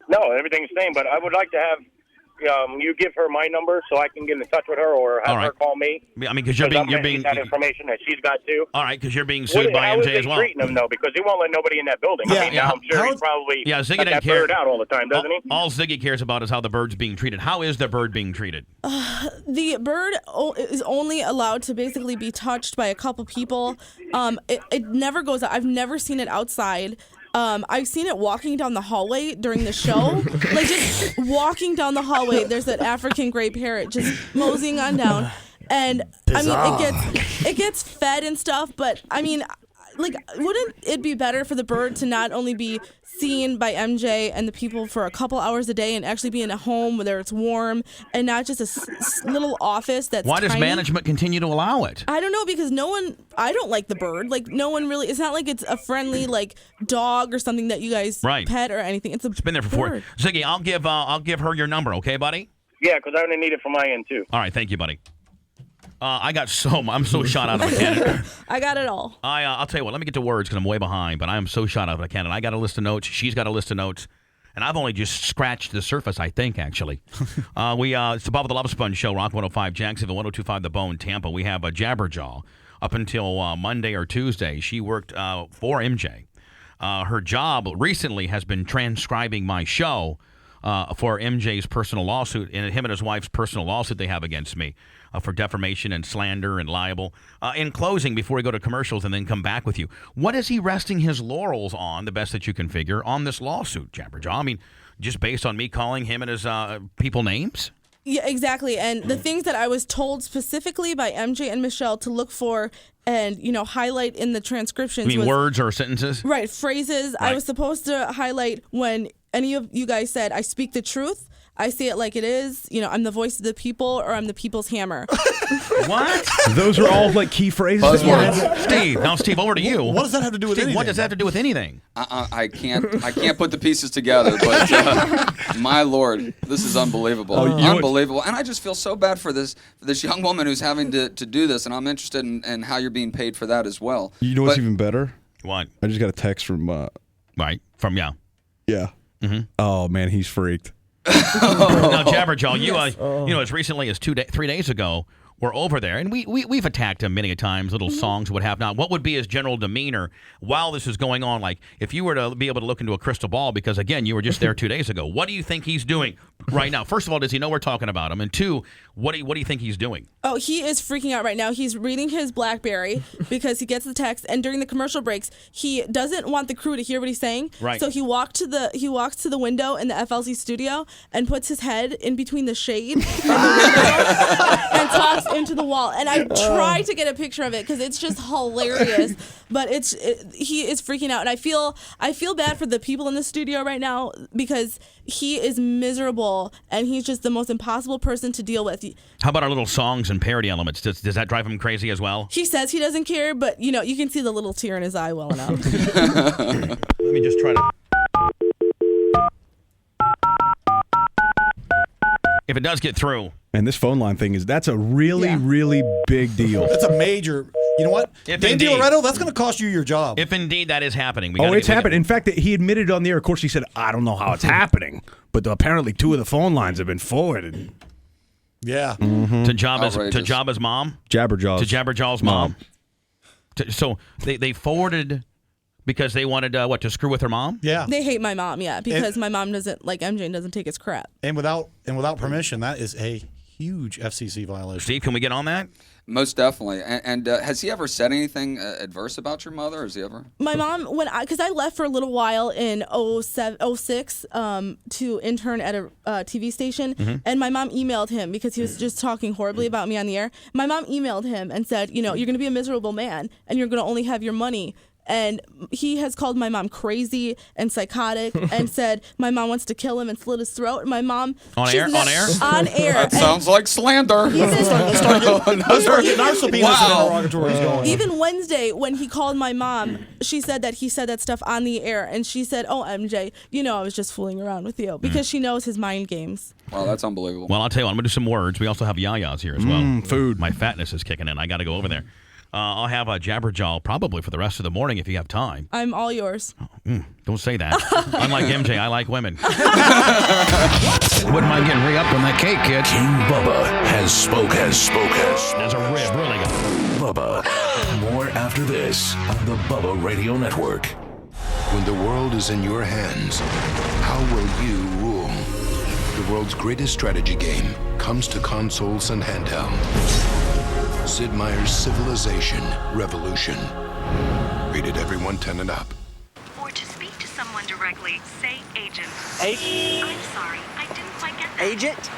No, everything's the same, but I would like to have you give her my number so I can get in touch with her, or have her call me. I mean, because you're being that information that she's got too. All right, because you're being sued by MJ as well. How is he treating him though? Because he won't let nobody in that building. I mean, now I'm sure he's probably Ziggy got doesn't that care. bird out all the time, doesn't he? All Ziggy cares about is how the bird's being treated. How is the bird being treated? The bird is only allowed to basically be touched by a couple people. It never goes out. I've never seen it outside. I've seen it walking down the hallway during the show. Like, just walking down the hallway, there's an African gray parrot just moseying on down. And, I mean, it gets fed and stuff, but, I mean, like, wouldn't it be better for the bird to not only be seen by MJ and the people for a couple hours a day and actually be in a home where it's warm and not just a little office that's Why does tiny? management continue to allow it? I don't know, because I don't like the bird. Like, no one really, it's not like it's a friendly, like, dog or something that you guys pet or anything. It's been there for 4 Ziggy, I'll give her your number, okay, buddy? Yeah, because I'm gonna need it for my end too. All right, thank you, buddy. I'm so shot out of a cannon. I got it all. I'll tell you what, let me get to words because I'm way behind, but I am so shot out of a cannon. I got a list of notes. She's got a list of notes. And I've only just scratched the surface, I think, actually. It's the Bubba the Love Sponge show, Rock 105 Jacksonville, 102.5 The Bone, Tampa. We have a Jabberjaw up until Monday or Tuesday. She worked for MJ. Her job recently has been transcribing my show for MJ's personal lawsuit, and him and his wife's personal lawsuit they have against me for defamation and slander and libel. In closing, before we go to commercials and then come back with you, what is he resting his laurels on, the best that you can figure, on this lawsuit, Jabberjaw? I mean, just based on me calling him and his people names? Yeah, exactly. And the things that I was told specifically by MJ and Michelle to look for and, highlight in the transcriptions. You mean words or sentences? Right, phrases. Right. I was supposed to highlight when any of you guys said, I speak the truth. I say it like it is. I'm the voice of the people, or I'm the people's hammer. What? Those are all like key phrases. Steve, over to you. What does that have to do with anything? What does that have to do with anything? I can't put the pieces together, but my Lord, this is unbelievable. Unbelievable. And I just feel so bad for this young woman who's having to do this, and I'm interested in how you're being paid for that as well. You know what's even better? What? I just got a text from Yeah. Mm-hmm. Oh man, he's freaked. Now, Jabberjaw, as recently as 3 days ago, we're over there, and we've attacked him many a times, little songs, what have not. What would be his general demeanor while this is going on? Like, if you were to be able to look into a crystal ball, because, again, you were just there 2 days ago, what do you think he's doing right now? First of all, does he know we're talking about him? And two, what do you think he's doing? Oh, he is freaking out right now. He's reading his BlackBerry because he gets the text, and during the commercial breaks, he doesn't want the crew to hear what he's saying. Right. So he walks to the window in the FLC studio and puts his head in between the shade and the window and talks into the wall. And I try to get a picture of it because it's just hilarious. But he is freaking out, and I feel bad for the people in the studio right now because he is miserable, and he's just the most impossible person to deal with. How about our little songs and parody elements? Does that drive him crazy as well? He says he doesn't care, but you can see the little tear in his eye welling up. Let me just try to. If it does get through. And this phone line thing that's a really, really big deal. That's a major. You know what? If Dan indeed. DiLoretto, that's going to cost you your job. If indeed that is happening. It's happened. In fact, he admitted on the air. Of course, he said, I don't know how it's happening, but apparently 2 of the phone lines have been forwarded. Yeah. Mm-hmm. To Jabba's mom? Jabberjaw's. To Jabberjaw's mom. So they forwarded because they wanted, to screw with her mom? Yeah. They hate my mom, because my mom doesn't like MJ and doesn't take his crap. And without permission, that is a huge FCC violation. Steve, can we get on that? Most definitely. And has he ever said anything adverse about your mother? Or has he ever? My mom, because I left for a little while in 06 to intern at a TV station, and my mom emailed him because he was just talking horribly about me on the air. My mom emailed him and said, you're going to be a miserable man, and you're going to only have your money. And he has called my mom crazy and psychotic and said my mom wants to kill him and slit his throat. And my mom... On air? On air. That sounds like slander. Even Wednesday, when he called my mom, she said that he said that stuff on the air. And she said, oh, MJ, I was just fooling around with you. Because she knows his mind games. Wow, that's unbelievable. Well, I'll tell you what, I'm going to do some words. We also have yayas here as well. Food. My fatness is kicking in. I got to go over there. I'll have a Jabberjaw probably for the rest of the morning if you have time. I'm all yours. Don't say that. Unlike MJ, I like women. Wouldn't mind getting re-upped on that cake, kid. King Bubba has spoken. There's a rib, really good. Bubba. More after this on the Bubba Radio Network. When the world is in your hands, how will you rule? The world's greatest strategy game comes to consoles and handheld. Sid Meier's Civilization Revolution. Rated everyone 10 and up. Or to speak to someone directly, say agent. Agent? I'm sorry, I didn't quite get that. Agent?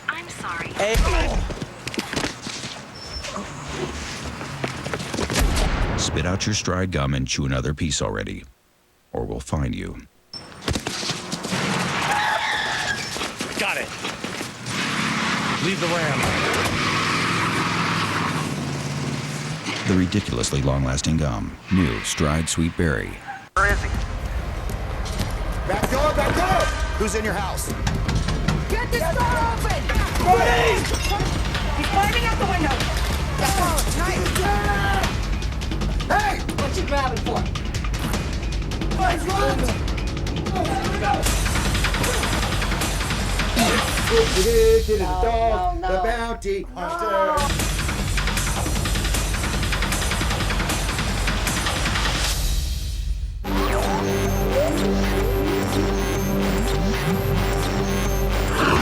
I'm sorry. Spit out your stride gum and chew another piece already, or we'll find you. Got it. Leave the ram. The ridiculously long-lasting gum. New Stride Sweet Berry. Where is he? Back door, back door! Who's in your house? Get this door open! Please! He's climbing out the window. Hey! What you grabbing for? What's wrong? It is the dog, the bounty hunter.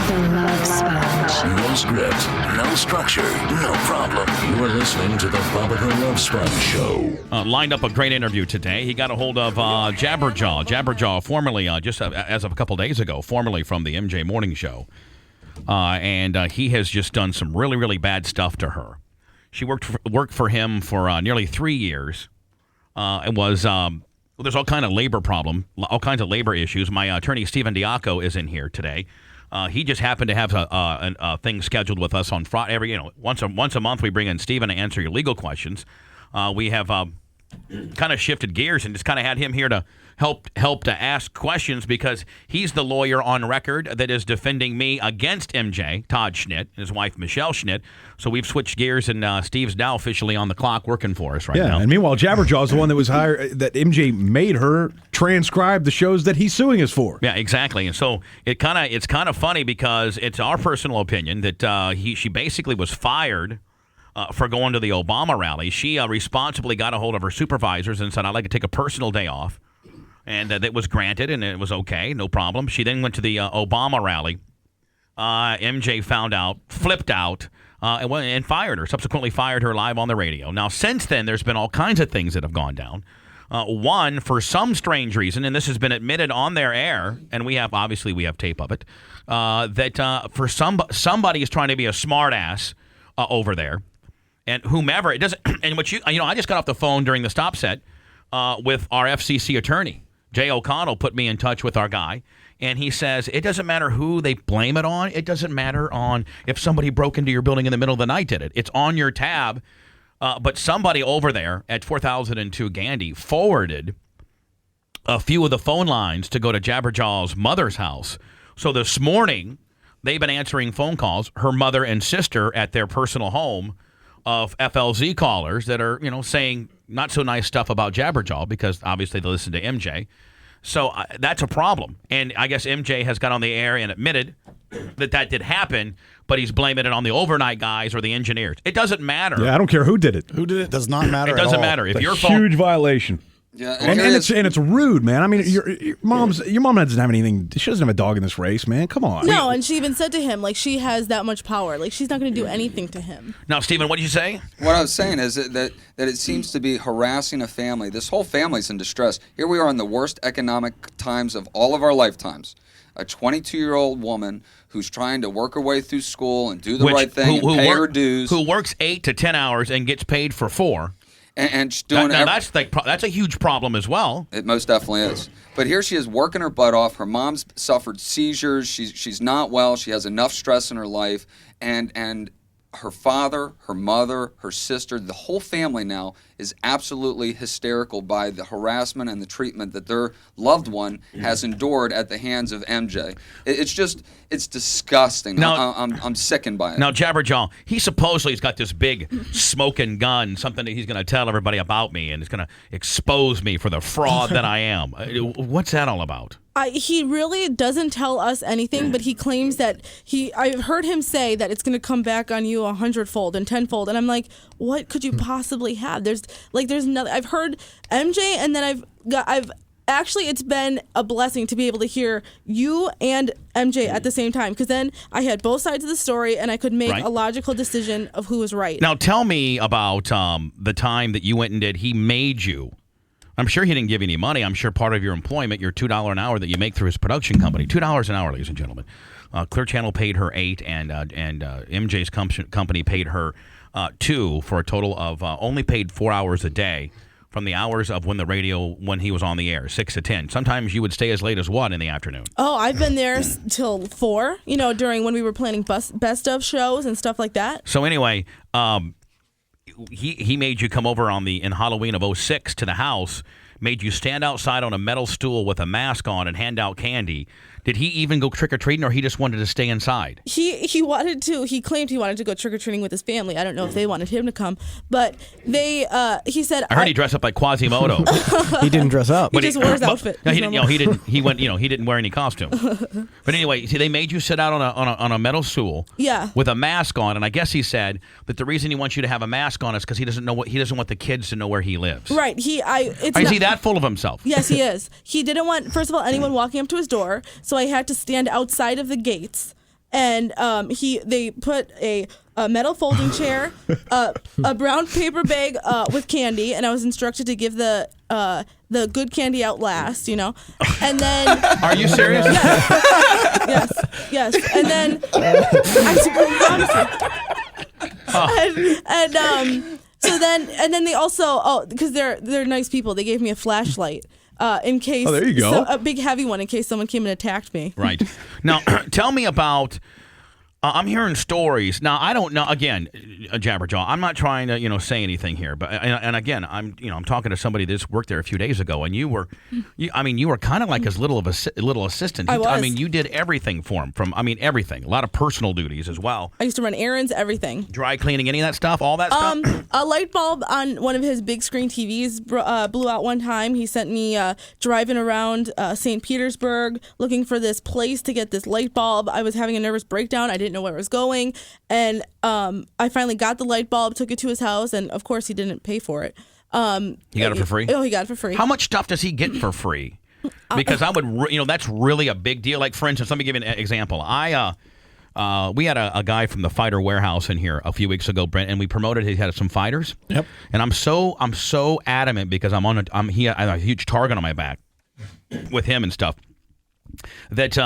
The Love Sponge. No script, no structure, no problem. You are listening to the Bubba the Love Sponge Show. Lined up a great interview today. He got a hold of Jabberjaw. Jabberjaw, formerly, just as of a couple days ago, formerly from the MJ Morning Show. And he has just done some really, really bad stuff to her. She worked for him for nearly 3 years. It was there's all kind of labor problem, all kinds of labor issues. My attorney Stephen Diaco is in here today. He just happened to have a thing scheduled with us on Friday. Once a month we bring in Stephen to answer your legal questions. We have kind of shifted gears and just kind of had him here to help to ask questions because he's the lawyer on record that is defending me against MJ, Todd Schnitt, and his wife Michelle Schnitt. So we've switched gears, and Steve's now officially on the clock working for us right now. Yeah, and meanwhile, Jabberjaw is the one that was hired, that MJ made her transcribe the shows that he's suing us for. Yeah, exactly. And so it's kind of funny because it's our personal opinion that she basically was fired for going to the Obama rally. She responsibly got a hold of her supervisors and said, I'd like to take a personal day off. And that was granted, and it was okay, no problem. She then went to the Obama rally. MJ found out, flipped out, and fired her, subsequently fired her live on the radio. Now, since then, there's been all kinds of things that have gone down. One, for some strange reason, and this has been admitted on their air, and we have tape of it, that for somebody is trying to be a smartass over there. And whomever, it doesn't, and I just got off the phone during the stop set with our FCC attorney. Jay O'Connell put me in touch with our guy, and he says it doesn't matter who they blame it on. It doesn't matter on if somebody broke into your building in the middle of the night did it. It's on your tab. But somebody over there at 4002 Gandy forwarded a few of the phone lines to go to Jabberjaw's mother's house. So this morning, they've been answering phone calls, her mother and sister at their personal home, of FLZ callers that are, saying not so nice stuff about Jabberjaw because obviously they listen to MJ. So that's a problem. And I guess MJ has got on the air and admitted that did happen, but he's blaming it on the overnight guys or the engineers. It doesn't matter. Yeah, I don't care who did it. Who did it does not matter. It doesn't at all. matter. If It's a your huge violation. Yeah, and it's rude, man. I mean, your mom doesn't have anything. She doesn't have a dog in this race, man. Come on. No, and she even said to him, she has that much power. She's not going to do anything to him. Now, Stephen, what did you say? What I was saying is that it seems to be harassing a family. This whole family's in distress. Here we are in the worst economic times of all of our lifetimes. A 22-year-old woman who's trying to work her way through school and do the right thing and pay her dues. Who works 8 to 10 hours and gets paid for 4. And she's doing that's a huge problem as well. It most definitely is. But here she is working her butt off. Her mom's suffered seizures. She's not well. She has enough stress in her life. And her father, her mother, her sister, the whole family now is absolutely hysterical by the harassment and the treatment that their loved one has endured at the hands of MJ. It's disgusting. Now, I'm sickened by it. Now, Jabberjaw, he supposedly has got this big smoking gun, something that he's going to tell everybody about me, and it's going to expose me for the fraud that I am. What's that all about? He really doesn't tell us anything, but he claims that I've heard him say that it's going to come back on you 100-fold and 10-fold, and I'm like, what could you possibly have? There's nothing. I've heard MJ, and then I've actually, it's been a blessing to be able to hear you and MJ at the same time, because then I had both sides of the story, and I could make a logical decision of who was right. Now, tell me about the time that you went and did. He made you. I'm sure he didn't give you any money. I'm sure part of your employment, your $2 an hour that you make through his production company, $2 an hour, ladies and gentlemen. Clear Channel paid her $8, and MJ's company paid her $2 for a total of only paid 4 hours a day from the hours of when he was on the air, 6 to 10. Sometimes you would stay as late as 1 in the afternoon. Oh, I've been there till 4. During when we were planning best of shows and stuff like that. So anyway, he made you come over in Halloween of 06 to the house, made you stand outside on a metal stool with a mask on and hand out candy. Did he even go trick-or-treating, or he just wanted to stay inside? He wanted to. He claimed he wanted to go trick-or-treating with his family. I don't know if they wanted him to come, but he said. I heard he dressed up like Quasimodo. He didn't dress up. He just wore his outfit. No, he didn't. He didn't wear any costume. But anyway, see, they made you sit out on a metal stool. Yeah. With a mask on, and I guess he said that the reason he wants you to have a mask on is because he doesn't want the kids to know where he lives. Right. Is he that full of himself? Yes, he is. He didn't want, first of all, anyone walking up to his door. So I had to stand outside of the gates, and they put a metal folding chair, a brown paper bag with candy, and I was instructed to give the good candy out last, and then. Are you serious? Yes. And then so then they also because they're nice people, they gave me a flashlight. In case, there you go. A big heavy one in case someone came and attacked me. Right. Now, tell me about. I'm hearing stories. Now, I don't know. Again, Jabberjaw, I'm not trying to say anything here, but and again, I'm talking to somebody that just worked there a few days ago, and you were kind of like his little assistant. I was. I mean, you did everything for him. Everything. A lot of personal duties as well. I used to run errands, everything. Dry cleaning, any of that stuff, all that stuff. A light bulb on one of his big screen TVs blew out one time. He sent me driving around St. Petersburg looking for this place to get this light bulb. I was having a nervous breakdown. I didn't know where it was going, and I finally got the light bulb, took it to his house, and of course he didn't pay for it. He got it for free? Oh, he got it for free. How much stuff does he get for free? Because I would, that's really a big deal. Like, for instance, let me give you an example. We had a guy from the Fighter Warehouse in here a few weeks ago, Brent, and we promoted. He had some fighters. Yep. And I'm so adamant because I have a huge target on my back with him and stuff. That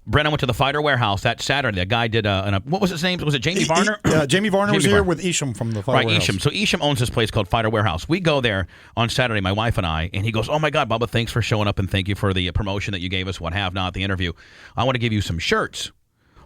Brennan went to the Fighter Warehouse that Saturday. A guy did what was his name? Was it Jamie Varner? Jamie Varner was here with Isham from the Fighter Warehouse. Isham. So Isham owns this place called Fighter Warehouse. We go there on Saturday, my wife and I, and he goes, "Oh my God, Bubba, thanks for showing up and thank you for the promotion that you gave us. What have not the interview. I want to give you some shirts."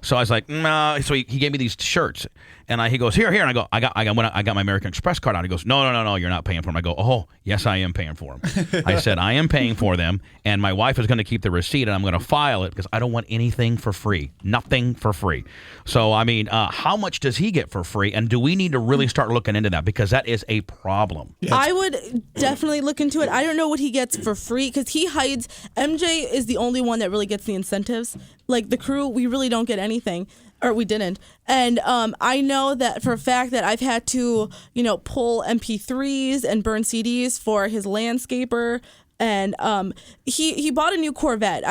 So I was like, "Nah." So he gave me these shirts, and he goes, "Here," and I go, "I got my American Express card out." He goes, "No, you're not paying for them." I go, "Oh, yes, I am paying for them." I said, "I am paying for them, and my wife is going to keep the receipt, and I'm going to file it because I don't want anything for free, nothing for free." So I mean, how much does he get for free, and do we need to really start looking into that because that is a problem? I would definitely look into it. I don't know what he gets for free because he hides. MJ is the only one that really gets the incentives. Like the crew, we really don't get anything, or we didn't. And I know that for a fact that I've had to, pull MP3s and burn CDs for his landscaper. And he bought a new Corvette,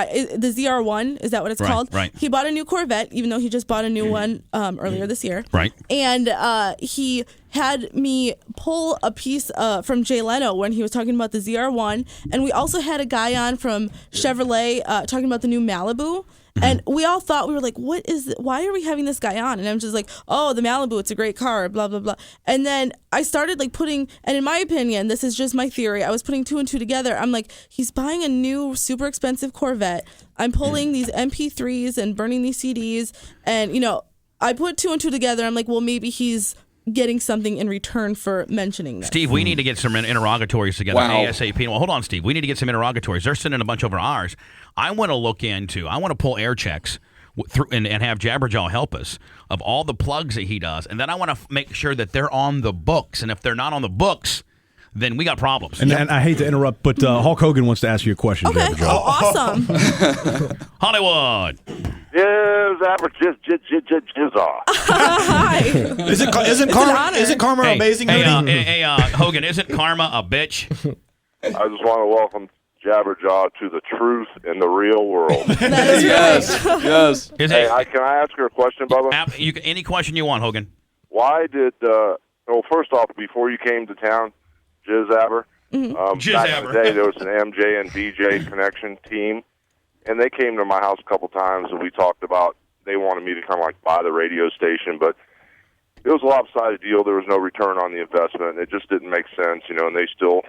the ZR1, is that what it's called? Right. He bought a new Corvette, even though he just bought a new one earlier this year. Right. And he had me pull a piece from Jay Leno when he was talking about the ZR1. And we also had a guy on from Chevrolet talking about the new Malibu. And we all thought, we were like, what is it? Why are we having this guy on? And I'm just like, oh, the Malibu, it's a great car, blah, blah, blah. And then I started putting, and in my opinion, this is just my theory, I was putting two and two together. I'm like, he's buying a new super expensive Corvette. I'm pulling these MP3s and burning these CDs. And, I put 2 and 2 together. I'm like, well, maybe he's getting something in return for mentioning this. Steve, we need to get some interrogatories together ASAP. Well, hold on, Steve. We need to get some interrogatories. They're sending a bunch over ours. I want to pull air checks through and have Jabberjaw help us of all the plugs that he does. And then I want to make sure that they're on the books. And if they're not on the books, then we got problems. And I hate to interrupt, but Hulk Hogan wants to ask you a question, Jabberjaw. Awesome. Hollywood. Jizzaw. Hi. Isn't karma amazing? Hey, Hogan, isn't karma a bitch? I just want to welcome Jabberjaw to the truth in the real world. That is Yes. Is Hey, it, can I ask her a question, Bubba? any question you want, Hogan. Why did, first off, before you came to town, Jizzabber, back in the day, there was an MJ and DJ connection team, and they came to my house a couple times, and we talked about, they wanted me to kind of like buy the radio station, but it was a lopsided deal. There was no return on the investment. It just didn't make sense, and they still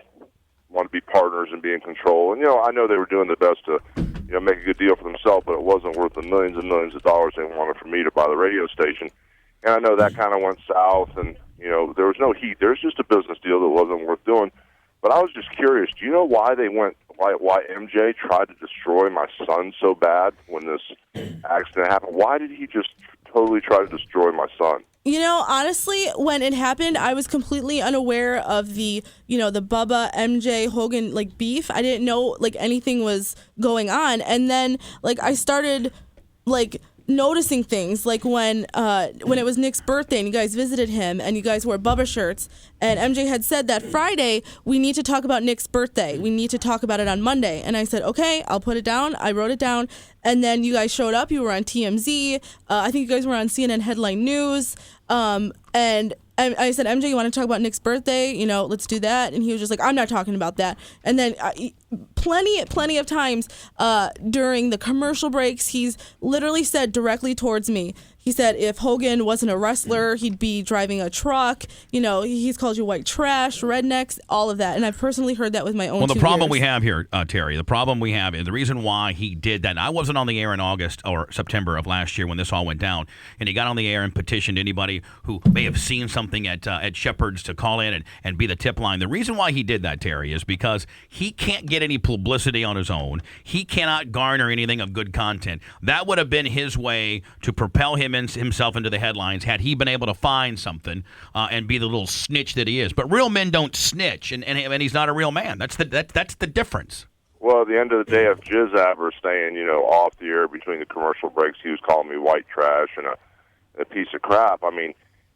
want to be partners and be in control. And, I know they were doing the best to, make a good deal for themselves, but it wasn't worth the millions and millions of dollars they wanted for me to buy the radio station. And I know that kind of went south, and, there was no heat. There was just a business deal that wasn't worth doing. But I was just curious, do you know why why MJ tried to destroy my son so bad when this accident happened? Why did he just totally try to destroy my son? Honestly, when it happened, I was completely unaware of the Bubba, MJ, Hogan, beef. I didn't know, anything was going on. And then, I started, noticing things, when it was Nick's birthday and you guys visited him and you guys wore Bubba shirts, and MJ had said that Friday, we need to talk about Nick's birthday. We need to talk about it on Monday. And I said, okay, I'll put it down. I wrote it down. And then you guys showed up. You were on TMZ. I think you guys were on CNN Headline News. And I said, MJ, you want to talk about Nick's birthday? Let's do that. And he was just like, I'm not talking about that. And then plenty of times during the commercial breaks, he's literally said directly towards me, he said if Hogan wasn't a wrestler, he'd be driving a truck. He's called you white trash, rednecks, all of that. And I've personally heard that with my own. Well, the 2 problem ears. we have here, Terry, the problem we have is the reason why he did that. And I wasn't on the air in August or September of last year when this all went down. And he got on the air and petitioned anybody who may have seen something at Shepherd's to call in and be the tip line. The reason why he did that, Terry, is because he can't get any publicity on his own. He cannot garner anything of good content. That would have been his way to propel himself into the headlines had he been able to find something and be the little snitch that he is. But real men don't snitch, and he's not a real man. That's the difference. Well, at the end of the day, if Jizzabber staying, off the air between the commercial breaks, he was calling me white trash and a piece of crap. I mean,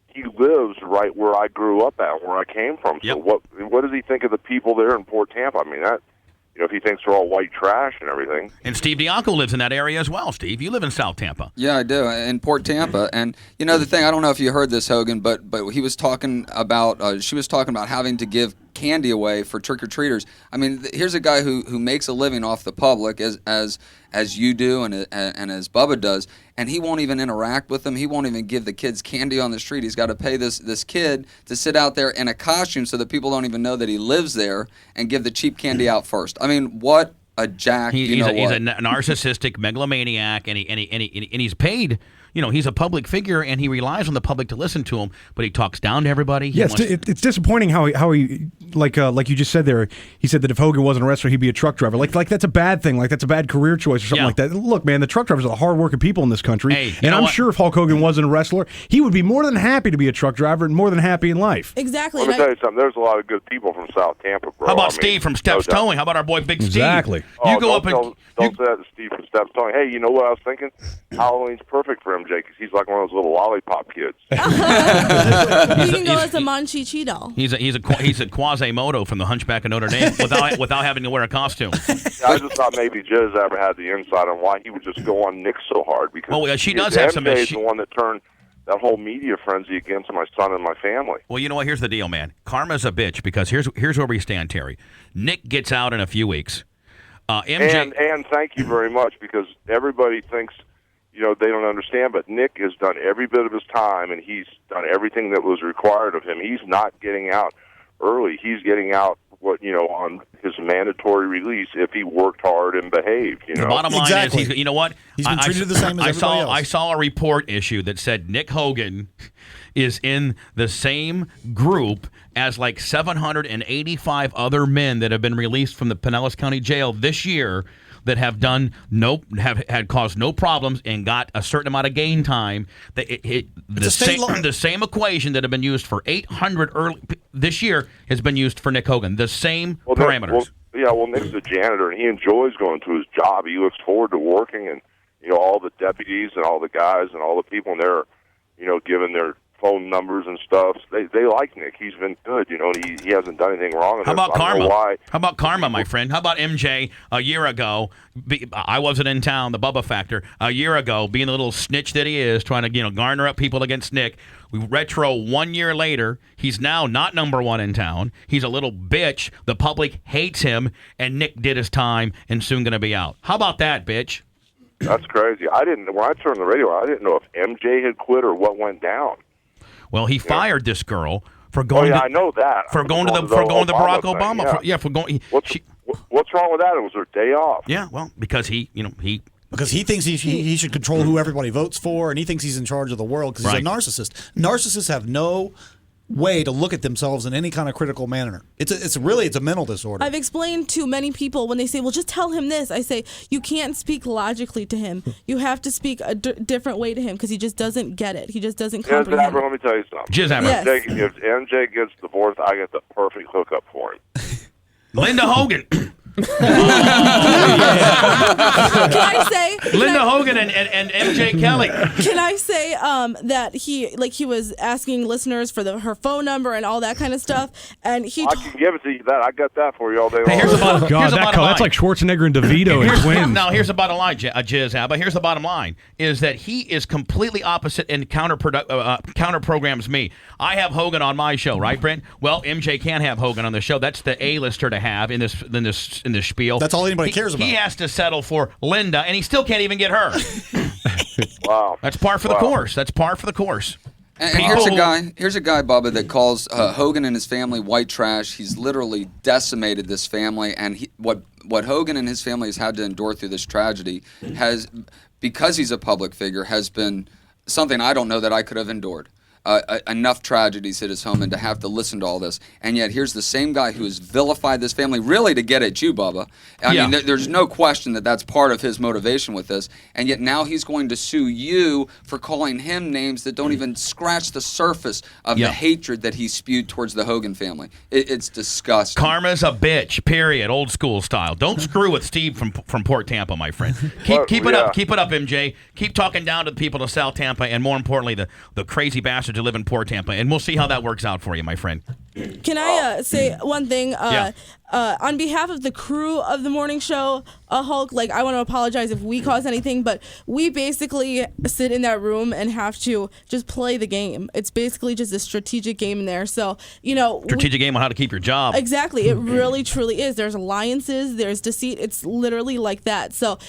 he lives right where I grew up at, where I came from. So what does he think of the people there in Port Tampa? I mean, that, if he thinks they're all white trash and everything. And Steve Diaco lives in that area as well, Steve. You live in South Tampa. Yeah, I do, in Port Tampa. And, the thing, I don't know if you heard this, Hogan, but he was talking about, she was talking about having to give candy away for trick-or-treaters. I mean, here's a guy who makes a living off the public, as you do and as Bubba does, and he won't even interact with them. He won't even give the kids candy on the street. He's got to pay this kid to sit out there in a costume so that people don't even know that he lives there and give the cheap candy out first. I mean, what a jack! He's a narcissistic megalomaniac, and he's paid. He's a public figure, and he relies on the public to listen to him, but he talks down to everybody. Yes, it's disappointing how he like you just said there, he said that if Hogan wasn't a wrestler, he'd be a truck driver. Like that's a bad thing. Like that's a bad career choice or something like that. Look, man, the truck drivers are the hard-working people in this country, and I'm sure if Hulk Hogan wasn't a wrestler, he would be more than happy to be a truck driver and more than happy in life. Exactly. Let me tell you something. There's a lot of good people from South Tampa, bro. How about Steve from Steps Towing? How about our boy Big Steve? Exactly. You go up and don't say that to Steve from Steps Towing. Hey, you know what I was thinking? Halloween's perfect for MJ because he's like one of those little lollipop kids. He can go as a Manchi Cheeto. He's a Quasimodo from the Hunchback of Notre Dame without having to wear a costume. I just thought maybe Jizz had the insight on why he would just go on Nick so hard because she does have some. MJ's the one that turned that whole media frenzy against my son and my family. Well, you know what? Here's the deal, man. Karma's a bitch because here's where we stand, Terry. Nick gets out in a few weeks. MJ and thank you very much because everybody thinks. They don't understand, but Nick has done every bit of his time, and he's done everything that was required of him. He's not getting out early. He's getting out on his mandatory release if he worked hard and behaved. You know, the bottom line is, you know what? He's been treated the same as everybody else. I saw a report issue that said Nick Hogan is in the same group as like 785 other men that have been released from the Pinellas County Jail this year that have had caused no problems and got a certain amount of gain time. The same equation that have been used for 800 this year has been used for Nick Hogan. The same parameters. Nick's a janitor, and he enjoys going to his job. He looks forward to working, and all the deputies and all the guys and all the people in there, giving their phone numbers and stuff. They like Nick. He's been good, and he hasn't done anything wrong. How about karma? How about karma, my friend? How about MJ a year ago? I wasn't in town, the Bubba factor. A year ago, being the little snitch that he is, trying to garner up people against Nick. We retro 1 year later. He's now not number one in town. He's a little bitch. The public hates him, and Nick did his time and soon going to be out. How about that, bitch? That's crazy. When I turned the radio, I didn't know if MJ had quit or what went down. Well, he fired this girl for going. I know that. For going to the Barack Obama. What's wrong with that? It was her day off. Yeah, well, because because he thinks he should control who everybody votes for, and he thinks he's in charge of the world because he's a narcissist. Narcissists have no way to look at themselves in any kind of critical manner. It's a mental disorder. I've explained to many people when they say, well, just tell him this. I say, you can't speak logically to him. You have to speak a different way to him because he just doesn't get it. He just doesn't comprehend. Let me tell you something. Yes. If MJ gets divorced, I get the perfect hookup for him. Linda Hogan. Can I say Linda Hogan and MJ Kelly? Can I say that he was asking listeners for her phone number and all that kind of stuff, and I can give it to you. I got that for you all day long. Here's the bottom that's like Schwarzenegger and DeVito and twins. Now here's the bottom line, Jizz Abba. Here's the bottom line: is that he is completely opposite and counter programs me. I have Hogan on my show, right, Brent? Well, MJ can't have Hogan on the show. That's the A-lister to have in this spiel. That's all anybody cares about. He has to settle for Linda, and he still can't even get her. Wow. That's par for the course. That's par for the course. And here's a guy, Bubba, that calls Hogan and his family white trash. He's literally decimated this family, and what Hogan and his family has had to endure through this tragedy because he's a public figure, has been something I don't know that I could have endured. Enough tragedies hit his home, and to have to listen to all this. And yet here's the same guy who has vilified this family, really to get at you, Bubba. I mean, there's no question that that's part of his motivation with this. And yet now he's going to sue you for calling him names that don't even scratch the surface of the hatred that he spewed towards the Hogan family. It's disgusting. Karma's a bitch, period, old school style. Don't screw with Steve from Port Tampa, my friend. Keep it up. Keep it up, MJ. Keep talking down to the people of South Tampa, and more importantly, the crazy bastards who live in Port Tampa, and we'll see how that works out for you, my friend. Can I say one thing? On behalf of the crew of the morning show, Hulk, I want to apologize if we caused anything, but we basically sit in that room and have to just play the game. It's basically just a strategic game in there. So, strategic game on how to keep your job. Exactly. It really, truly is. There's alliances. There's deceit. It's literally like that. So,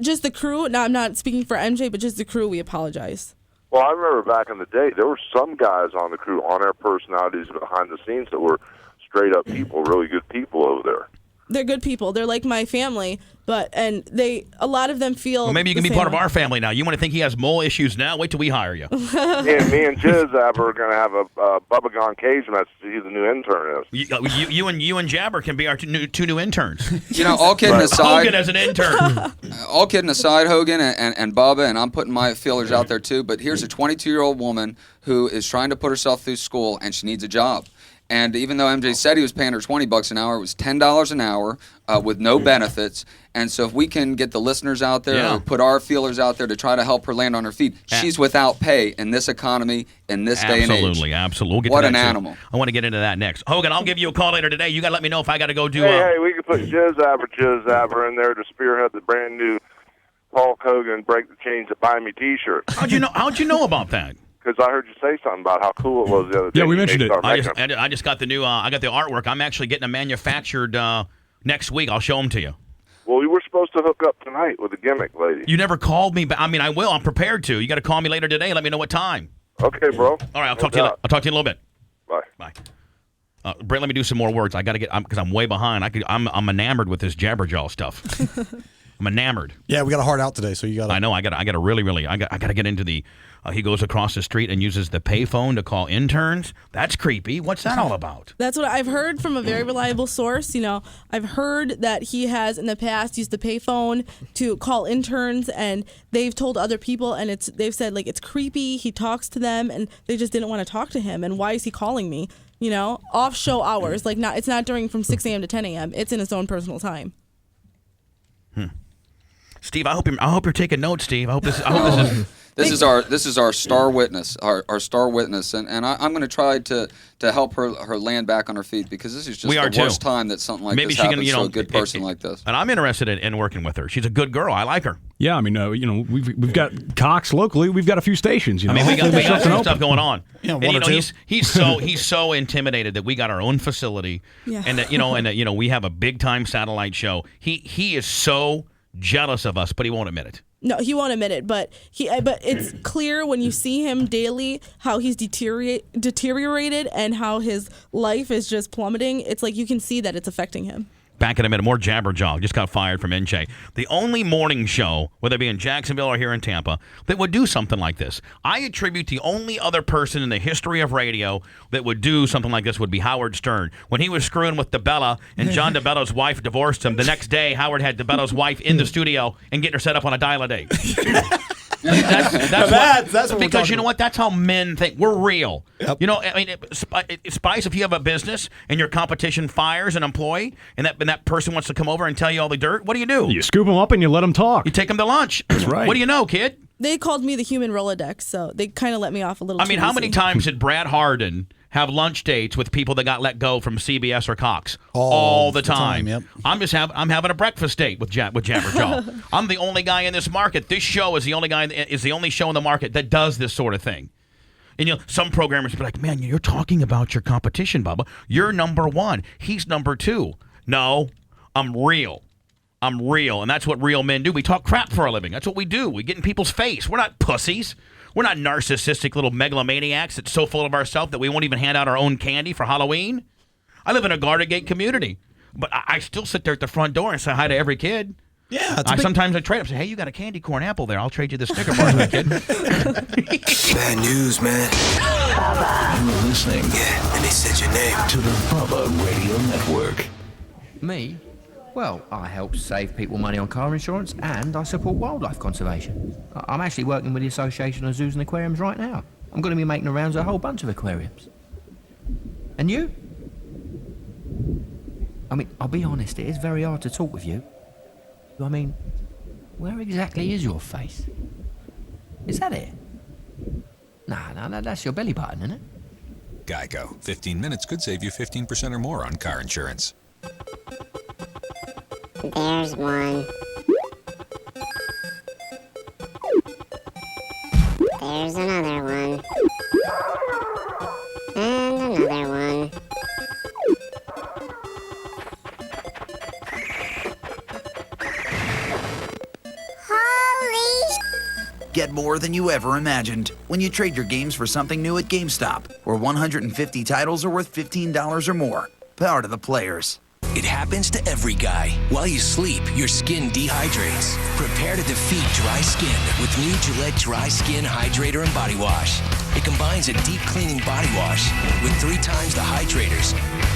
just the crew. Now, I'm not speaking for MJ, but just the crew. We apologize. Well, I remember back in the day, there were some guys on the crew, on-air personalities behind the scenes that were straight-up people, really good people over there. They're good people. They're like my family, a lot of them feel. Well, maybe you can be part of our family now. You want to think he has mole issues now? Wait till we hire you. Me and Jizz Abber are going to have a Bubba Gone Cage match. He's the new intern. You and Jabber can be our two new interns. All kidding aside, Hogan as an intern. All kidding aside, Hogan and Bubba, and I'm putting my feelers out there too. But here's a 22-year-old woman who is trying to put herself through school, and she needs a job. And even though MJ said he was paying her $20 an hour, it was $10 an hour with no benefits. And so if we can get the listeners out there, or put our feelers out there to try to help her land on her feet, she's without pay in this economy, in this day and age. Absolutely. We'll get what to an that animal. Too. I want to get into that next. Hogan, I'll give you a call later today. You got to let me know if I got to go do. Hey, we could put Jizz Abber in there to spearhead the brand new Hulk Hogan Break the Chains to Buy Me T-shirt. How'd you know about that? Because I heard you say something about how cool it was the other day. Yeah, we mentioned it. I just got the new. I got the artwork. I'm actually getting them manufactured next week. I'll show them to you. Well, we were supposed to hook up tonight with a gimmick lady. You never called me, but I mean, I will. I'm prepared to. You got to call me later today. Let me know what time. Okay, bro. All right, I'll talk to you. I'll talk to you in a little bit. Bye. Bye. Brent, let me do some more words. I got to get because I'm way behind. I'm enamored with this Jabberjaw stuff. I'm enamored. Yeah, we got a hard out today, so you got. I know. I got to really. I got to get into the. He goes across the street and uses the payphone to call interns. That's creepy. What's that all about? That's what I've heard from a very reliable source. You know, I've heard that he has in the past used the payphone to call interns, and they've told other people, and they've said like it's creepy. He talks to them, and they just didn't want to talk to him. And why is he calling me? You know, off show hours. Like it's not during from 6 a.m. to 10 a.m. It's in his own personal time. Steve, I hope you're taking notes, Steve. I hope this is. This is our star witness, our star witness, and I'm going to try to help her land back on her feet because this is just the worst time that something like this happens to a good person like this. And I'm interested in working with her. She's a good girl. I like her. Yeah, I mean, we've got Cox locally. We've got a few stations. You know, I mean, we got some stuff going on. Yeah, and, one or two. he's so intimidated that we got our own facility, and that we have a big time satellite show. He is so jealous of us, but he won't admit it. No, he won't admit it, but it's clear when you see him daily how he's deteriorated and how his life is just plummeting. It's like you can see that it's affecting him. Back in a minute, more Jabberjaw. Just got fired from NJ. The only morning show, whether it be in Jacksonville or here in Tampa, that would do something like this. I attribute the only other person in the history of radio that would do something like this would be Howard Stern. When he was screwing with DeBella and John DeBella's wife divorced him, the next day Howard had DeBella's wife in the studio and getting her set up on a dial-a-date. That's because you know what? That's how men think. We're real. Yep. You know, I mean, Spice, if you have a business and your competition fires an employee and that person wants to come over and tell you all the dirt, what do? You scoop them up and you let them talk. You take them to lunch. That's right. What do you know, kid? They called me the human Rolodex, so they kind of let me off a little. I mean, how many times did Brad Harden have lunch dates with people that got let go from CBS or Cox? All the time. Yep. I'm having a breakfast date with Jabberjaw. I'm the only guy in this market. This show is the only show in the market that does this sort of thing. And some programmers be like, "Man, you're talking about your competition, Bubba. You're number one. He's number two." No, I'm real. And that's what real men do. We talk crap for a living. That's what we do. We get in people's face. We're not pussies. We're not narcissistic little megalomaniacs that's so full of ourselves that we won't even hand out our own candy for Halloween. I live in a Garter Gate community, but I still sit there at the front door and say hi to every kid. Yeah, sometimes I trade up. Say, hey, you got a candy corn apple there? I'll trade you the Snicker bar, kid. Bad news, man. You're listening. Yeah, and they said your name to the Bubba Radio Network. Me? Well, I help save people money on car insurance and I support wildlife conservation. I'm actually working with the Association of Zoos and Aquariums right now. I'm going to be making the rounds of a whole bunch of aquariums. And you? I mean, I'll be honest, it is very hard to talk with you. I mean, where exactly is your face? Is that it? Nah, that's your belly button, isn't it? Geico. 15 minutes could save you 15% or more on car insurance. There's one. There's another one. And another one. Get more than you ever imagined when you trade your games for something new at GameStop, where 150 titles are worth $15 or more. Power to the players. It happens to every guy. While you sleep, your skin dehydrates. Prepare to defeat dry skin with new Gillette Dry Skin Hydrator and Body Wash. It combines a deep cleaning body wash with 3 times the hydrators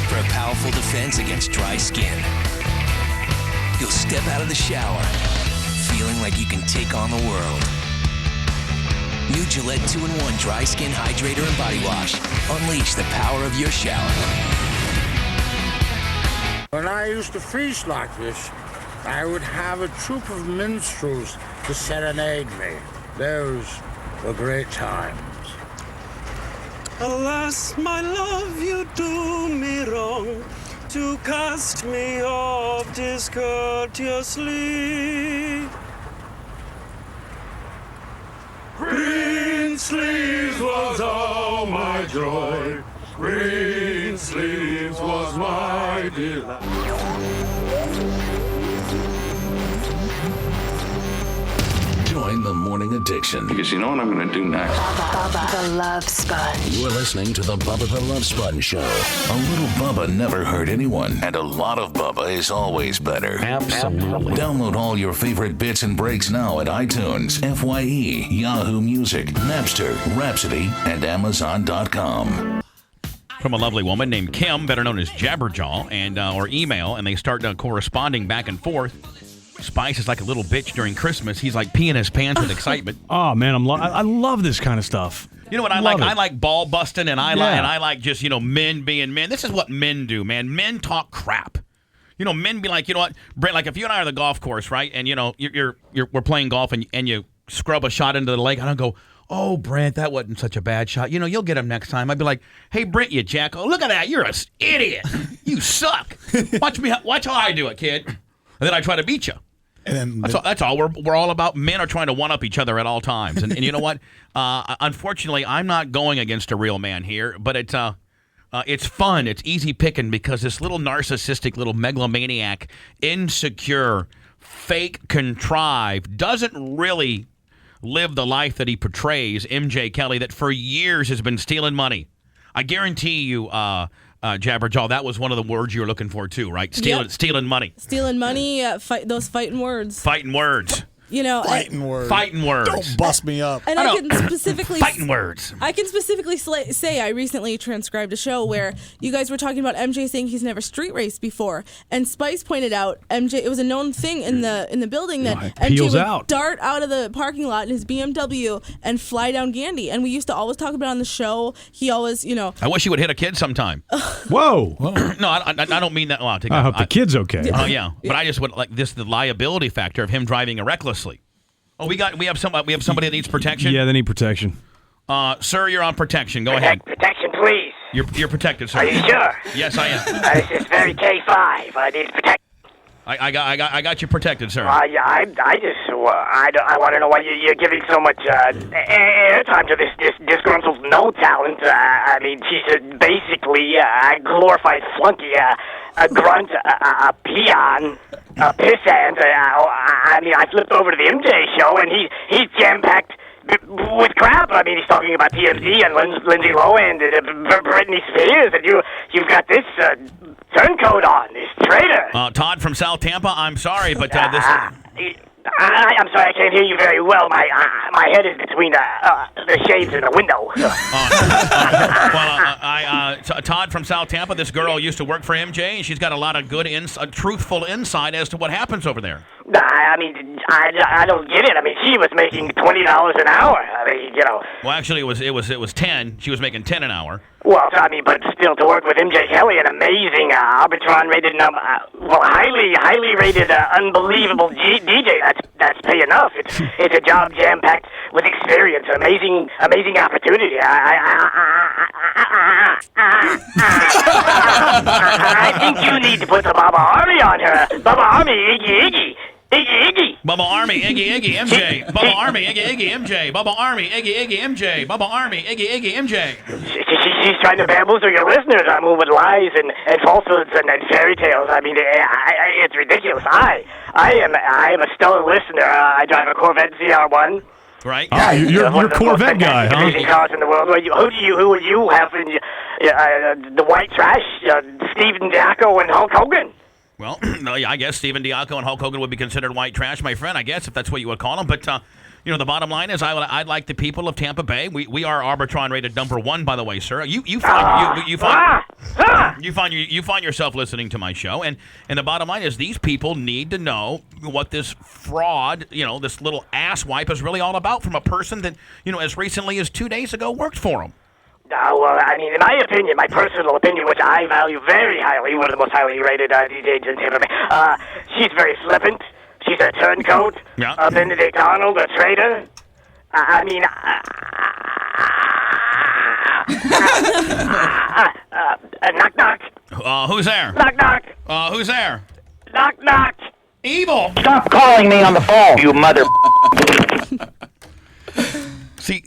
for a powerful defense against dry skin. You'll step out of the shower feeling like you can take on the world. New Gillette 2-in-1 Dry Skin Hydrator and Body Wash. Unleash the power of your shower. When I used to feast like this, I would have a troop of minstrels to serenade me. Those were great times. Alas, my love, you do me wrong to cast me off discourteously. Green sleeves was all my joy. Green sleeves was my delight. Join the morning addiction. Because you know what I'm going to do next? Bubba the Love Sponge. You're listening to the Bubba the Love Sponge Show. A little Bubba never hurt anyone, and a lot of Bubba is always better. Absolutely. Download all your favorite bits and breaks now at iTunes, FYE, Yahoo Music, Napster, Rhapsody, and Amazon.com. From a lovely woman named Kim, better known as Jabberjaw, and or email, and they start corresponding back and forth. Spice is like a little bitch during Christmas. He's like peeing his pants with excitement. Oh man, I love this kind of stuff. You know what I like? I like ball busting, and I like just men being men. This is what men do, man. Men talk crap. Men be like, you know what, Brent? Like if you and I are on the golf course, right? And we're playing golf, and you scrub a shot into the lake, and I go, oh, Brent, that wasn't such a bad shot. You'll get him next time. I'd be like, hey, Brent, you jack. Oh, look at that. You're an idiot. You suck. Watch how I do it, kid. And then I try to beat you. And then that's all. We're all about. Men are trying to one up each other at all times. And you know what? Unfortunately, I'm not going against a real man here, but it's fun. It's easy picking because this little narcissistic, little megalomaniac, insecure, fake, contrived, doesn't really live the life that he portrays, MJ Kelly, that for years has been stealing money. I guarantee you, Jabberjaw, that was one of the words you were looking for too, right? Stealing money. Stealing money, those fighting words. Fighting words. Fighting words. Fighting words. Don't bust me up. And I can specifically fighting words. I can specifically say I recently transcribed a show where you guys were talking about MJ saying he's never street raced before, and Spice pointed out MJ. It was a known thing in the building that MJ would dart out of the parking lot in his BMW and fly down Gandy. And we used to always talk about it on the show. He always, I wish he would hit a kid sometime. Whoa. No, I don't mean that. Well, I hope the kid's okay. Oh yeah, but I just would like the liability factor of him driving recklessly. Oh, we have somebody that needs protection. Yeah, they need protection. Sir, you're on protection. Go ahead. Protection, please. You're protected, sir. Are you sure? Yes, I am. This is very K5. I need protection. I got you protected, sir. Yeah, I want to know why you're giving so much airtime to this disgruntled no talent. I mean, she's basically a glorified flunky, a grunt, a peon, a pissant. I mean, I flipped over to the MJ show, and he's jam-packed with crap. I mean, he's talking about TMZ and Lindsay Lohan and Britney Spears, and you've got this turncoat on, this traitor. Todd from South Tampa, I'm sorry, but this... I'm sorry, I can't hear you very well. My head is between the shades and the window. Todd from South Tampa, this girl used to work for MJ, and she's got a lot of good, truthful insight as to what happens over there. I mean, I don't get it. I mean, she was making $20 an hour. I mean, Well, actually, it was 10. She was making 10 an hour. Well, I mean, but still, to work with MJ Kelly, an amazing Arbitron-rated highly rated, unbelievable DJ. That's pay enough. It's a job jam-packed with experience, amazing opportunity. I think you need to put the Bubba Army on her. Bubba Army, Iggy. Bubba Army, Iggy, MJ. Bubba Army, Iggy, MJ. Bubba Army, Iggy, MJ. Bubba Army, Iggy, MJ. She's trying to bamboozle your listeners. I mean, with lies and falsehoods and fairy tales. I mean, it's ridiculous. I am a stellar listener. I drive a Corvette ZR1. Right. Ah, you're a Corvette guy, huh? Amazing cars in the world. Who would you have in the white trash? Stephen Diaco and Hulk Hogan. Well, I guess Steven Diaco and Hulk Hogan would be considered white trash, my friend, I guess, if that's what you would call them. But, the bottom line is I'd like the people of Tampa Bay. We are Arbitron rated #1, by the way, sir. You find yourself listening to my show. And the bottom line is these people need to know what this fraud, this little asswipe is really all about from a person that, as recently as 2 days ago worked for them. Well, I mean, in my opinion, my personal opinion, which I value very highly, one of the most highly rated DJs in Tampa Bay, she's very flippant. She's a turncoat. Yeah. Benedict Arnold, a traitor. I mean, knock, knock. Who's there? Knock, knock. Who's there? Knock, knock. Evil. Stop calling me on the phone, you mother. See,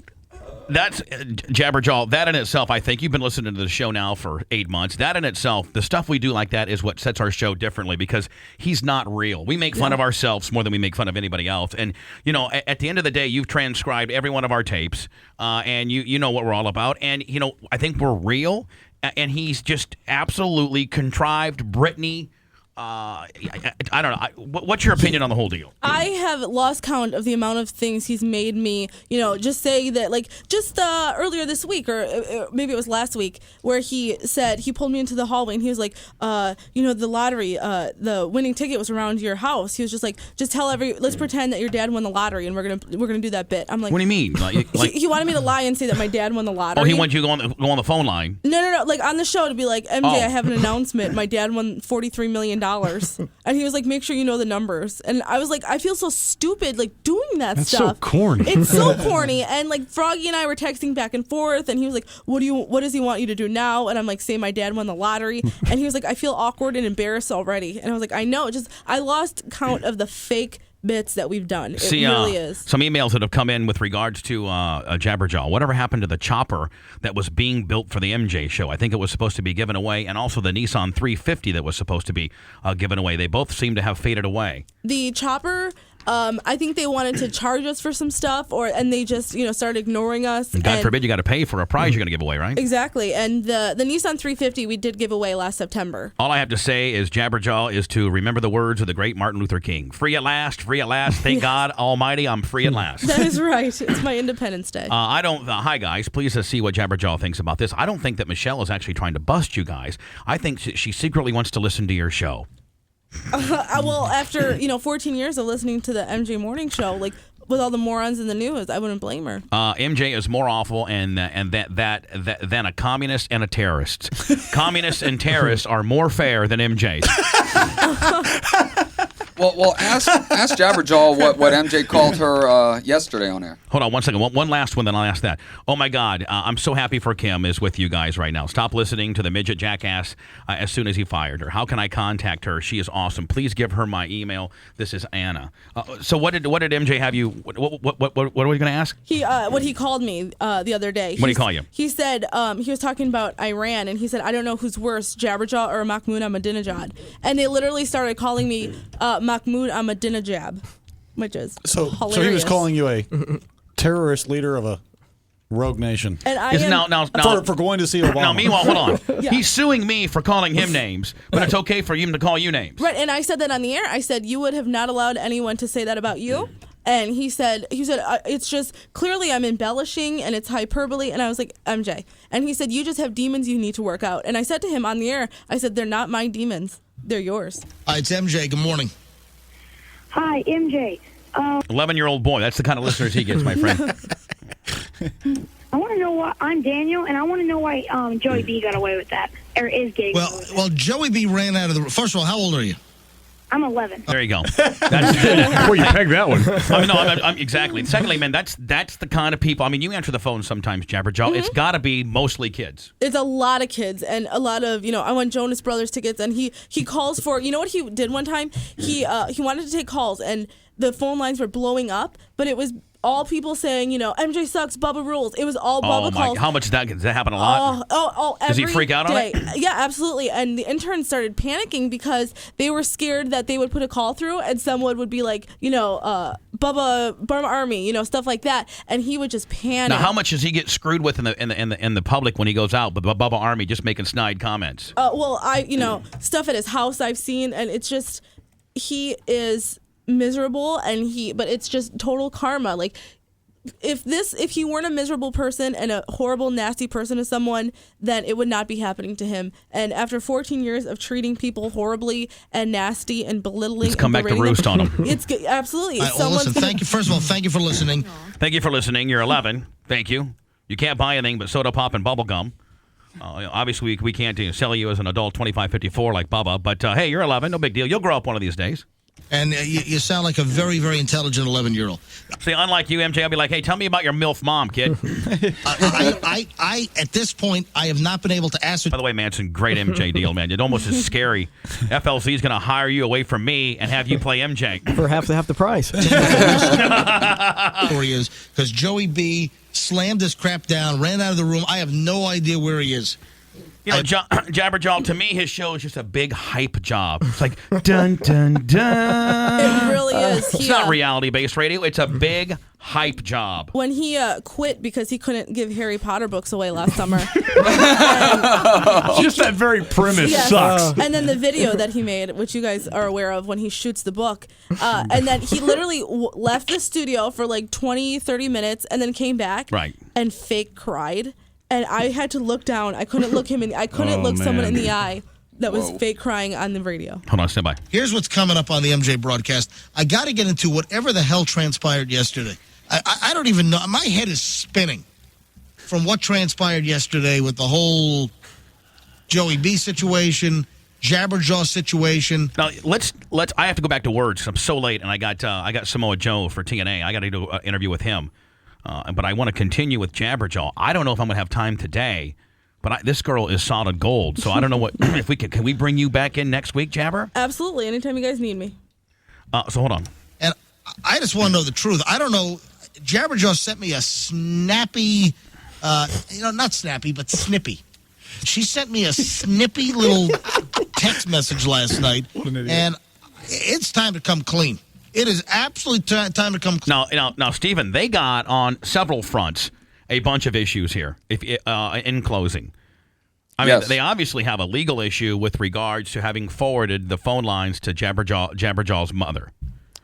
That's Jabberjaw. That in itself, I think you've been listening to the show now for 8 months. That in itself, the stuff we do like that is what sets our show differently because he's not real. We make fun of ourselves more than we make fun of anybody else. And, you know, at the end of the day, you've transcribed every one of our tapes and you know what we're all about. And, you know, I think we're real. And he's just absolutely contrived Brittany. I don't know. What's your opinion on the whole deal? I have lost count of the amount of things he's made me, you know, just say that, like, just earlier this week, or maybe it was last week, where he said, he pulled me into the hallway and he was like, you know, the lottery, the winning ticket was around your house. He was just like, let's pretend that your dad won the lottery and we're gonna do that bit. I'm like, what do you mean? He wanted me to lie and say that my dad won the lottery. Oh, he wanted you to go on the phone line. No, like on the show to be like, MJ, I have an announcement. My dad won $43 million. And he was like, make sure you know the numbers. And I was like, I feel so stupid like doing that That's stuff. so corny. It's so corny. And like Froggy and I were texting back and forth and he was like, what does he want you to do now? And I'm like, say my dad won the lottery. And he was like, I feel awkward and embarrassed already. And I was like, I know, I lost count of the fake bits that we've done. It really is. Some emails that have come in with regards to Jabberjaw. Whatever happened to the chopper that was being built for the MJ show? I think it was supposed to be given away, and also the Nissan 350 that was supposed to be given away. They both seem to have faded away. The chopper, I think they wanted to charge us for some stuff, and they just, you know, started ignoring us. God forbid you got to pay for a prize you're going to give away, right? Exactly. And the Nissan 350 we did give away last September. All I have to say is Jabberjaw is to remember the words of the great Martin Luther King. Free at last, free at last. Thank God Almighty, I'm free at last. That is right. It's my Independence Day. Hi, guys. Please see what Jabberjaw thinks about this. I don't think that Michelle is actually trying to bust you guys. I think she secretly wants to listen to your show. Well, after 14 years of listening to the MJ Morning Show, like with all the morons in the news, I wouldn't blame her. MJ is more awful than a communist and a terrorist. Communists and terrorists are more fair than MJ. Well, ask Jabberjaw what MJ called her yesterday on air. Hold on 1 second. One last one, then I'll ask that. Oh, my God. I'm so happy for Kim is with you guys right now. Stop listening to the midget jackass as soon as he fired her. How can I contact her? She is awesome. Please give her my email. This is Anna. So what did MJ have you? What are we going to ask? What he called me the other day. What did he call you? He said he was talking about Iran, and he said, I don't know who's worse, Jabberjaw or Mahmoud Ahmadinejad. And they literally started calling me Mahmoud Ahmadinejad, which is hilarious. So he was calling you a terrorist leader of a rogue nation. And I am for going to see Obama. Now, meanwhile, hold on. Yeah. He's suing me for calling him names, but it's okay for him to call you names. Right, and I said that on the air. I said, you would have not allowed anyone to say that about you. And he said, it's just clearly I'm embellishing and it's hyperbole. And I was like, MJ. And he said, you just have demons you need to work out. And I said to him on the air, I said, they're not my demons. They're yours. Hi, it's MJ. Good morning. Hi, MJ. 11-year-old boy. That's the kind of listeners he gets, my friend. I want to know why I'm Daniel, and I want to know why Joey B got away with that, or is getting away with that. Well, Joey B ran out of the... First of all, how old are you? I'm 11. There you go. Boy, you pegged that one. I'm exactly. Secondly, man, that's the kind of people. I mean, you answer the phone sometimes, Jabberjaw. Mm-hmm. It's got to be mostly kids. It's a lot of kids and a lot of, I want Jonas Brothers tickets, and he calls for, you know what he did one time? He wanted to take calls, and the phone lines were blowing up, but it was all people saying, MJ sucks, Bubba rules. It was all Bubba calls. How much does that happen a lot? Does he freak out on it? Yeah, absolutely. And the interns started panicking because they were scared that they would put a call through and someone would be like, Bubba Burma Army, stuff like that, and he would just panic. Now, how much does he get screwed with in the public when he goes out? But Bubba Army just making snide comments. Well, stuff at his house I've seen, and it's just he is miserable, but it's just total karma. Like if he weren't a miserable person and a horrible, nasty person to someone, then it would not be happening to him. And after 14 years of treating people horribly and nasty and belittling, it's come back to roost on him. It's absolutely. Right, well, listen, thank you. First of all, thank you for listening. Thank you for listening. You're 11. Thank you. You can't buy anything but soda pop and bubble gum. Obviously, we can't sell you as an adult 25, 54 like Bubba. But hey, you're 11. No big deal. You'll grow up one of these days. And you sound like a very, very intelligent 11-year-old. See, unlike you, MJ, I'll be like, hey, tell me about your MILF mom, kid. I at this point, I have not been able to ask. By the way, man, it's a great MJ deal, man. It almost is scary. FLC is going to hire you away from me and have you play MJ. For half the price. Where he is, because Joey B slammed this crap down, ran out of the room. I have no idea where he is. You know, Jabberjaw, to me, his show is just a big hype job. It's like, dun, dun, dun. It really is. It's not reality-based radio. It's a big hype job. When he quit because he couldn't give Harry Potter books away last summer. Just that very premise Yes. sucks. And then the video that he made, which you guys are aware of, when he shoots the book. And then he literally left the studio for like 20, 30 minutes and then came back and fake cried. And I had to look down. I couldn't look him in. I couldn't look someone in the eye that was fake crying on the radio. Hold on, stand by. Here's what's coming up on the MJ broadcast. I got to get into whatever the hell transpired yesterday. I don't even know. My head is spinning from what transpired yesterday with the whole Joey B situation, Jabberjaw situation. Now let's. I have to go back to words. I'm so late, and I got Samoa Joe for TNA. I got to do an interview with him. But I want to continue with Jabberjaw. I don't know if I'm going to have time today, but this girl is solid gold. So I don't know what if we can we bring you back in next week, Jabber? Absolutely, anytime you guys need me. So hold on. And I just want to know the truth. I don't know. Jabberjaw sent me a snappy, not snappy, but snippy. She sent me a snippy little text message last night, and it's time to come clean. It is absolutely time to come clean. Now, Stephen, they got on several fronts a bunch of issues here. In closing, I mean, they obviously have a legal issue with regards to having forwarded the phone lines to Jabberjaw's mother.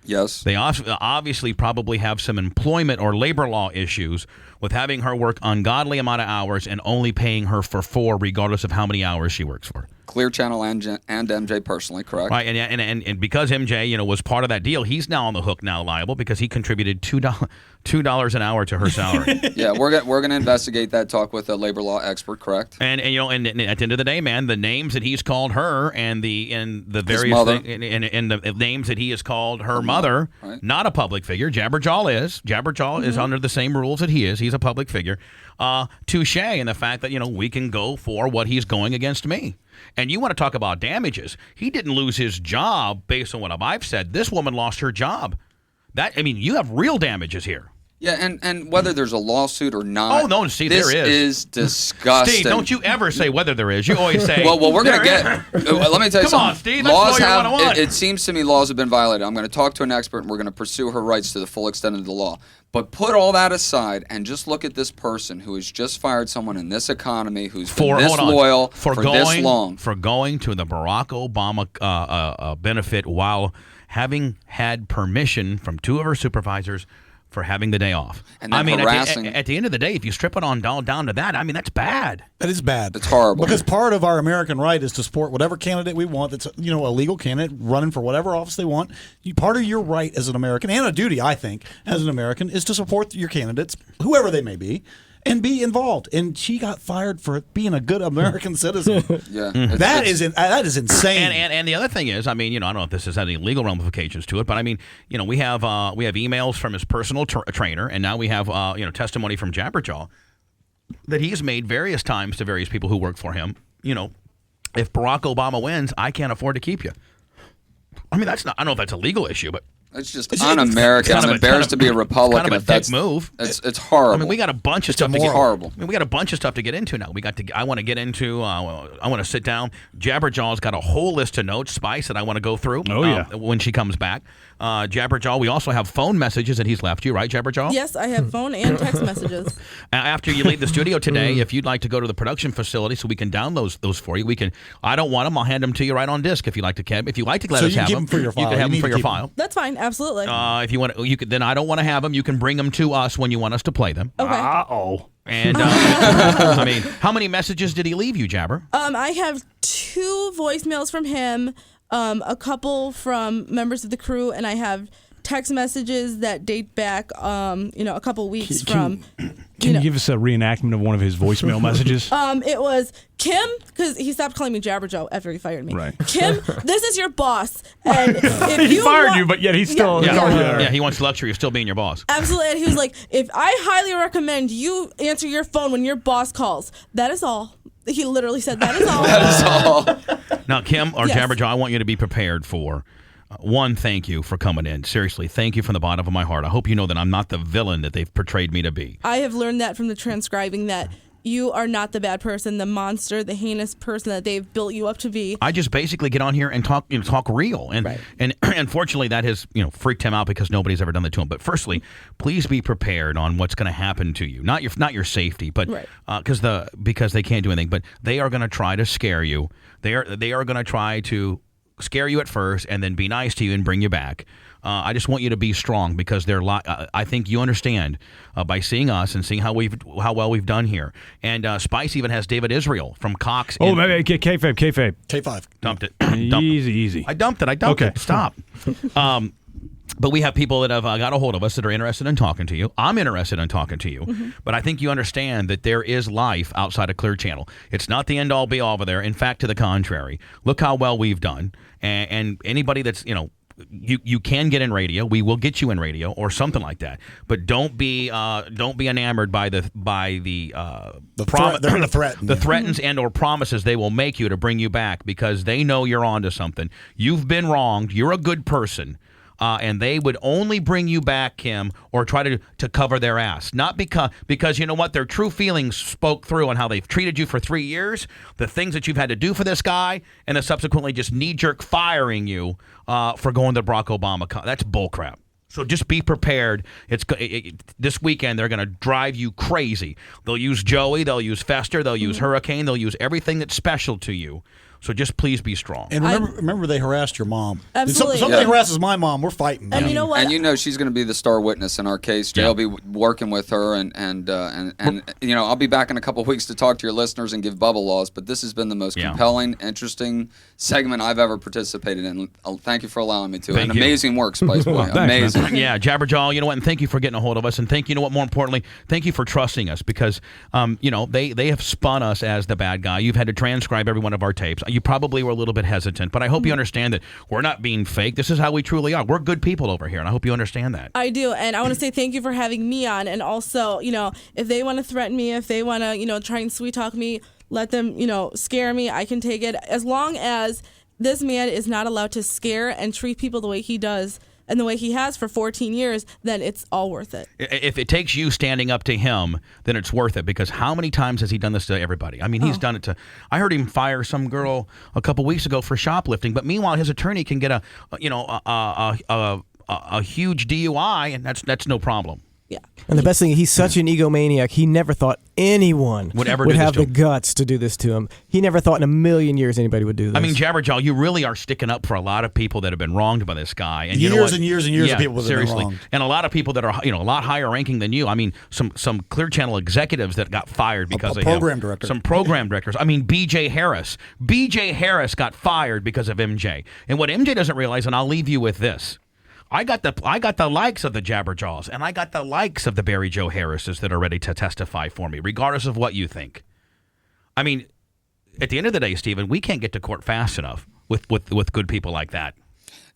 Yes. They obviously probably have some employment or labor law issues with having her work ungodly amount of hours and only paying her for 4, regardless of how many hours she works for. Clear Channel and MJ personally, correct? Right, and because MJ, was part of that deal, he's now on the hook, now liable because he contributed $2 an hour to her salary. Yeah, we're gonna investigate that. Talk with a labor law expert, correct? And at the end of the day, man, the names that he's called her and the various and the names that he has called her mother, not a public figure. Jabberjaw is under the same rules that he is. He's a public figure. Touche in the fact that we can go for what he's going against me. And you want to talk about damages? He didn't lose his job based on what I've said. This woman lost her job. You have real damages here. Yeah, and whether there's a lawsuit or not. Oh, no, Steve, this there is disgusting. Steve, don't you ever say whether there is. You always say. well, we're going to get. Let me tell you something. Come on, Steve. That's laws it seems to me laws have been violated. I'm going to talk to an expert, and we're going to pursue her rights to the full extent of the law. But put all that aside and just look at this person who has just fired someone in this economy who's been this loyal for this long. For going to the Barack Obama benefit while having had permission from 2 of her supervisors for having the day off. And harassing. At the end of the day, if you strip it on down to that, that's bad. That is bad. It's horrible. Because part of our American right is to support whatever candidate we want that's a legal candidate running for whatever office they want. Part of your right as an American, and a duty, I think, as an American, is to support your candidates, whoever they may be, and be involved. And she got fired for being a good American citizen. Yeah, that is insane. And the other thing is, I don't know if this has any legal ramifications to it, but we have emails from his personal trainer, and now we have testimony from Jabberjaw that he's made various times to various people who work for him. If Barack Obama wins, I can't afford to keep you. That's not. I don't know if that's a legal issue, but. It's just un-American. I'm embarrassed to be a Republican. Kind of a dick move. It's horrible. We got a bunch of stuff to get. Horrible. We got a bunch of stuff to get into now. I want to get into. I want to sit down. Jabberjaw's got a whole list of notes, Spice, that I want to go through. Oh yeah. When she comes back, Jabberjaw. We also have phone messages that he's left you, right, Jabberjaw? Yes, I have phone and text messages. After you leave the studio today, if you'd like to go to the production facility so we can download those for you, we can. I don't want them. I'll hand them to you right on disc if you like to. If you like to let us have them, for your file. You can have them for your file. That's fine. Absolutely. If you want, then I don't want to have them. You can bring them to us when you want us to play them. Okay. And how many messages did he leave you, Jabber? I have 2 voicemails from him, a couple from members of the crew, and I have text messages that date back, a couple weeks from. Can you give us a reenactment of one of his voicemail messages? It was Kim, because he stopped calling me Jabberjaw after he fired me. Right. Kim, this is your boss, and if He fired you, but yet he's still Yeah, he wants the luxury of still being your boss. Absolutely, and he was like, "If I highly recommend you answer your phone when your boss calls. That is all." He literally said, "That is all." That is all. Now, Kim or Yes. Jabberjaw, I want you to be prepared for. One, thank you for coming in. Seriously, thank you from the bottom of my heart. I hope you know that I'm not the villain that they've portrayed me to be. I have learned that from the transcribing that you are not the bad person, the monster, the heinous person that they've built you up to be. I just basically get on here and talk real, and unfortunately that has freaked him out because nobody's ever done that to him. But firstly, please be prepared on what's going to happen to you. Not your safety, but because they can't do anything. But they are going to try to scare you. They are going to try to scare you at first and then be nice to you and bring you back. I just want you to be strong because I think you understand by seeing us and seeing how well we've done here. And Spice even has David Israel from Cox. Oh, maybe kayfabe. K5. Dumped it. Easy. I dumped it. Stop. But we have people that have got a hold of us that are interested in talking to you. I'm interested in talking to you. Mm-hmm. But I think you understand that there is life outside of Clear Channel. It's not the end-all, be-all over there. In fact, to the contrary. Look how well we've done. And anybody that's, you can get in radio. We will get you in radio or something like that. But don't be enamored by the threatens and or promises they will make you to bring you back because they know you're onto something. You've been wronged. You're a good person. And they would only bring you back, Kim, or try to cover their ass. Not because you know what? Their true feelings spoke through on how they've treated you for 3 years, the things that you've had to do for this guy, and then subsequently just knee-jerk firing you for going to Barack Obama. That's bullcrap. So just be prepared. This weekend, they're going to drive you crazy. They'll use Joey. They'll use Fester. They'll use Hurricane. They'll use everything that's special to you. So just please be strong. And remember they harassed your mom. Absolutely. If somebody harasses my mom, we're fighting. And you know what? And she's going to be the star witness in our case. Jay will be working with her, and I'll be back in a couple of weeks to talk to your listeners and give Bubba laws. But this has been the most compelling, interesting segment I've ever participated in. Thank you for allowing me to. Thank you. Amazing work, Spice Boy. Amazing. Man. Yeah, Jabberjaw. You know what? And thank you for getting a hold of us. And more importantly, thank you for trusting us because they have spun us as the bad guy. You've had to transcribe every one of our tapes. You probably were a little bit hesitant, but I hope you understand that we're not being fake. This is how we truly are. We're good people over here, and I hope you understand that. I do, and I want to say thank you for having me on, and also, if they want to threaten me, if they want to, try and sweet talk me, let them, scare me, I can take it. As long as this man is not allowed to scare and treat people the way he does and the way he has for 14 years, then it's all worth it. If it takes you standing up to him, then it's worth it because how many times has he done this to everybody? I mean, he's done it to. I heard him fire some girl a couple weeks ago for shoplifting, but meanwhile, his attorney can get a huge DUI, and that's no problem. Yeah. And the best thing, he's such an egomaniac. He never thought anyone would have the guts to do this to him. He never thought in a million years anybody would do this. I mean, Jabberjaw, you really are sticking up for a lot of people that have been wronged by this guy. And years and years of people that have been wronged. And a lot of people that are a lot higher ranking than you. I mean, some Clear Channel executives that got fired because of program him. Director. Some program directors. I mean, B.J. Harris. B.J. Harris got fired because of MJ. And what MJ doesn't realize, and I'll leave you with this. I got the likes of the Jabberjaws, and I got the likes of the Barry Joe Harrises that are ready to testify for me, regardless of what you think. I mean, at the end of the day, Stephen, we can't get to court fast enough with good people like that.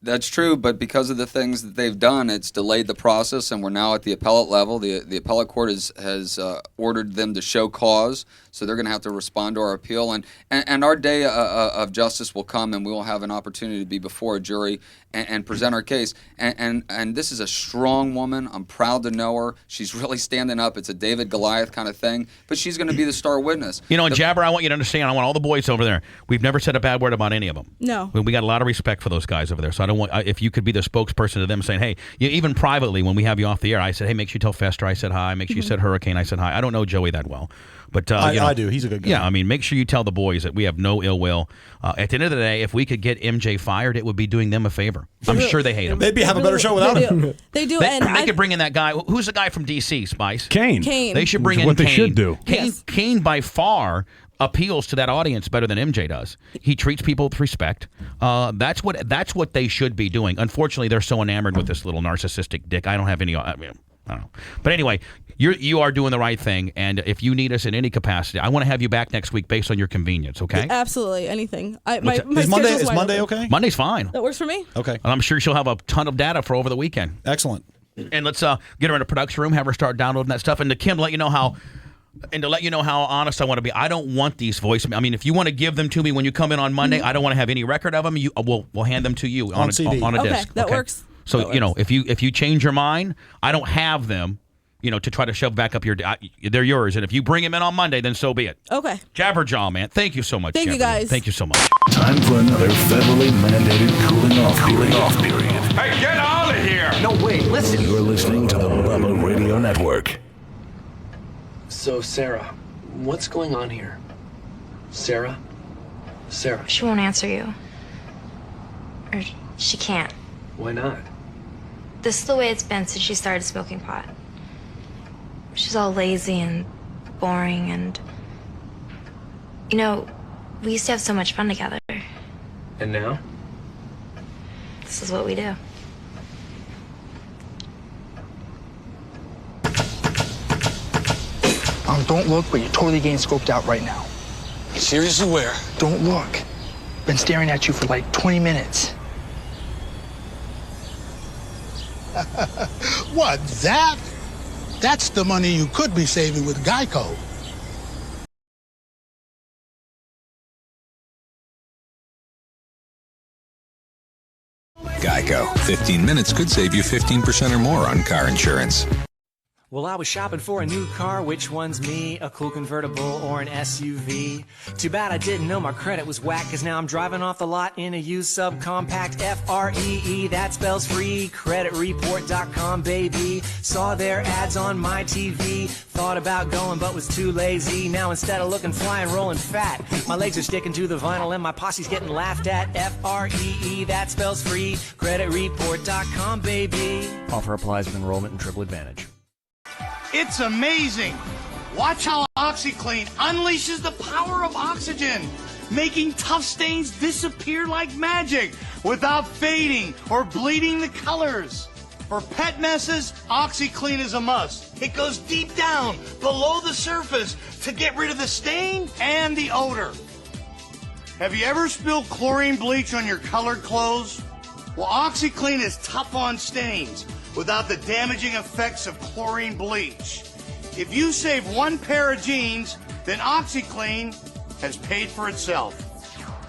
That's true, but because of the things that they've done, it's delayed the process, and we're now at the appellate level. The appellate court has ordered them to show cause, so they're going to have to respond to our appeal. And our day of justice will come, and we will have an opportunity to be before a jury and present our case. And this is a strong woman. I'm proud to know her. She's really standing up. It's a David Goliath kind of thing, but she's going to be the star witness. And Jabber, I want you to understand, I want all the boys over there. We've never said a bad word about any of them. No. We got a lot of respect for those guys over there, so I don't want, if you could be the spokesperson to them saying, hey, even privately when we have you off the air, I said, hey, make sure you tell Fester I said hi. Make sure you said Hurricane I said hi. I don't know Joey that well. But I do. He's a good guy. Yeah, I mean, make sure you tell the boys that we have no ill will. At the end of the day, if we could get MJ fired, it would be doing them a favor. I'm sure they hate him. They'd have a better show without him. They do. They could bring in that guy. Who's the guy from D.C., Spice? Kane. They should bring in what Kane. they should do. Kane by far appeals to that audience better than MJ does. He treats people with respect. That's what they should be doing. Unfortunately, they're so enamored with this little narcissistic dick. I don't have any. I don't know. But anyway, you are doing the right thing, and if you need us in any capacity, I want to have you back next week based on your convenience. Okay? Absolutely, anything. Is Monday okay? Monday's fine. That works for me. Okay. And I'm sure she'll have a ton of data for over the weekend. Excellent. And let's get her in a production room, have her start downloading that stuff, and to Kim, let you know how honest I want to be. I don't want these voicemails. I mean, if you want to give them to me when you come in on Monday, I don't want to have any record of them. We'll hand them to you on CD. on a disc. Okay, that works. So That works. if you change your mind, I don't have them. To try to shove back up they're yours. And if you bring them in on Monday, then so be it. Okay. Jabberjaw, man. Thank you so much. Thank you, Jabberjaw. guys. Thank you so much. Time for another federally mandated cooling off period. Hey, get out of here! No, wait, listen. You're listening to the Bubba Radio Network. So, Sarah, what's going on here? Sarah? Sarah. She won't answer you. Or she can't. Why not? This is the way it's been since she started smoking pot. She's all lazy and boring and... we used to have so much fun together. And now? This is what we do. Don't look, but you're totally getting scoped out right now. Seriously, where? Don't look. Been staring at you for like 20 minutes. What, that? That's the money you could be saving with Geico. Geico. 15 minutes could save you 15% or more on car insurance. Well, I was shopping for a new car. Which one's me? A cool convertible or an SUV? Too bad I didn't know my credit was whack, cause now I'm driving off the lot in a used subcompact. F-R-E-E, that spells free. Creditreport.com, baby. Saw their ads on my TV. Thought about going but was too lazy. Now instead of looking fly and rolling fat, my legs are sticking to the vinyl and my posse's getting laughed at. F-R-E-E, that spells free. Creditreport.com, baby. Offer applies with enrollment and triple advantage. It's amazing. Watch how OxyClean unleashes the power of oxygen, making tough stains disappear like magic without fading or bleeding the colors. For pet messes, OxyClean is a must. It goes deep down below the surface to get rid of the stain and the odor. Have you ever spilled chlorine bleach on your colored clothes? Well, OxyClean is tough on stains without the damaging effects of chlorine bleach. If you save one pair of jeans, then OxyClean has paid for itself.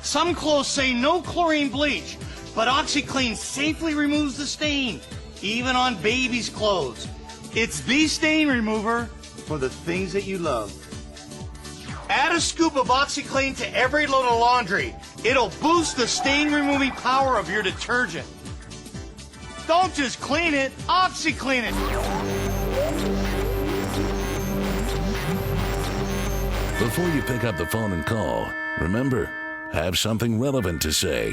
Some clothes say no chlorine bleach, but OxyClean safely removes the stain, even on babies' clothes. It's the stain remover for the things that you love. Add a scoop of OxyClean to every load of laundry. It'll boost the stain-removing power of your detergent. Don't just clean it, OxyClean it. Before you pick up the phone and call, remember, have something relevant to say.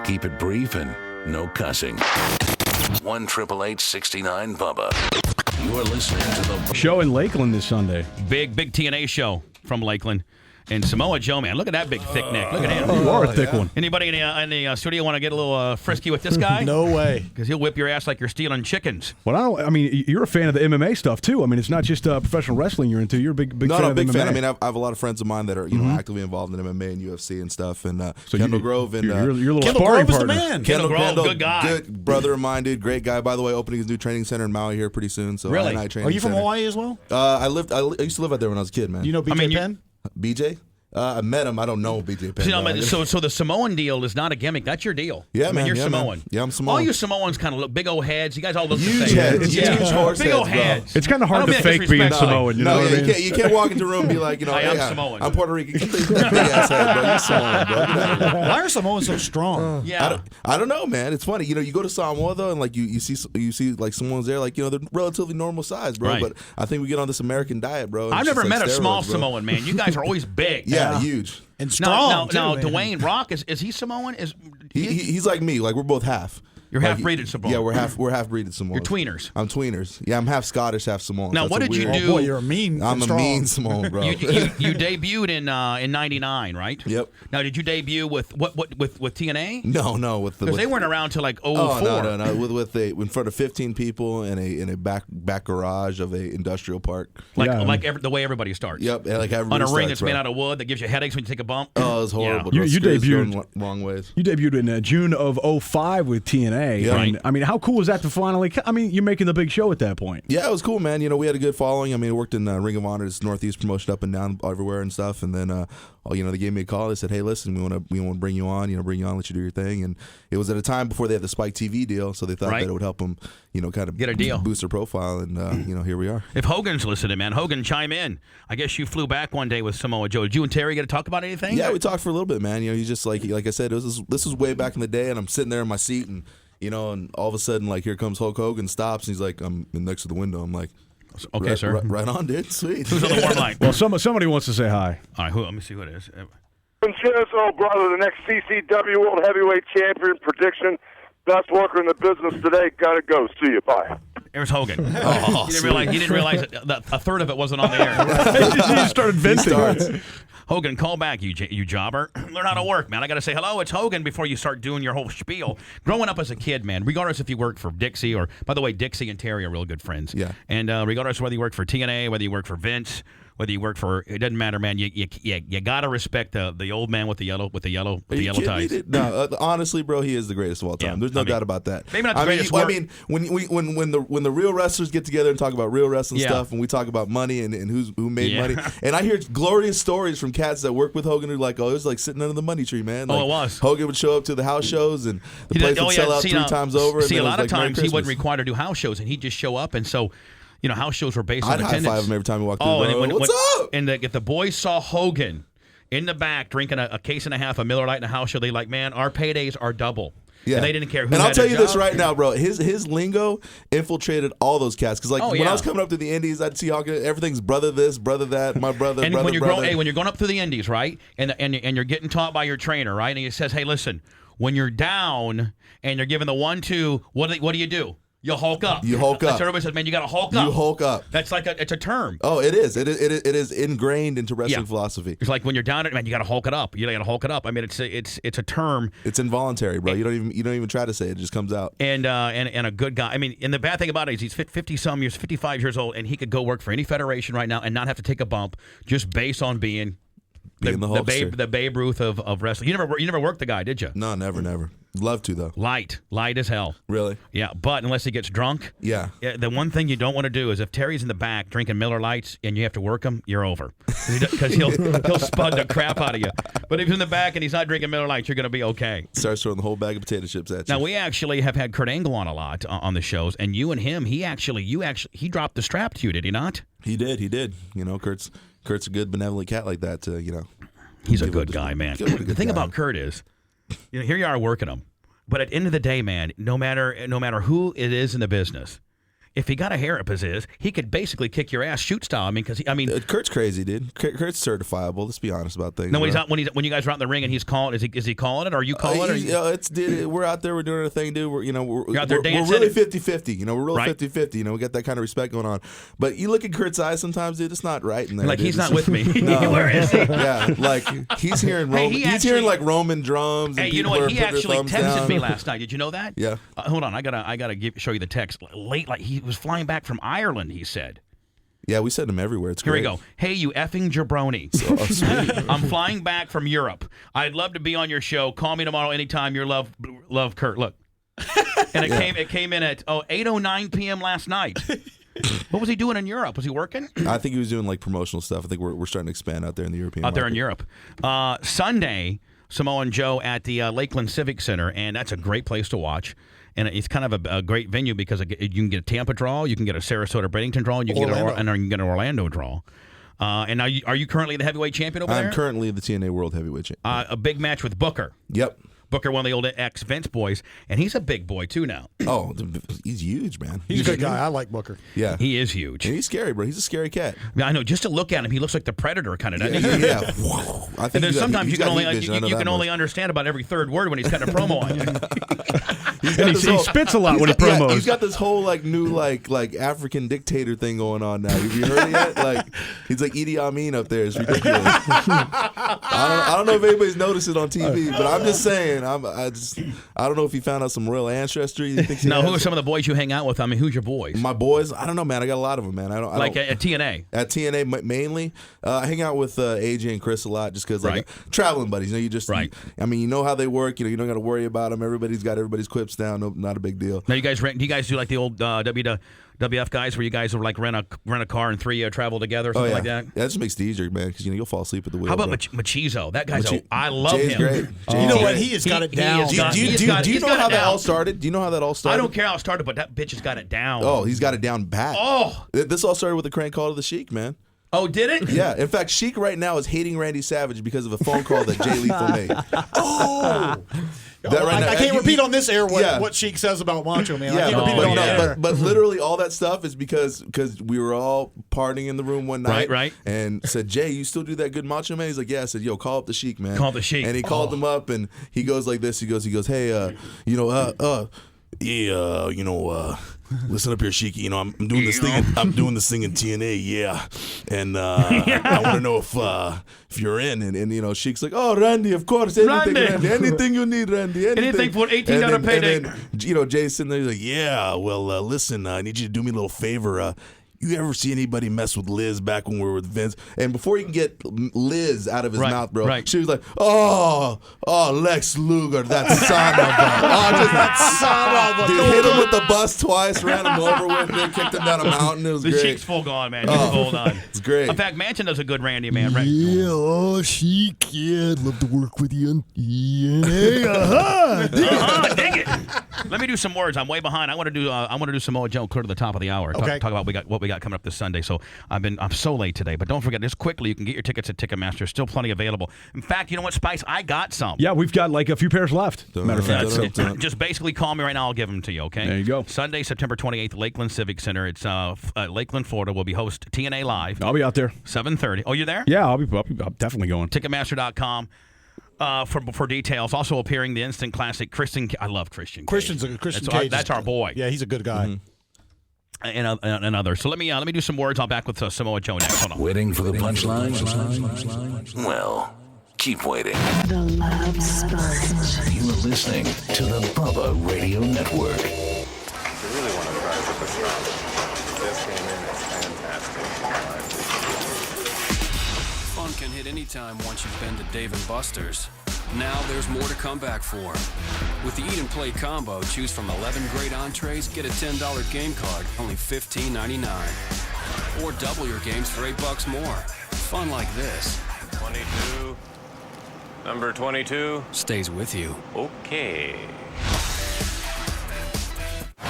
Keep it brief and no cussing. 1-888-69-BUBBA. You're listening to the show in Lakeland this Sunday. Big TNA show from Lakeland. And Samoa Joe, man, look at that big thick neck. Look at him. You are a thick one. Anybody in the studio want to get a little frisky with this guy? No way. Because he'll whip your ass like you're stealing chickens. Well, I mean, you're a fan of the MMA stuff too. I mean, it's not just professional wrestling you're into. You're a big fan of big MMA. fan. I mean, I have a lot of friends of mine that are actively involved in MMA and UFC and stuff. And so Kendall Grove and your little Kendall sparring Grove partner. is the man. Kendall Grove, good guy, good brother of mine, dude, great guy. By the way, opening his new training center in Maui here pretty soon. So really, are you from Hawaii as well? I used to live out there when I was a kid, man. You know BJ Penn? BJ? I met him. I don't know BJ Penn. So the Samoan deal is not a gimmick. That's your deal. Yeah, man. You're Samoan. Man. Yeah, I'm Samoan. All you Samoans kind of look big old heads. You guys all look huge the same. Heads. Yeah. Huge horse big heads, old heads. It's kind of hard to fake being Samoan. You know what I mean? You can't walk into a room and be like, hey, I'm Samoan. I'm Puerto Rican. Get this big ass head, bro. You're Samoan, bro. Why are Samoans so strong? I don't know, man. It's funny. You go to Samoa though, and like you see like Samoans there, like they're relatively normal size, bro. Right. But I think we get on this American diet, bro. I've never met a small Samoan, man. You guys are always big. Yeah, huge. And strong. Now, Dwayne Rock is he Samoan? He's like me. Like we're both half. You're half-breeded Samoan. Yeah, we're half-breeded Samoans. You're tweeners. I'm tweeners. Yeah, I'm half Scottish, half Samoan. Now, So what it's a did you weird- do? Oh boy, you're a mean. I'm strong. a mean Samoan, bro. You debuted in '99, right? Yep. Now, did you debut with TNA? No, with the Because they weren't around till like 04. Oh no, with in front of 15 people in a back garage of a industrial park. The way everybody starts. Yep, like everybody on a ring starts, that's bro. made out of wood that gives you headaches when you take a bump. Oh, it was horrible. Yeah. bro. You Screws debuted going wrong ways. You debuted in June of 05 with TNA. Yeah. And, I mean, how cool was that to finally? I mean, you're making the big show at that point. Yeah, it was cool, man. We had a good following. I mean, I worked in Ring of Honor, this Northeast promotion up and down everywhere and stuff. And then, they gave me a call. They said, "Hey, listen, we want to bring you on. Let you do your thing." And it was at a time before they had the Spike TV deal, so they thought that it would help them, kind of get a deal, boost their profile. And here we are. If Hogan's listening, man, Hogan, chime in. I guess you flew back one day with Samoa Joe. Did you and Terry get to talk about anything? Yeah, we talked for a little bit, man. He's just like I said, this was way back in the day, and I'm sitting there in my seat, and and all of a sudden, like, here comes Hulk Hogan, stops, and he's like, I'm next to the window. I'm like, okay, sir. Right on, dude. Sweet. Who's on the warm line? Well, somebody wants to say hi. All right, let me see who it is. Oh, brother, the next CCW World Heavyweight Champion prediction. Best worker in the business today. Gotta go. See you. Bye. There's Hogan. Oh, he didn't realize that a third of it wasn't on the air. He started venting. Hogan, call back, you jobber. Learn how to work, man. I got to say hello, it's Hogan before you start doing your whole spiel. Growing up as a kid, man, regardless if you work for Dixie or, by the way, Dixie and Terry are real good friends. Yeah. And regardless of whether you work for TNA, whether you work for Vince, whether you work for, it doesn't matter, man. You got to respect the old man with the yellow ties. No, honestly, bro, he is the greatest of all time. There's no doubt about that. Maybe not the greatest. I mean, when the real wrestlers get together and talk about real wrestling stuff, and we talk about money and who made money, and I hear glorious stories from cats that work with Hogan who are like, it was like sitting under the money tree, man. Like, it was. Hogan would show up to the house shows and the place would sell out 3 times over. See, and a lot of like, times he wasn't required to do house shows, and he'd just show up, and so. House shows were based on attendance. I'd high five him every time he walked through the door. What's up? And if the boys saw Hogan in the back drinking a case and a half of Miller Lite in a house show, they like, man, our paydays are double. Yeah. And they didn't care who. And I'll tell you this job. right now, bro. His lingo infiltrated all those cats. Because when I was coming up to the Indies, I'd see everything's brother this, brother that, my brother, and brother, when you're brother. when you're going up through the Indies, right, and you're getting taught by your trainer, right, and he says, hey, listen, when you're down and you're given the 1-2, what do you do? You hulk up. You hulk up. So everybody says, man, you got to hulk up. You hulk up. That's like it's a term. Oh, it is. It is ingrained into wrestling philosophy. It's like when you're down, man, you got to hulk it up. You got to hulk it up. I mean, it's a term. It's involuntary, bro. You don't even try to say it. It just comes out. And a good guy. I mean, and the bad thing about it is he's 55 years old, and he could go work for any federation right now and not have to take a bump just based on being the Babe Ruth of wrestling. You never worked the guy, did you? No, never. Love to, though. Light as hell. Really? Yeah, but unless he gets drunk. Yeah. The one thing you don't want to do is if Terry's in the back drinking Miller Lights and you have to work him, you're over. Because he'll spud the crap out of you. But if he's in the back and he's not drinking Miller Lights, you're going to be okay. Starts throwing the whole bag of potato chips at you. Now, we actually have had Kurt Angle on a lot on the shows, and you and him, he dropped the strap to you, did he not? He did. Kurt's a good, benevolent cat like that to, He's a good guy, man. The thing about Kurt is, here you are working him, but at the end of the day, man, no matter who it is in the business, if he got a hair up his ears, he could basically kick your ass shoot style. Kurt's crazy, dude. Kurt's certifiable. Let's be honest about things. No, when you guys are out in the ring and he's calling, is he calling it? Or are you calling it? We're out there. We're doing our thing, dude. We're out there dancing. We're really 50-50. We're real 50-50. We got that kind of respect going on. But you look at Kurt's eyes sometimes, dude. It's not right in there. Like dude. he's not with me. No. Where is he? Yeah, like he's hearing Roman. He's hearing like Roman drums. And hey, you know what? He actually texted me down. last night. Did you know that? Yeah. Hold on. I gotta show you the text. Late, like he was flying back from Ireland, he said. Yeah, we send him everywhere. It's great. Here we go. Hey, you effing jabroni. Sweet. I'm flying back from Europe. I'd love to be on your show. Call me tomorrow anytime. Your love Kurt. Look. And it came in at 8:09 p.m. last night. What was he doing in Europe? Was he working? I think he was doing like promotional stuff. I think we're starting to expand out there in the European market. There in Europe. Sunday, Samoa Joe at the Lakeland Civic Center, and that's a great place to watch. And it's kind of a great venue because you can get a Tampa draw, you can get a Sarasota Bradenton draw, and you can get an Orlando draw. And now, are you currently the heavyweight champion over there? I'm currently the TNA World Heavyweight Champion. A big match with Booker. Yep. Booker, one of the old ex-Vince boys, and he's a big boy, too, now. Oh, he's huge, man. He's a good guy. I like Booker. Yeah. He is huge. And he's scary, bro. He's a scary cat. I know. Just to look at him, he looks like the Predator kind of, doesn't he? Yeah. I think and then sometimes you can only understand about every third word when he's cutting a promo on you. he spits a lot when he promos. He's got this whole like new like African dictator thing going on now. Have you heard it yet? Like he's like Idi Amin up there. It's ridiculous. I don't know if anybody's noticed it on TV, but I'm just saying. I don't know if he found out some real ancestry. Now, who are some of the boys you hang out with? I mean, who's your boys? My boys? I don't know, man. I got a lot of them, man. I don't at TNA. At TNA mainly, I hang out with AJ and Chris a lot, just because like traveling buddies. You know, you just I mean, you know how they work. You know, you don't got to worry about them. Everybody's got everybody's quips down. No, not a big deal. Now, do you guys do like the old WWF guys, where you guys will like rent a car and three travel together, or something like that? Yeah, that just makes it easier, man, because you'll fall asleep at the wheel. How about Machizo? That guy's I love Jay's him. Great. You know what? He has got it down. Do you know how that all started? Do you know how that all started? I don't care how it started, but that bitch has got it down. Oh, he's got it down pat. Oh, this all started with a crank call to the Sheik, man. Oh, did it? Yeah. In fact, Sheik right now is hating Randy Savage because of a phone call that Jay Lethal made. Oh. I can't repeat on this air what Sheik says about Macho Man. I can't repeat it on air. But literally all that stuff is because we were all partying in the room one night. Right. And said, Jay, you still do that good Macho Man? He's like, yeah. I said, yo, call up the Sheik, man. Call the Sheik. And he called him up, and he goes like this. He goes, hey, listen up here, Sheik. You know, I'm doing this thing. I'm doing this thing in TNA, yeah. And I want to know if you're in. And you know, Sheik's like, oh, Randy, of course, anything, Randy, anything you need, Randy, anything for $18 payday. And then, you know, Jay's sitting there, he's like, yeah. Well, listen, I need you to do me a little favor. You ever see anybody mess with Liz back when we were with Vince? And before he can get Liz out of his mouth, bro, she was like, oh, Lex Luger, that son of a. That son of a. Dude, hit him with the bus twice, ran him over with him, kicked him down a mountain. It was great. The Sheik's full gone, man. He's full on. It's great. In fact, Mansion does a good Randy, man. Right? Yeah, Sheik, yeah, I'd love to work with you on TNA. Dig it. Let me do some words. I'm way behind. I want to do Samoa Joe clear to the top of the hour. Okay. Talk about what we got coming up this Sunday. So I'm so late today, but don't forget, just quickly, you can get your tickets at Ticketmaster. Still plenty available. In fact, you know what, Spice? I got some. Yeah, we've got like a few pairs left. Matter of fact, just basically call me right now. I'll give them to you. Okay. There you go. Sunday, September 28th, Lakeland Civic Center. It's Lakeland, Florida. We'll be host TNA Live. I'll be out there. 7:30. Oh, you're there? Yeah, I'm definitely going. Ticketmaster.com. For details. Also appearing the instant classic Christian. I love Christian. Christian Cage. That's our boy. Yeah, he's a good guy. Mm-hmm. And others. So let me do some words. I'll back with Samoa Joe next. Hold on. Waiting for the punchline? Well, keep waiting. The Love Sponge. You are listening to the Bubba Radio Network. If you really want to try with this round, this came in as fantastic. Fun can hit any time once you've been to Dave & Buster's. Now there's more to come back for. With the Eat and Play combo, choose from 11 great entrees, get a $10 game card, only $15.99. Or double your games for $8 more. Fun like this. 22. Number 22. Stays with you. Okay.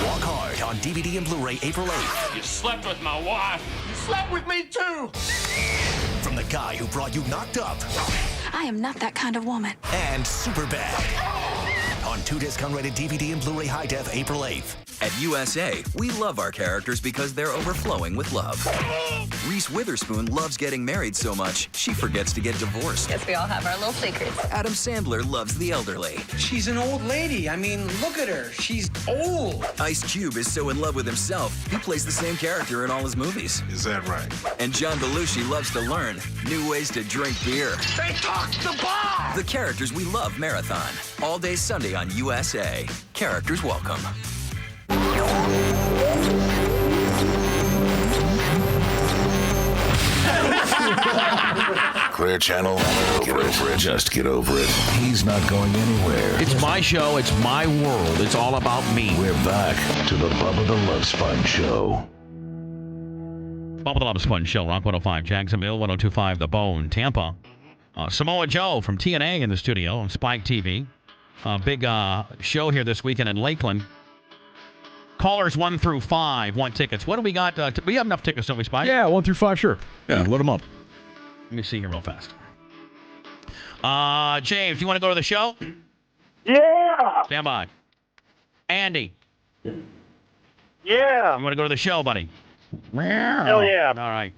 Walk Hard on DVD and Blu-ray April 8th. You slept with my wife. You slept with me too. From the guy who brought you Knocked Up. I am not that kind of woman. And Superbad. On 2-disc unrated DVD and Blu-ray high def April 8th. At USA, we love our characters because they're overflowing with love. Reese Witherspoon loves getting married so much, she forgets to get divorced. Guess we all have our little secrets. Adam Sandler loves the elderly. She's an old lady. I mean, look at her. She's old. Ice Cube is so in love with himself, he plays the same character in all his movies. Is that right? And John Belushi loves to learn new ways to drink beer. They talked the bar! The Characters We Love Marathon. All day Sunday on USA. Characters welcome. Clear Channel. Get over it. Just get over it. He's not going anywhere. It's my show. It's my world. It's all about me. We're back to the Bubba the Love Sponge Show. Bubba the Love Sponge Show. Rock 105, Jacksonville, 102.5 The Bone, Tampa. Samoa Joe from TNA in the studio on Spike TV. Big show here this weekend in Lakeland. Callers 1 through 5 want tickets. What do we got? We have enough tickets, don't we, Spike? Yeah, 1 through 5, sure. Yeah, load them up. Let me see here real fast. James, you want to go to the show? Yeah. Stand by. Andy. Yeah. You want to go to the show, buddy? Hell yeah. All right.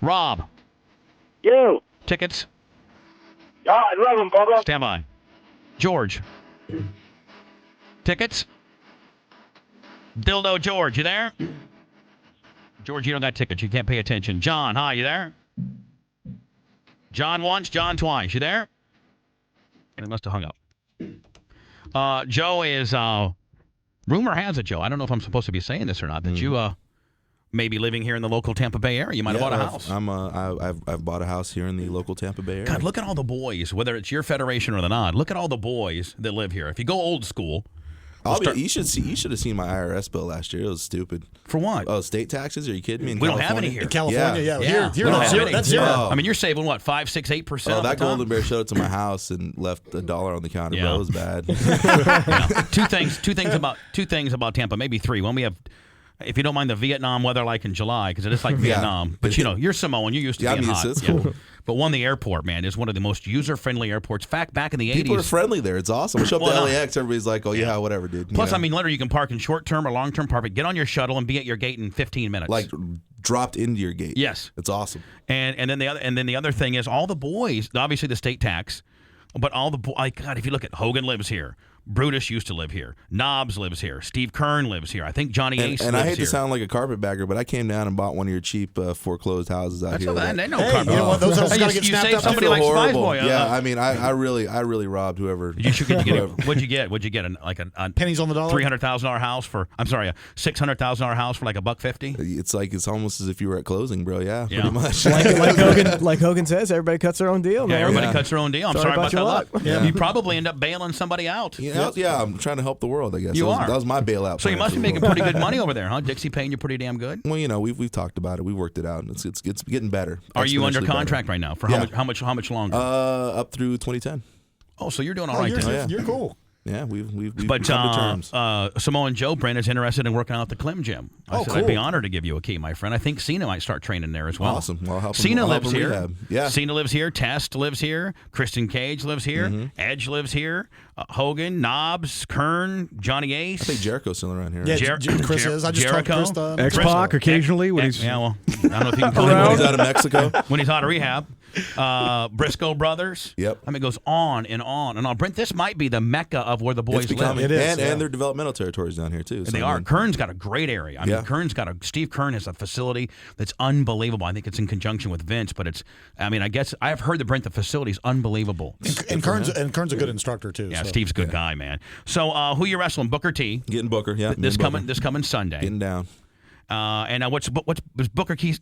Rob. You. Tickets? I love them, Bubba. Stand by. George. Tickets? Dildo George, you there? George, you don't got tickets. You can't pay attention. John, hi, you there? John once, John twice. You there? And he must have hung up. Joe is, rumor has it, Joe, I don't know if I'm supposed to be saying this or not, that you may be living here in the local Tampa Bay area. You might have bought a house. I've bought a house here in the local Tampa Bay area. God, look at all the boys, whether it's your federation or the non. Look at all the boys that live here. If you go old school. You should have seen my IRS bill last year. It was stupid. For what? Oh, state taxes? Are you kidding me? We don't have any here. In California, yeah. Here we don't have any. That's zero. I mean, you're saving what, 5, 6, 8%? Oh, that golden bear showed up to my house and left $1 on the counter. Yeah. Bro, it was bad. Two things about Tampa, maybe 3. One, we have, if you don't mind the Vietnam weather like in July, because it is like Vietnam. But you know, you're Samoan, you're used to being hot. It's cool. But one, the airport, man, is one of the most user-friendly airports. Back in the 80s. People are friendly there. It's awesome. I show up to LAX, everybody's like, oh, yeah, whatever, dude. Plus, I mean, literally, you can park in short-term or long-term parking. Get on your shuttle and be at your gate in 15 minutes. Like, dropped into your gate. Yes. It's awesome. And then the other thing is all the boys, obviously the state tax, but all the boys, God, if you look at Hogan lives here. Brutus used to live here. Knobs lives here. Steve Kern lives here. I think Johnny Ace lives here. And I hate to sound like a carpetbagger, but I came down and bought one of your cheap foreclosed houses out here. They know carpet. You know what? Those houses got to get snapped up. Somebody like Spice Boy. Yeah, I mean, I really robbed whoever. What'd you get? What'd you get? Like a pennies on the dollar? $300,000 house for? I'm sorry, a $600,000 house for like $150. It's almost as if you were at closing, bro. Yeah, pretty much. like Hogan says, everybody cuts their own deal. Yeah, man. everybody cuts their own deal. I'm sorry about that luck. Yeah. You probably end up bailing somebody out. Yeah, I'm trying to help the world, I guess. You are. That was my bailout. So you must be making pretty good money over there, huh? Dixie paying you pretty damn good. Well, you know, we've talked about it. We worked it out. It's getting better. Are you under contract right now for how much longer? Up through 2010. Oh, so you're doing all right. You're cool. Yeah, we've but come to terms. Samoan Joe Brandon's interested in working out at the Clem Gym. I said cool. I'd be honored to give you a key, my friend. I think Cena might start training there as well. Awesome. Well, I'll help Cena lives here. Rehab. Yeah. Cena lives here. Test lives here. Kristen Cage lives here. Mm-hmm. Edge lives here. Hogan, Knobs, Kern, Johnny Ace. I think Jericho's still around here. Yeah, Chris is. I just Jericho. talked to X-Pac occasionally when he's I don't know if you can call when him he's out of Mexico. when he's out of rehab. Briscoe Brothers. Yep. I mean, it goes on and on and on. Brent, this might be the mecca of where the boys live. It is, and their developmental territories down here too. And they are. Kern's got a great area. I mean, Steve Kern has a facility that's unbelievable. I think it's in conjunction with Vince, but it's. I mean, I guess I've heard that the facility's unbelievable. And Kern's a good instructor too. Yeah, so. Steve's a good guy, man. So who you wrestling? Booker T. Getting Booker. Yeah. This coming Sunday. Getting down. And what's Booker T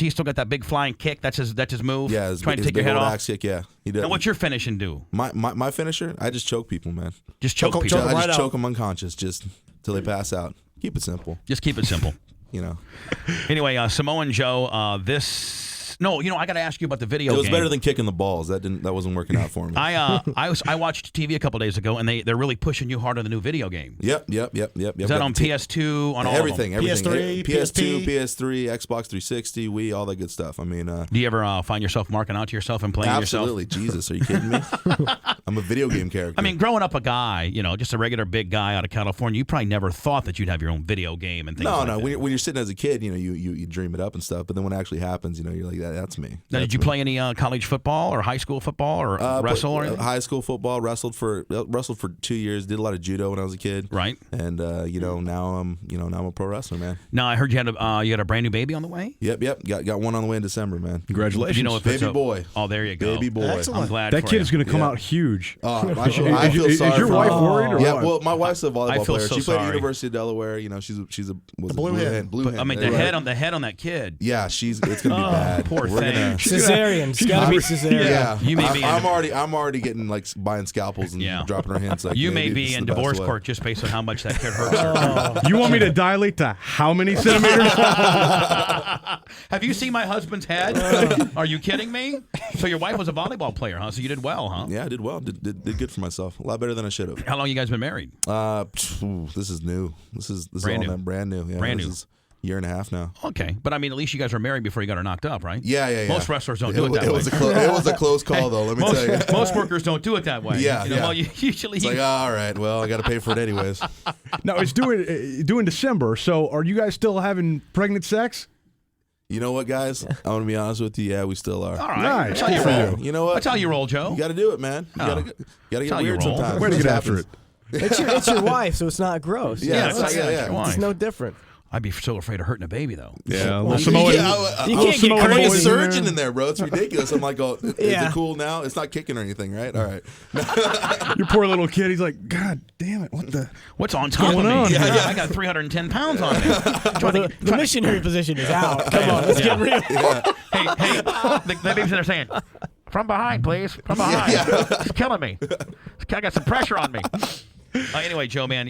still got that big flying kick? That's his move. Yeah, trying to take your head off. Axe kick, yeah, he does. Now, what's your finish and do? My finisher? I just choke people, man. Just choke people. I just choke them unconscious, just till they pass out. Keep it simple. Just keep it simple. You know. Anyway, Samoan Joe. No, I got to ask you about the video. It was game. better than kicking the balls. That wasn't working out for me. I watched TV a couple days ago, and they're really pushing you hard on the new video game. Yep. Is that on PS2? On all everything? Of them? Everything. PS3, PS2, PSP. PS3, Xbox 360, Wii, all that good stuff. I mean, do you ever find yourself marking out to yourself and playing absolutely. yourself? Jesus, are you kidding me? I'm a video game character. I mean, growing up a guy, just a regular big guy out of California, you probably never thought that you'd have your own video game and things like that. No. When you're sitting as a kid, you dream it up and stuff. But then when it actually happens, you're like, that's me. Now, did you play any college football or high school football or wrestle or anything? High school football, wrestled for 2 years. Did a lot of judo when I was a kid. Right. And now I'm a pro wrestler, man. Now I heard you had a brand new baby on the way. Yep. Got one on the way in December, man. Congratulations. Do you know if baby boy. Oh, there you go. Baby boy. Excellent. I'm glad that for kid you. is going to come out huge. I feel sorry. Is your wife worried? Or yeah. what? Well, my wife's a volleyball player. So she played at sorry. the University of Delaware. She's a blue hen. I mean, the head on that kid. Yeah, it's going to be bad. Poor thing. Cesarean. It's got to be cesarean. Yeah, you may be. I'm already getting buying scalpels and dropping her hands. Like, you may be in divorce court just based on how much that kid hurts her. You want me to dilate to how many centimeters? Have you seen my husband's head? Are you kidding me? So your wife was a volleyball player, huh? So you did well, huh? Yeah, I did well. Did good for myself. A lot better than I should have. How long you guys been married? This is new. This is brand new. Brand new. Yeah, brand new. This is a year and a half now. Okay, but I mean, at least you guys were married before you got her knocked up, right? Yeah. Most wrestlers don't do it that way. It was a close call, though. Let me tell you. Most workers don't do it that way. Yeah. Well, usually it's like, all right. Well, I got to pay for it anyways. No, it's doing December. So, are you guys still having pregnant sex? You know what, guys? I'm going to be honest with you. Yeah, we still are. All right. Nice. That's how you roll. You know what? That's how you roll, Joe. You got to do it, man. You got to get weird sometimes. Way to get after it. It's your wife, so it's not gross. Yeah, It's no different. I'd be so afraid of hurting a baby, though. Yeah, Well, Samoan. you can't get I'm like a crazy. surgeon in there, bro. It's ridiculous. I'm like, oh, is Yeah. it cool now? It's not kicking or anything, right? All right. Your poor little kid. He's like, God damn it! What's on top of going me? on? I got 310 pounds on me. The missionary position is out. Come on, let's get real. Hey, the baby's in there saying, "From behind, please. From behind. It's killing me. I got some pressure on me." Anyway, Joe, man,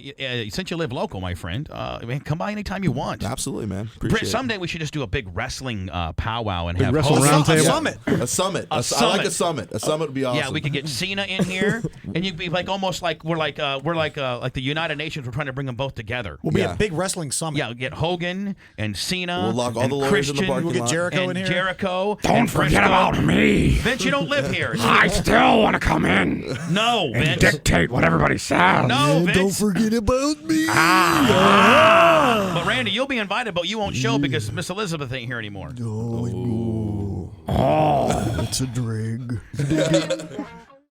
since you live local, my friend, man, come by anytime you want. Absolutely, man. Appreciate Someday we should just do a big wrestling powwow and Big have wrestling round table? A summit. I like a summit. A summit would be awesome. Yeah, we could get Cena in here, and you'd be like almost like we're like the United Nations. We're trying to bring them both together. We'll be a big wrestling summit. Yeah, we'll get Hogan and Cena. We'll lock all and the lawyers Christian, in the parking We'll get lot. Jericho in and here. Jericho. Don't and forget Briscoe. about me. Vince, you don't live here. I still want to come in No, and Vince. dictate what everybody says. No, Don't Vince. forget about me. But Randy, you'll be invited, but you won't show because Miss Elizabeth ain't here anymore. Oh, it's a drag.